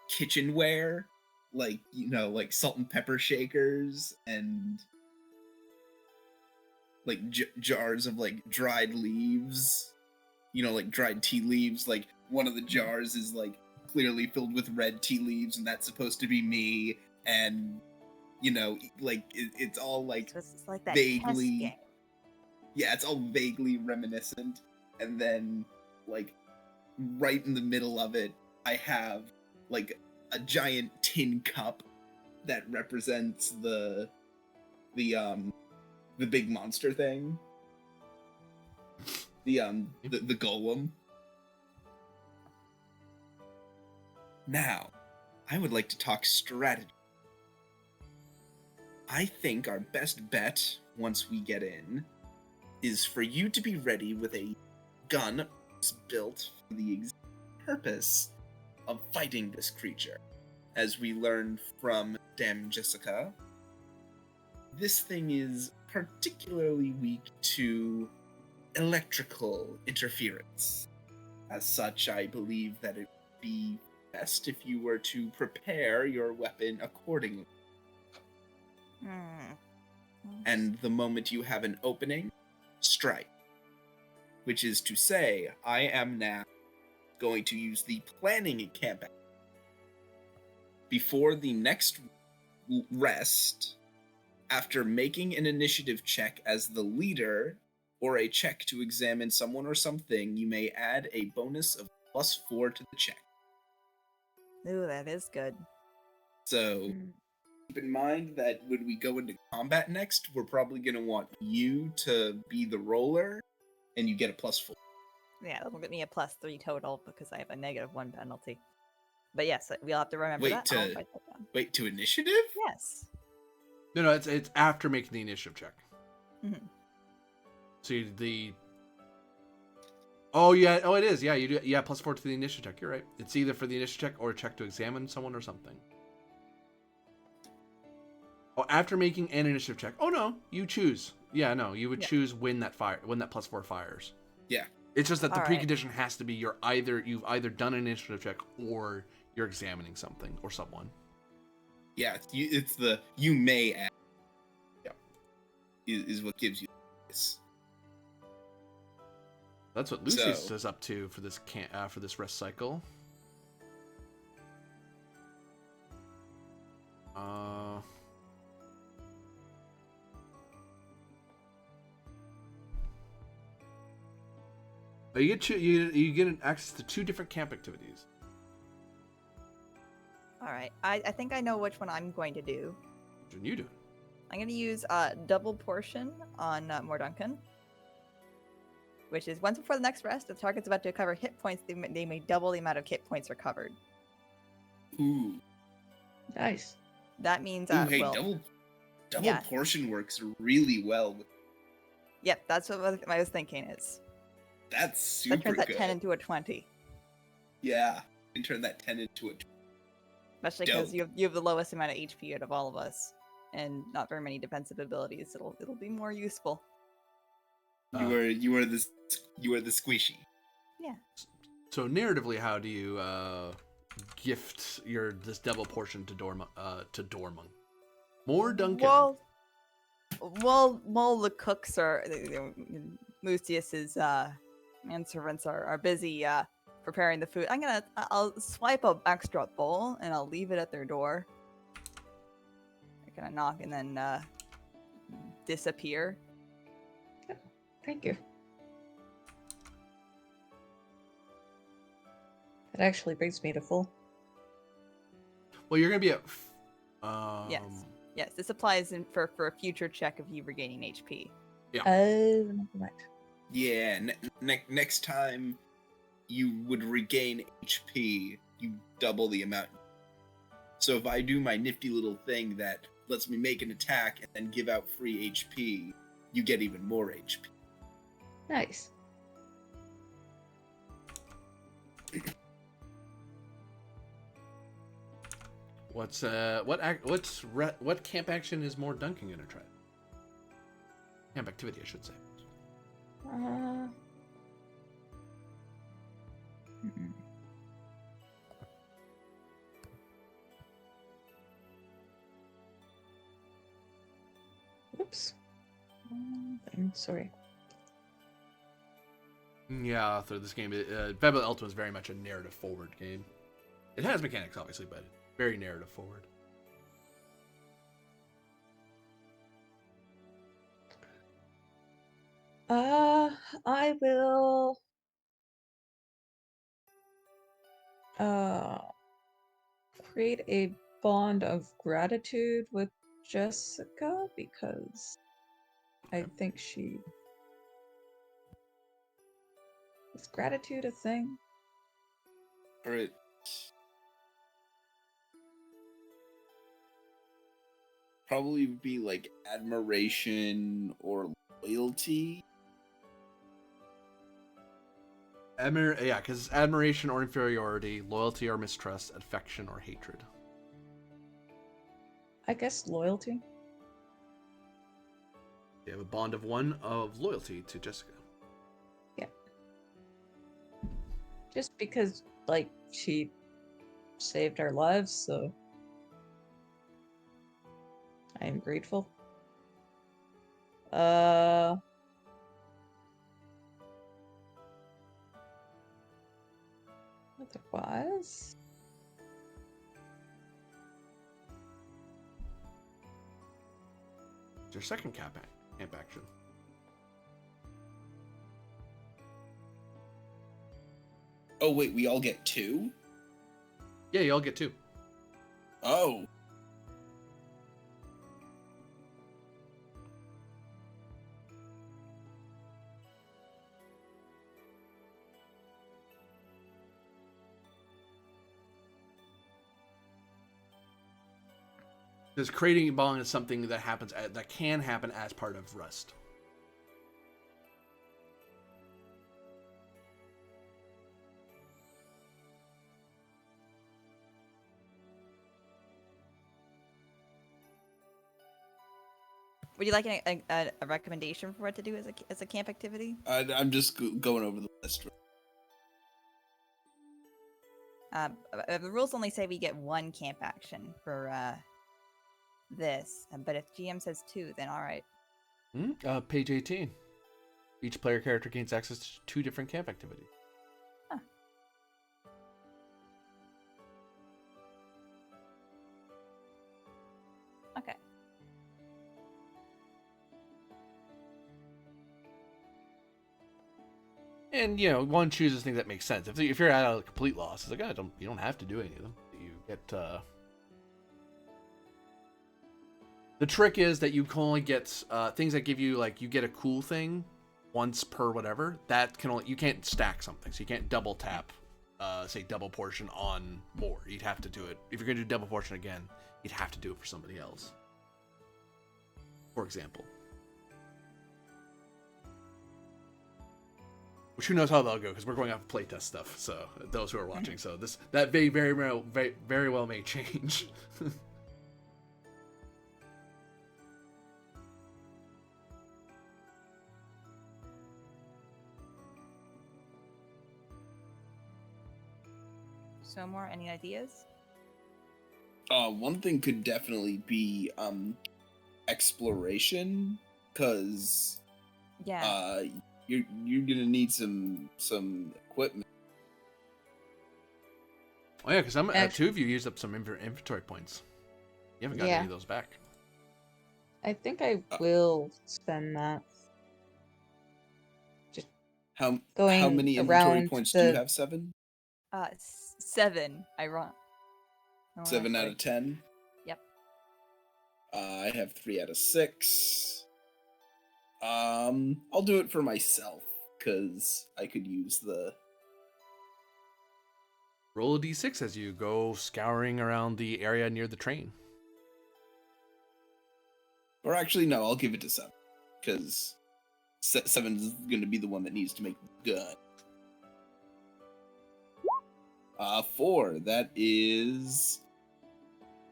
kitchenware, like like salt and pepper shakers and like jars of like dried leaves, like dried tea leaves. Like one of the jars is like clearly filled with red tea leaves, and that's supposed to be me. And like it's all like So it's like that chess vaguely, game. yeah, it's all vaguely reminiscent. And then like right in the middle of it, I have like a giant tin cup that represents the big monster thing. The golem. Now, I would like to talk strategy. I think our best bet once we get in is for you to be ready with a gun was built for the exact purpose of fighting this creature. As we learned from Dame Jessica, this thing is particularly weak to electrical interference. As such, I believe that it would be best if you were to prepare your weapon accordingly. And the moment you have an opening, strike. Which is to say, I am now going to use the planning campaign. Before the next rest, after making an initiative check as the leader, or a check to examine someone or something, you may add a bonus of +4 to the check. Ooh, that is good. So keep in mind that when we go into combat next, we're probably going to want you to be the roller, and you get a +4. Yeah, that'll get me a +3 total because I have a -1 penalty. But yes, we'll have to remember Wait, that. I'll write that down. Wait, to initiative? Yes. No, it's after making the initiative check. Mm-hmm. So oh yeah, it is. Yeah, you do. Yeah, +4 to the initiative check. You're right. It's either for the initiative check or a check to examine someone or something. Oh, after making an initiative check. Oh no, you choose. Yeah, no, you would choose when that +4 fires. Yeah. It's just that the All right. precondition has to be you've either done an initiative check or you're examining something or someone. Yeah, it's the you may add. Yeah. Is what gives you this. That's what Lucius is up to for this for this rest cycle. You get access to 2 different camp activities. All right. I think I know which one I'm going to do. Which one you do? I'm going to use double portion on Morduncan, which is once before the next rest, if the target's about to recover hit points, they may double the amount of hit points recovered. Ooh. Nice. That means Ooh, hey, well, double yeah. portion works really well. Yep, that's what I was thinking is. That's super That turns that good. 10 into a 20. Yeah, you can turn that 10 into a 20. Especially because you have the lowest amount of HP out of all of us, and not very many defensive abilities. It'll be more useful. You are the squishy. Yeah. So narratively, how do you gift this double portion to Dormung? More Duncan. While the cooks are Lucius's manservants are busy preparing the food, I'll swipe an extra bowl and I'll leave it at their door. They're gonna knock and then disappear. Thank you. That actually brings me to full. Well, you're gonna be at. Yes. This applies for a future check of you regaining HP. Yeah. Oh, never mind. Yeah, next time you would regain HP, you double the amount. So if I do my nifty little thing that lets me make an attack and then give out free HP, you get even more HP. Nice. What camp action is more Duncan gonna try? Camp activity, I should say. Oops. Sorry. Yeah, through this game, Fabula Ultima is very much a narrative forward game. It has mechanics, obviously, but very narrative forward. I will create a bond of gratitude with Jessica because I think she is gratitude a thing? Alright. Probably be like admiration or loyalty. Yeah, because admiration or inferiority, loyalty or mistrust, affection or hatred. I guess loyalty. They have a bond of 1 of loyalty to Jessica. Just because, like, she saved our lives, so I am grateful. Otherwise, It's your second camp action. Oh wait, we all get 2? Yeah, you all get 2. Oh. Because creating a bond is something that happens that can happen as part of Rust. Would you like a recommendation for what to do as a camp activity? I'm just going over the list. The rules only say we get 1 camp action for this, but if GM says 2, then all right. Page 18. Each player character gains access to 2 different camp activities. Huh. Okay. And one chooses things that make sense. If you're at a complete loss, it's like, you don't have to do any of them. You get the trick is that you can only get things that give you, like, you get a cool thing once per whatever. That you can't stack something, so you can't double tap, say double portion on more. You'd have to do it if you're gonna do double portion again. You'd have to do it for somebody else, for example. Which, who knows how that'll go, because we're going off of playtest stuff. So those who are watching, so that very well may change. So more, any ideas? One thing could definitely be exploration, because Yeah. you're gonna need some equipment. Oh yeah, because 2 of you used up some inventory points. You haven't got any of those back. I think I will spend that. Just How going many inventory around points do you have? 7? 7. I 7 out of 10. Yep. I have 3 out of 6. I'll do it for myself, because I could use the... Roll a d6 as you go scouring around the area near the train. Or actually, no, I'll give it to 7, because 7 is going to be the one that needs to make the gun. 4, that is...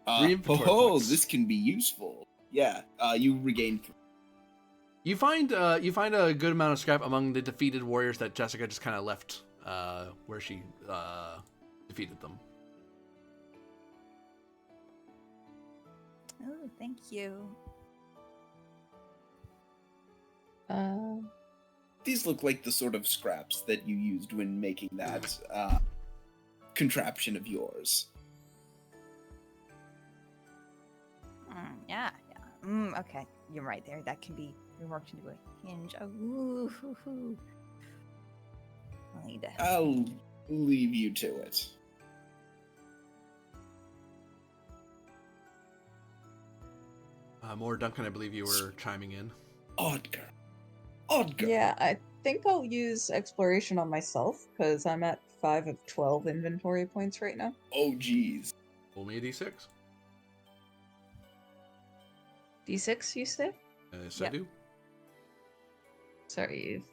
3 inventory points. This can be useful. Yeah, you regain 3. You find a good amount of scrap among the defeated warriors that Jessica just kind of left where she defeated them. Oh, thank you. These look like the sort of scraps that you used when making that contraption of yours. Yeah. Okay, you're right there. That can be reworked into a hinge. Oh, I'll need to. I'll leave you to it. More Duncan, I believe you were chiming in. Odd girl. Yeah, I think I'll use exploration on myself, because I'm at 5 of 12 inventory points right now. Oh, geez. Roll me a d6. D6, you say? Yes, Yep. I do. Sorry, you've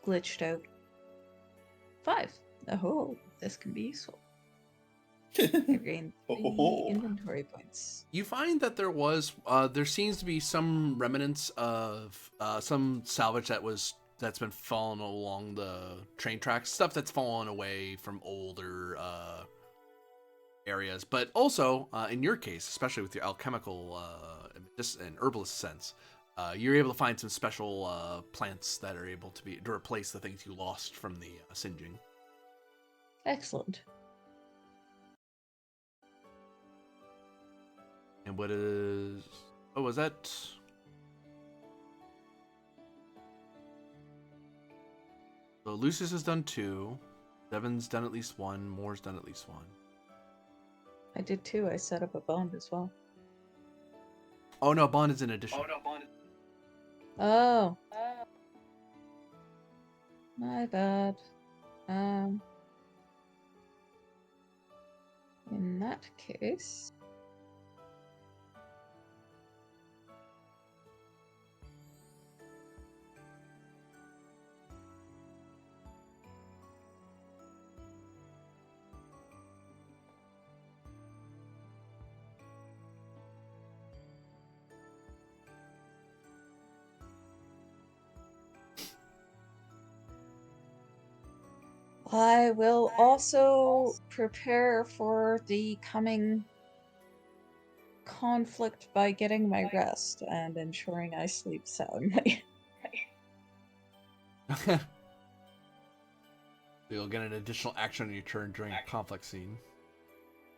glitched out. 5. Oh, this can be useful. I gain 3 Oh. inventory points. You find that there seems to be some remnants of some salvage that's been fallen along the train tracks, stuff that's fallen away from older areas, but also in your case, especially with your alchemical and herbalist sense, you're able to find some special plants that are able to replace the things you lost from the singeing. Excellent. And what is... Oh, was that... So Lucius has done 2. Devin's done at least 1. Moore's done at least 1. I did too. I set up a bond as well. Oh no, bond is in addition. Oh. My bad. In that case... I will also prepare for the coming conflict by getting my rest and ensuring I sleep soundly. You'll get an additional action on your turn during a conflict scene.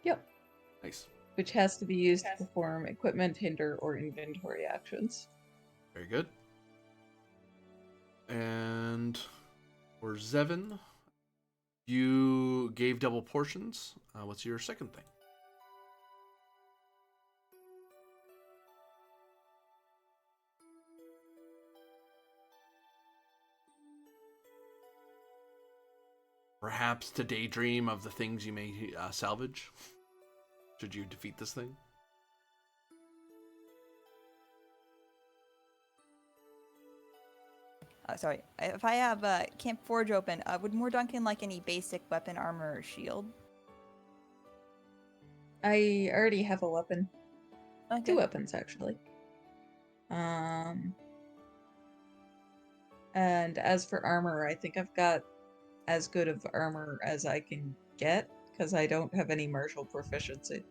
Yep. Nice. Which has to be used to perform equipment, hinder, or inventory actions. Very good. And for Zevin, you gave double portions. What's your second thing? Perhaps to daydream of the things you may salvage, should you defeat this thing. Sorry, if I have Camp Forge open, would Moore Duncan like any basic weapon, armor, or shield? I already have a weapon. Okay. 2 weapons, actually. And as for armor, I think I've got as good of armor as I can get, because I don't have any martial proficiency.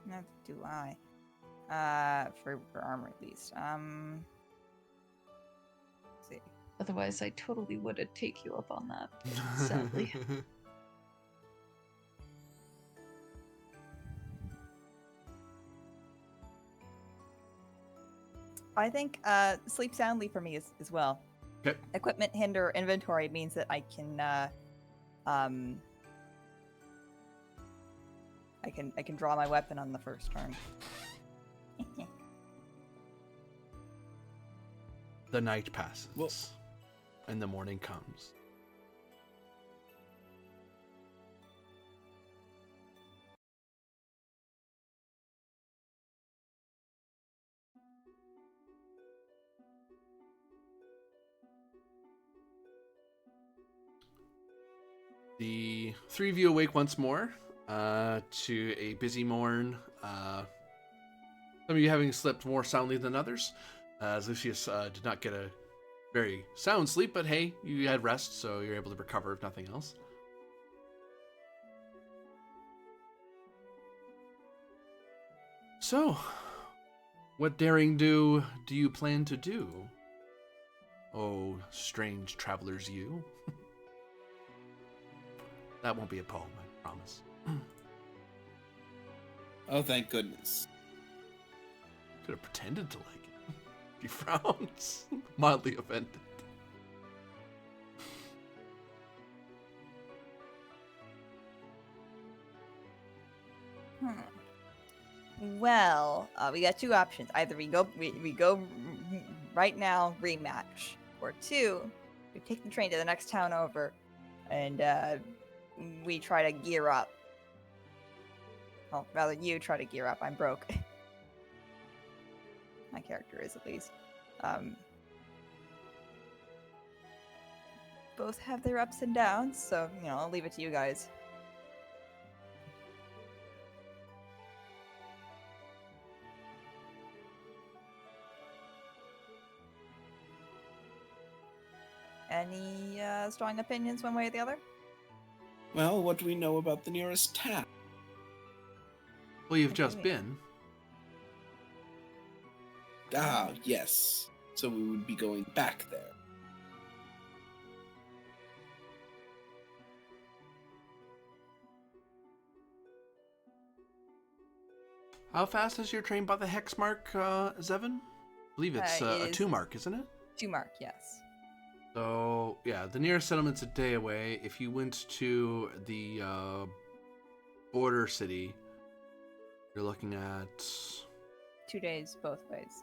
Neither do I. For armor at least. Let's see. Otherwise, I totally would take you up on that, sadly. I think sleep soundly for me as well. Okay. Equipment, hinder, inventory means that I can I can draw my weapon on the first turn. The night passes, and the morning comes. The 3 of you awake once more to a busy morn. Some of you having slept more soundly than others, as Lucius did not get a very sound sleep, but hey, you had rest, so you're able to recover if nothing else. So, what daring do you plan to do? Oh, strange travelers you. That won't be a poem, I promise. Oh, thank goodness. Could have pretended to like it. He frowns, mildly offended. Well, we got 2 options. Either we go right now, rematch, or 2, we take the train to the next town over, and we try to gear up. Well, rather you try to gear up. I'm broke. My character is, at least. both have their ups and downs, so, I'll leave it to you guys. Any strong opinions one way or the other? Well, what do we know about the nearest town? Well, you've What do you just mean? been. Ah, yes. So we would be going back there. How fast is your train by the hex mark, Zevin? I believe it's It a is 2 mark, isn't it? 2 mark, yes. So, yeah, the nearest settlement's a day away. If you went to the border city, you're looking at 2 days both ways.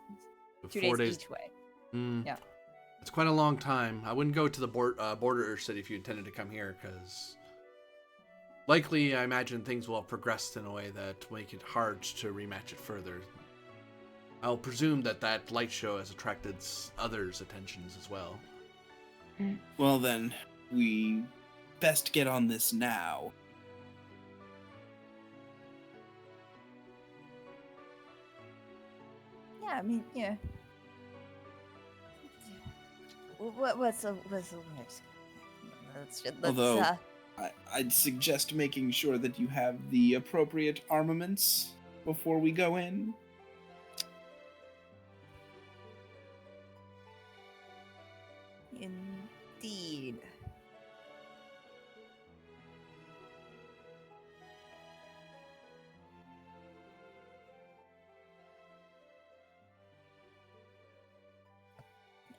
2 4 days days. each way. Mm, Yeah. It's quite a long time. I wouldn't go to the border city if you intended to come here, because likely, I imagine things will have progressed in a way that make it hard to rematch it further. I'll presume that light show has attracted others' attentions as well. Well then, we best get on this now. Yeah, I mean, yeah. What's the next? Let's Although, I'd suggest making sure that you have the appropriate armaments before we go in. Indeed.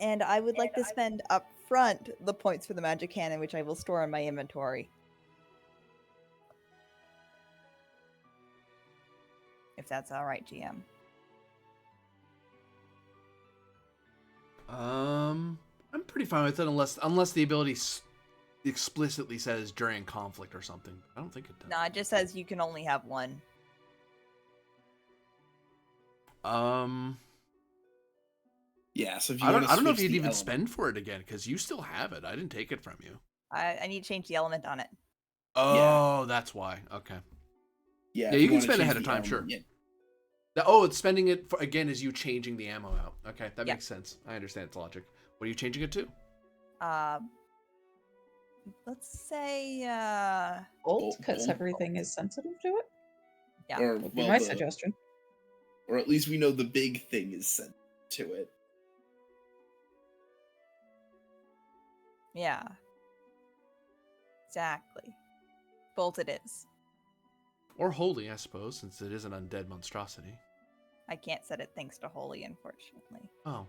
And I would like to spend up front the points for the magic cannon, which I will store in my inventory. If that's alright, GM. I'm pretty fine with it unless the ability explicitly says during conflict or something. I don't think it does. No, it just says you can only have one. Yeah, so if you I want don't to know if switch you'd the even element- spend for it again, because you still have it. I didn't take it from you. I need to change the element on it. Oh, that's why. Okay. Yeah, Yeah, if you can wanna spend change ahead of the time, element, sure. yeah. Oh, it's spending it for, again as you changing the ammo out. Okay, that Yeah. makes sense. I understand its logic. What are you changing it to? Let's say, Bolt, because Bolt. everything is sensitive to it. yeah. Or, Would be well, my the- suggestion. or at least we know the big thing is sent to it. Yeah. Exactly. Bolt it is. Or holy, I suppose, since it is an undead monstrosity. I can't set it thanks to Holy, unfortunately. Oh.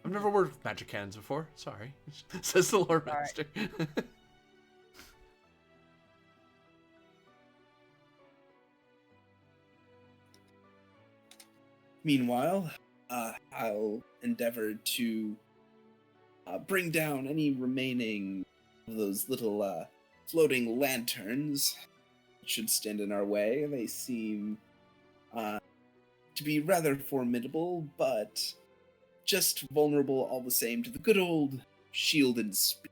I've never worked with magic cannons before. Sorry. Says the Lord Sorry. Master. Meanwhile, I'll endeavor to bring down any remaining of those little floating lanterns that should stand in our way. They seem to be rather formidable, but just vulnerable all the same to the good old shield and spear.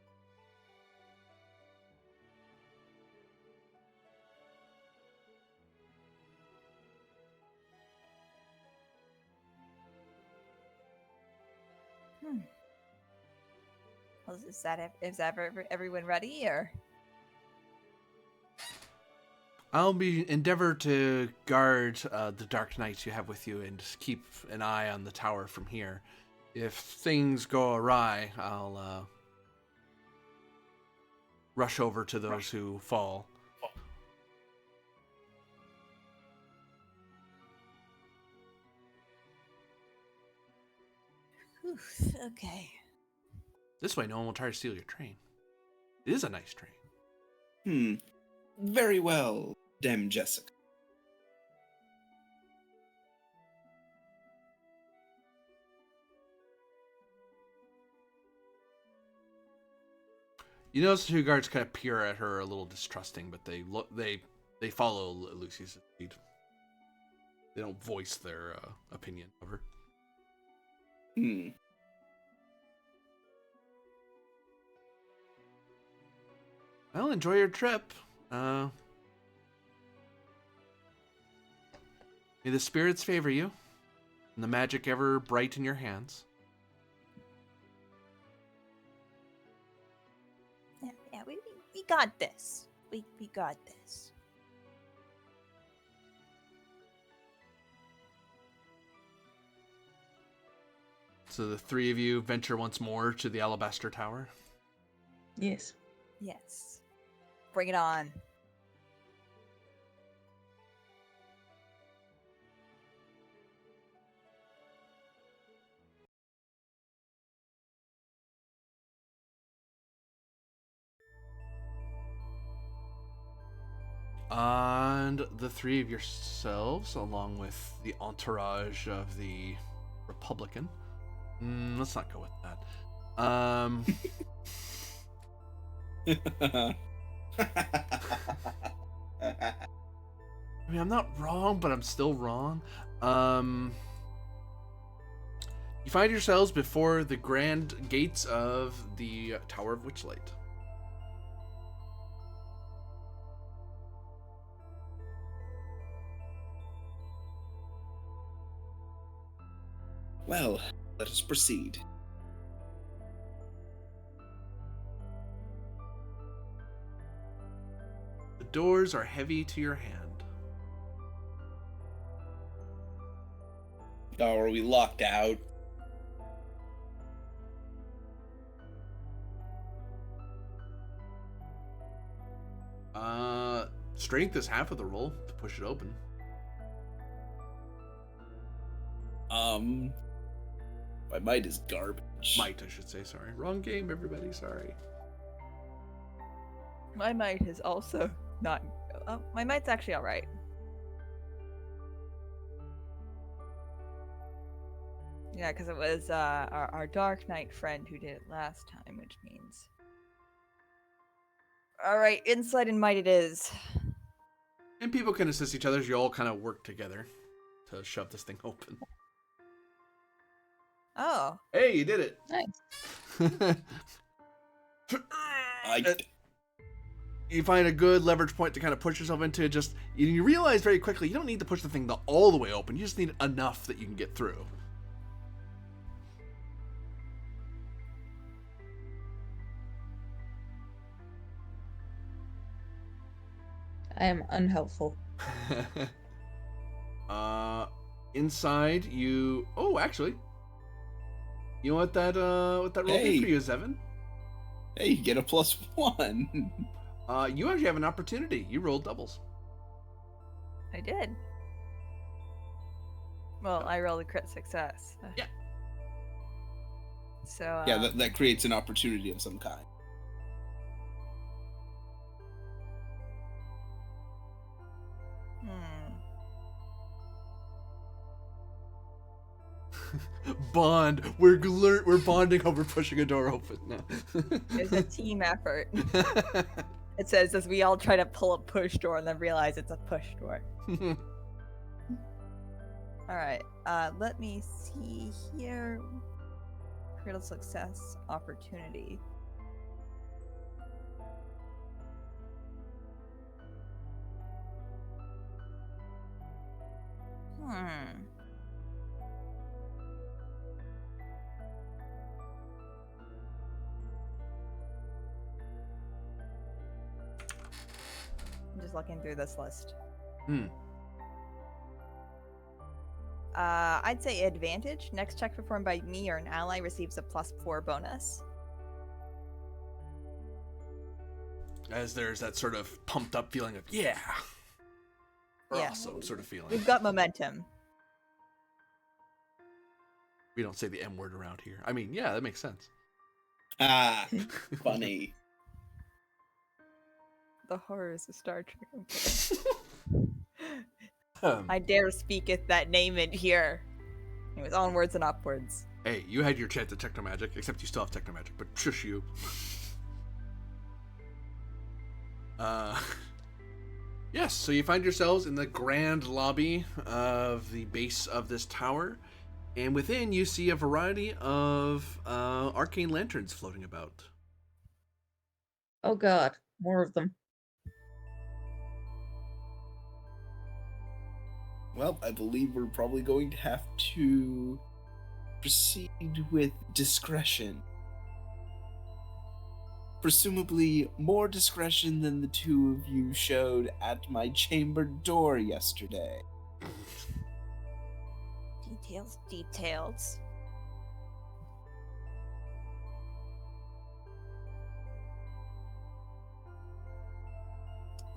Well, is that everyone ready, or? I'll be endeavor to guard the Dark Knights you have with you and keep an eye on the tower from here. If things go awry, I'll rush over to those who fall. Okay. This way, no one will try to steal your train. It is a nice train. Very well, Dame Jessica. You notice the two guards kind of peer at her a little distrusting, but they follow Lucy's lead. They don't voice their opinion of her. Well, enjoy your trip. May the spirits favor you, and the magic ever bright in your hands. Yeah, we got this. We got this. So the three of you venture once more to the Alabaster Tower. Yes. Yes. Bring it on. And the three of yourselves, along with the entourage of the Republican. Let's not go with that. I mean, I'm not wrong, but I'm still wrong. You find yourselves before the grand gates of the Tower of Witchlight. Well, let us proceed. The doors are heavy to your hand. Oh, are we locked out? Strength is half of the roll to push it open. My might is garbage. Might, I should say, sorry. Wrong game, everybody, sorry. My might is also not. Oh, my might's actually all right. Yeah, because it was our Dark Knight friend who did it last time, which means. All right, insight and might it is. And people can assist each other as you all kind of work together to shove this thing open. Oh. Hey, you did it! Nice. You find a good leverage point to kind of push yourself into it. Just you realize very quickly you don't need to push the thing all the way open. You just need enough that you can get through. I am unhelpful. Inside you. Oh, actually, you know what that roll did for you, Zevin? Hey, you get a +1. You actually have an opportunity. You rolled doubles. I did. Well, I rolled a crit success. Yeah. So. Yeah, that creates an opportunity of some kind. Bond. We're bonding over pushing a door open now. It's a team effort. It says as we all try to pull a push door and then realize it's a push door. All right. Let me see here. Critical success opportunity. I'm just looking through this list. I'd say advantage. Next check performed by me or an ally receives a +4 bonus. As there's that sort of pumped up feeling of yeah, awesome sort of feeling. We've got momentum. We don't say the M word around here. I mean, yeah, that makes sense. Ah, funny. The horrors of Star Trek. I dare speaketh that name in here. It was onwards and upwards. Hey, you had your chance at Technomagic, except you still have Technomagic, but shush you. Yes, so you find yourselves in the grand lobby of the base of this tower, and within you see a variety of arcane lanterns floating about. Oh god. more of them. Well, I believe we're probably going to have to proceed with discretion. Presumably more discretion than the two of you showed at my chamber door yesterday. Details, details.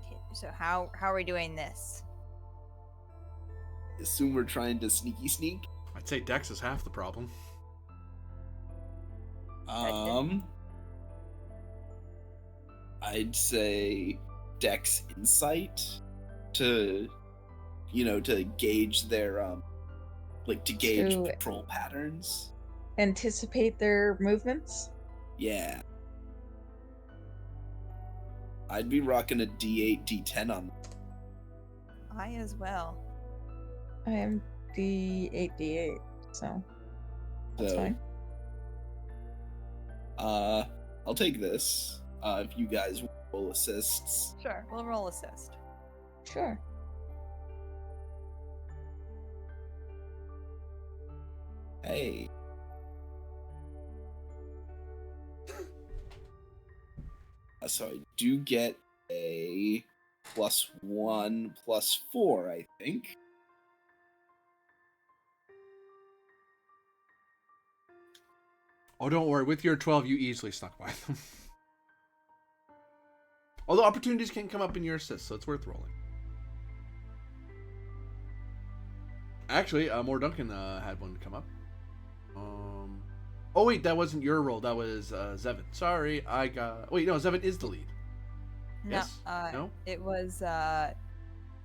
Okay, so how are we doing this? Assume we're trying to sneaky sneak. I'd say Dex is half the problem. I'd say Dex Insight to, to gauge their, to gauge To- patrol patterns. Anticipate their movements? Yeah. I'd be rocking a D8, D10 on them. I as well. I am D8, D8, so that's So, fine. I'll take this. If you guys will assists. Sure, we'll roll assist. Sure. Hey. So I do get a +1, +4, I think. Oh, don't worry. With your 12, you easily snuck by them. Although opportunities can come up in your assist, so it's worth rolling. Actually, more Duncan had one come up. Oh wait, that wasn't your roll. That was Zevin. Sorry, I got. Wait, no, Zevin is the lead. No, Yes? No? it was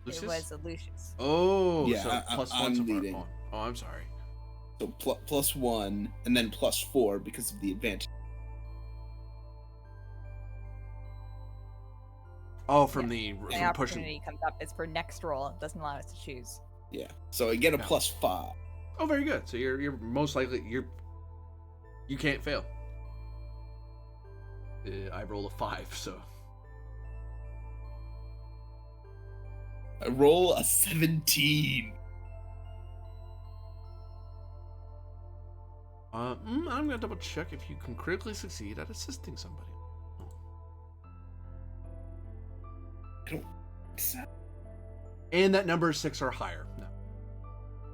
Lucius? it was Lucius. Oh, Yeah, so +1 I'm so far. leading. Oh, I'm sorry. So +1 and then +4 because of the advantage. Oh, from The from pushing. opportunity comes up. It's for next roll. It doesn't allow us to choose. Yeah. So I get a Yeah. +5. Oh, very good. So you're most likely you can't fail. I roll a 5, so I roll a 17. I'm gonna double check if you can critically succeed at assisting somebody. And that number is 6 or higher. No.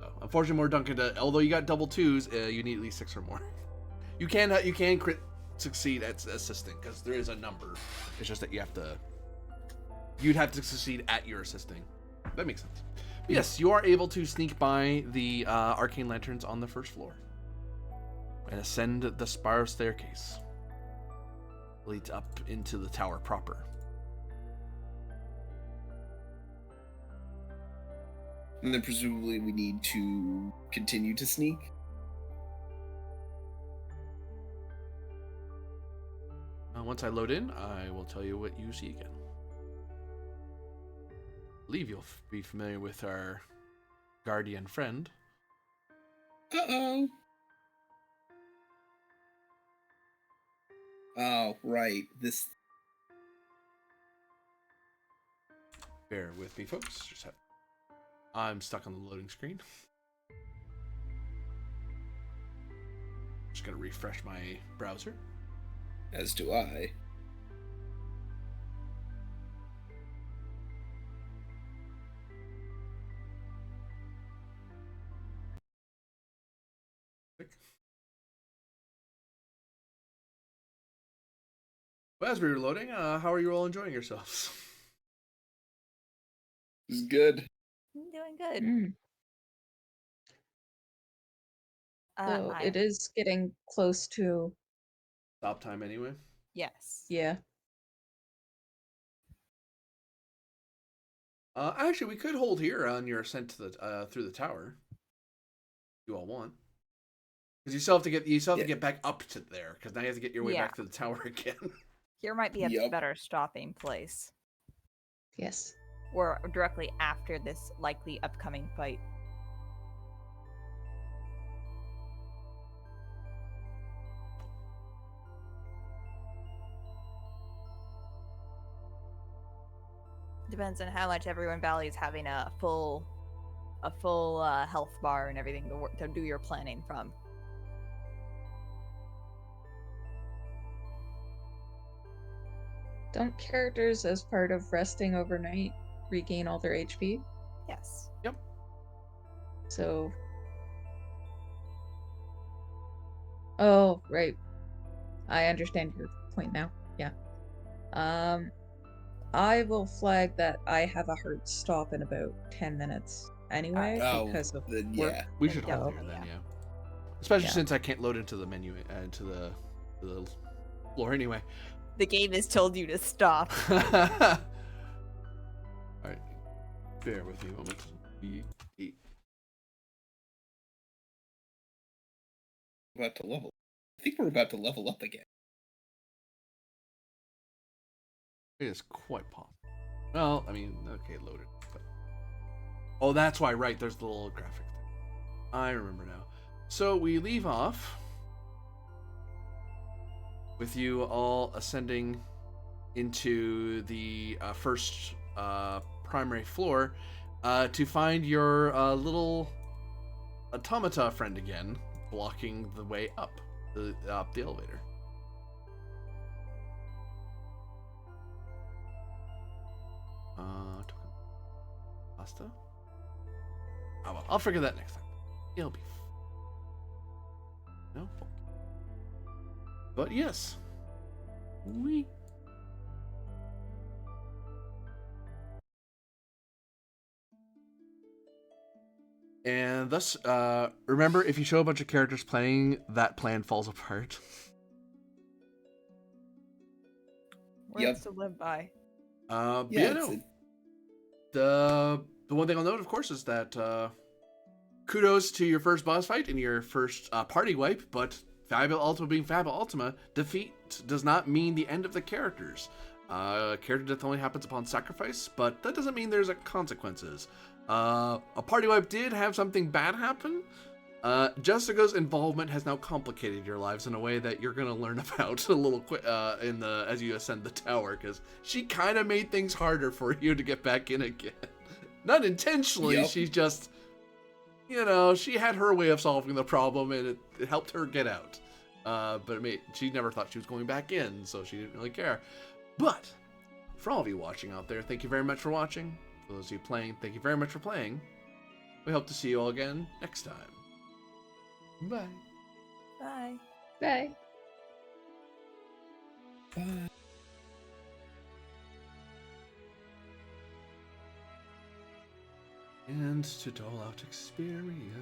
So, unfortunately, more Duncan. Although you got double 2s, you need at least 6 or more. You can crit succeed at assisting because there is a number. It's just that you'd have to succeed at your assisting. That makes sense. But yes, you are able to sneak by the arcane lanterns on the first floor and ascend the spiral staircase. It leads up into the tower proper. And then presumably we need to continue to sneak. Once I load in, I will tell you what you see again. I believe you'll be familiar with our guardian friend. Uh-oh. Oh, right. This. Bear with me, folks. I'm stuck on the loading screen. Just gonna refresh my browser. As do I. Well, as we were loading, how are you all enjoying yourselves? This is good. I'm doing good. Mm. So it is getting close to, Stop time anyway. Yes. yeah. Actually, we could hold here on your ascent to the through the tower. If you all want, because you still have to get back up to there. Because now you have to get your way Yeah. back to the tower again. Here might be a Yep. better stopping place. Yes. Or directly after this likely upcoming fight. Depends on how much everyone values having a full health bar and everything to do your planning from. Don't characters, as part of resting overnight, regain all their HP? Yes. Yep. So. Oh, right. I understand your point now. Yeah. I will flag that I have a hard stop in about 10 minutes anyway Oh, because of then work. yeah. We Then should hold here definitely, then, yeah. yeah. Especially Yeah. since I can't load into the menu, into the floor anyway. The game has told you to stop. Alright. Bear with me a moment. About to level. I think we're about to level up again. It is quite possible. Well, I mean, okay, loaded. But... Oh, that's why, right, there's the little graphic thing. I remember now. So we leave off with you all ascending into the first primary floor to find your little automata friend again, blocking the way up the elevator. Pasta? Oh well, I'll figure that next time. It'll be no. But yes, we. And thus, remember, if you show a bunch of characters playing, that plan falls apart. Words to live by. But Yeah, yeah, no. The one thing I'll note, of course, is that kudos to your first boss fight and your first party wipe, but Fabula Ultima being Fabula Ultima, defeat does not mean the end of the characters. Character death only happens upon sacrifice, but that doesn't mean there's consequences. A party wipe did have something bad happen. Jessica's involvement has now complicated your lives in a way that you're gonna learn about a little quick as you ascend the tower, because she kind of made things harder for you to get back in again. Not intentionally, Yep. She just, she had her way of solving the problem, and it helped her get out. But she never thought she was going back in, so she didn't really care. But for all of you watching out there, thank you very much for watching. For those of you playing, thank you very much for playing. We hope to see you all again next time. Bye. Bye. Bye. Bye. And to dole out experience.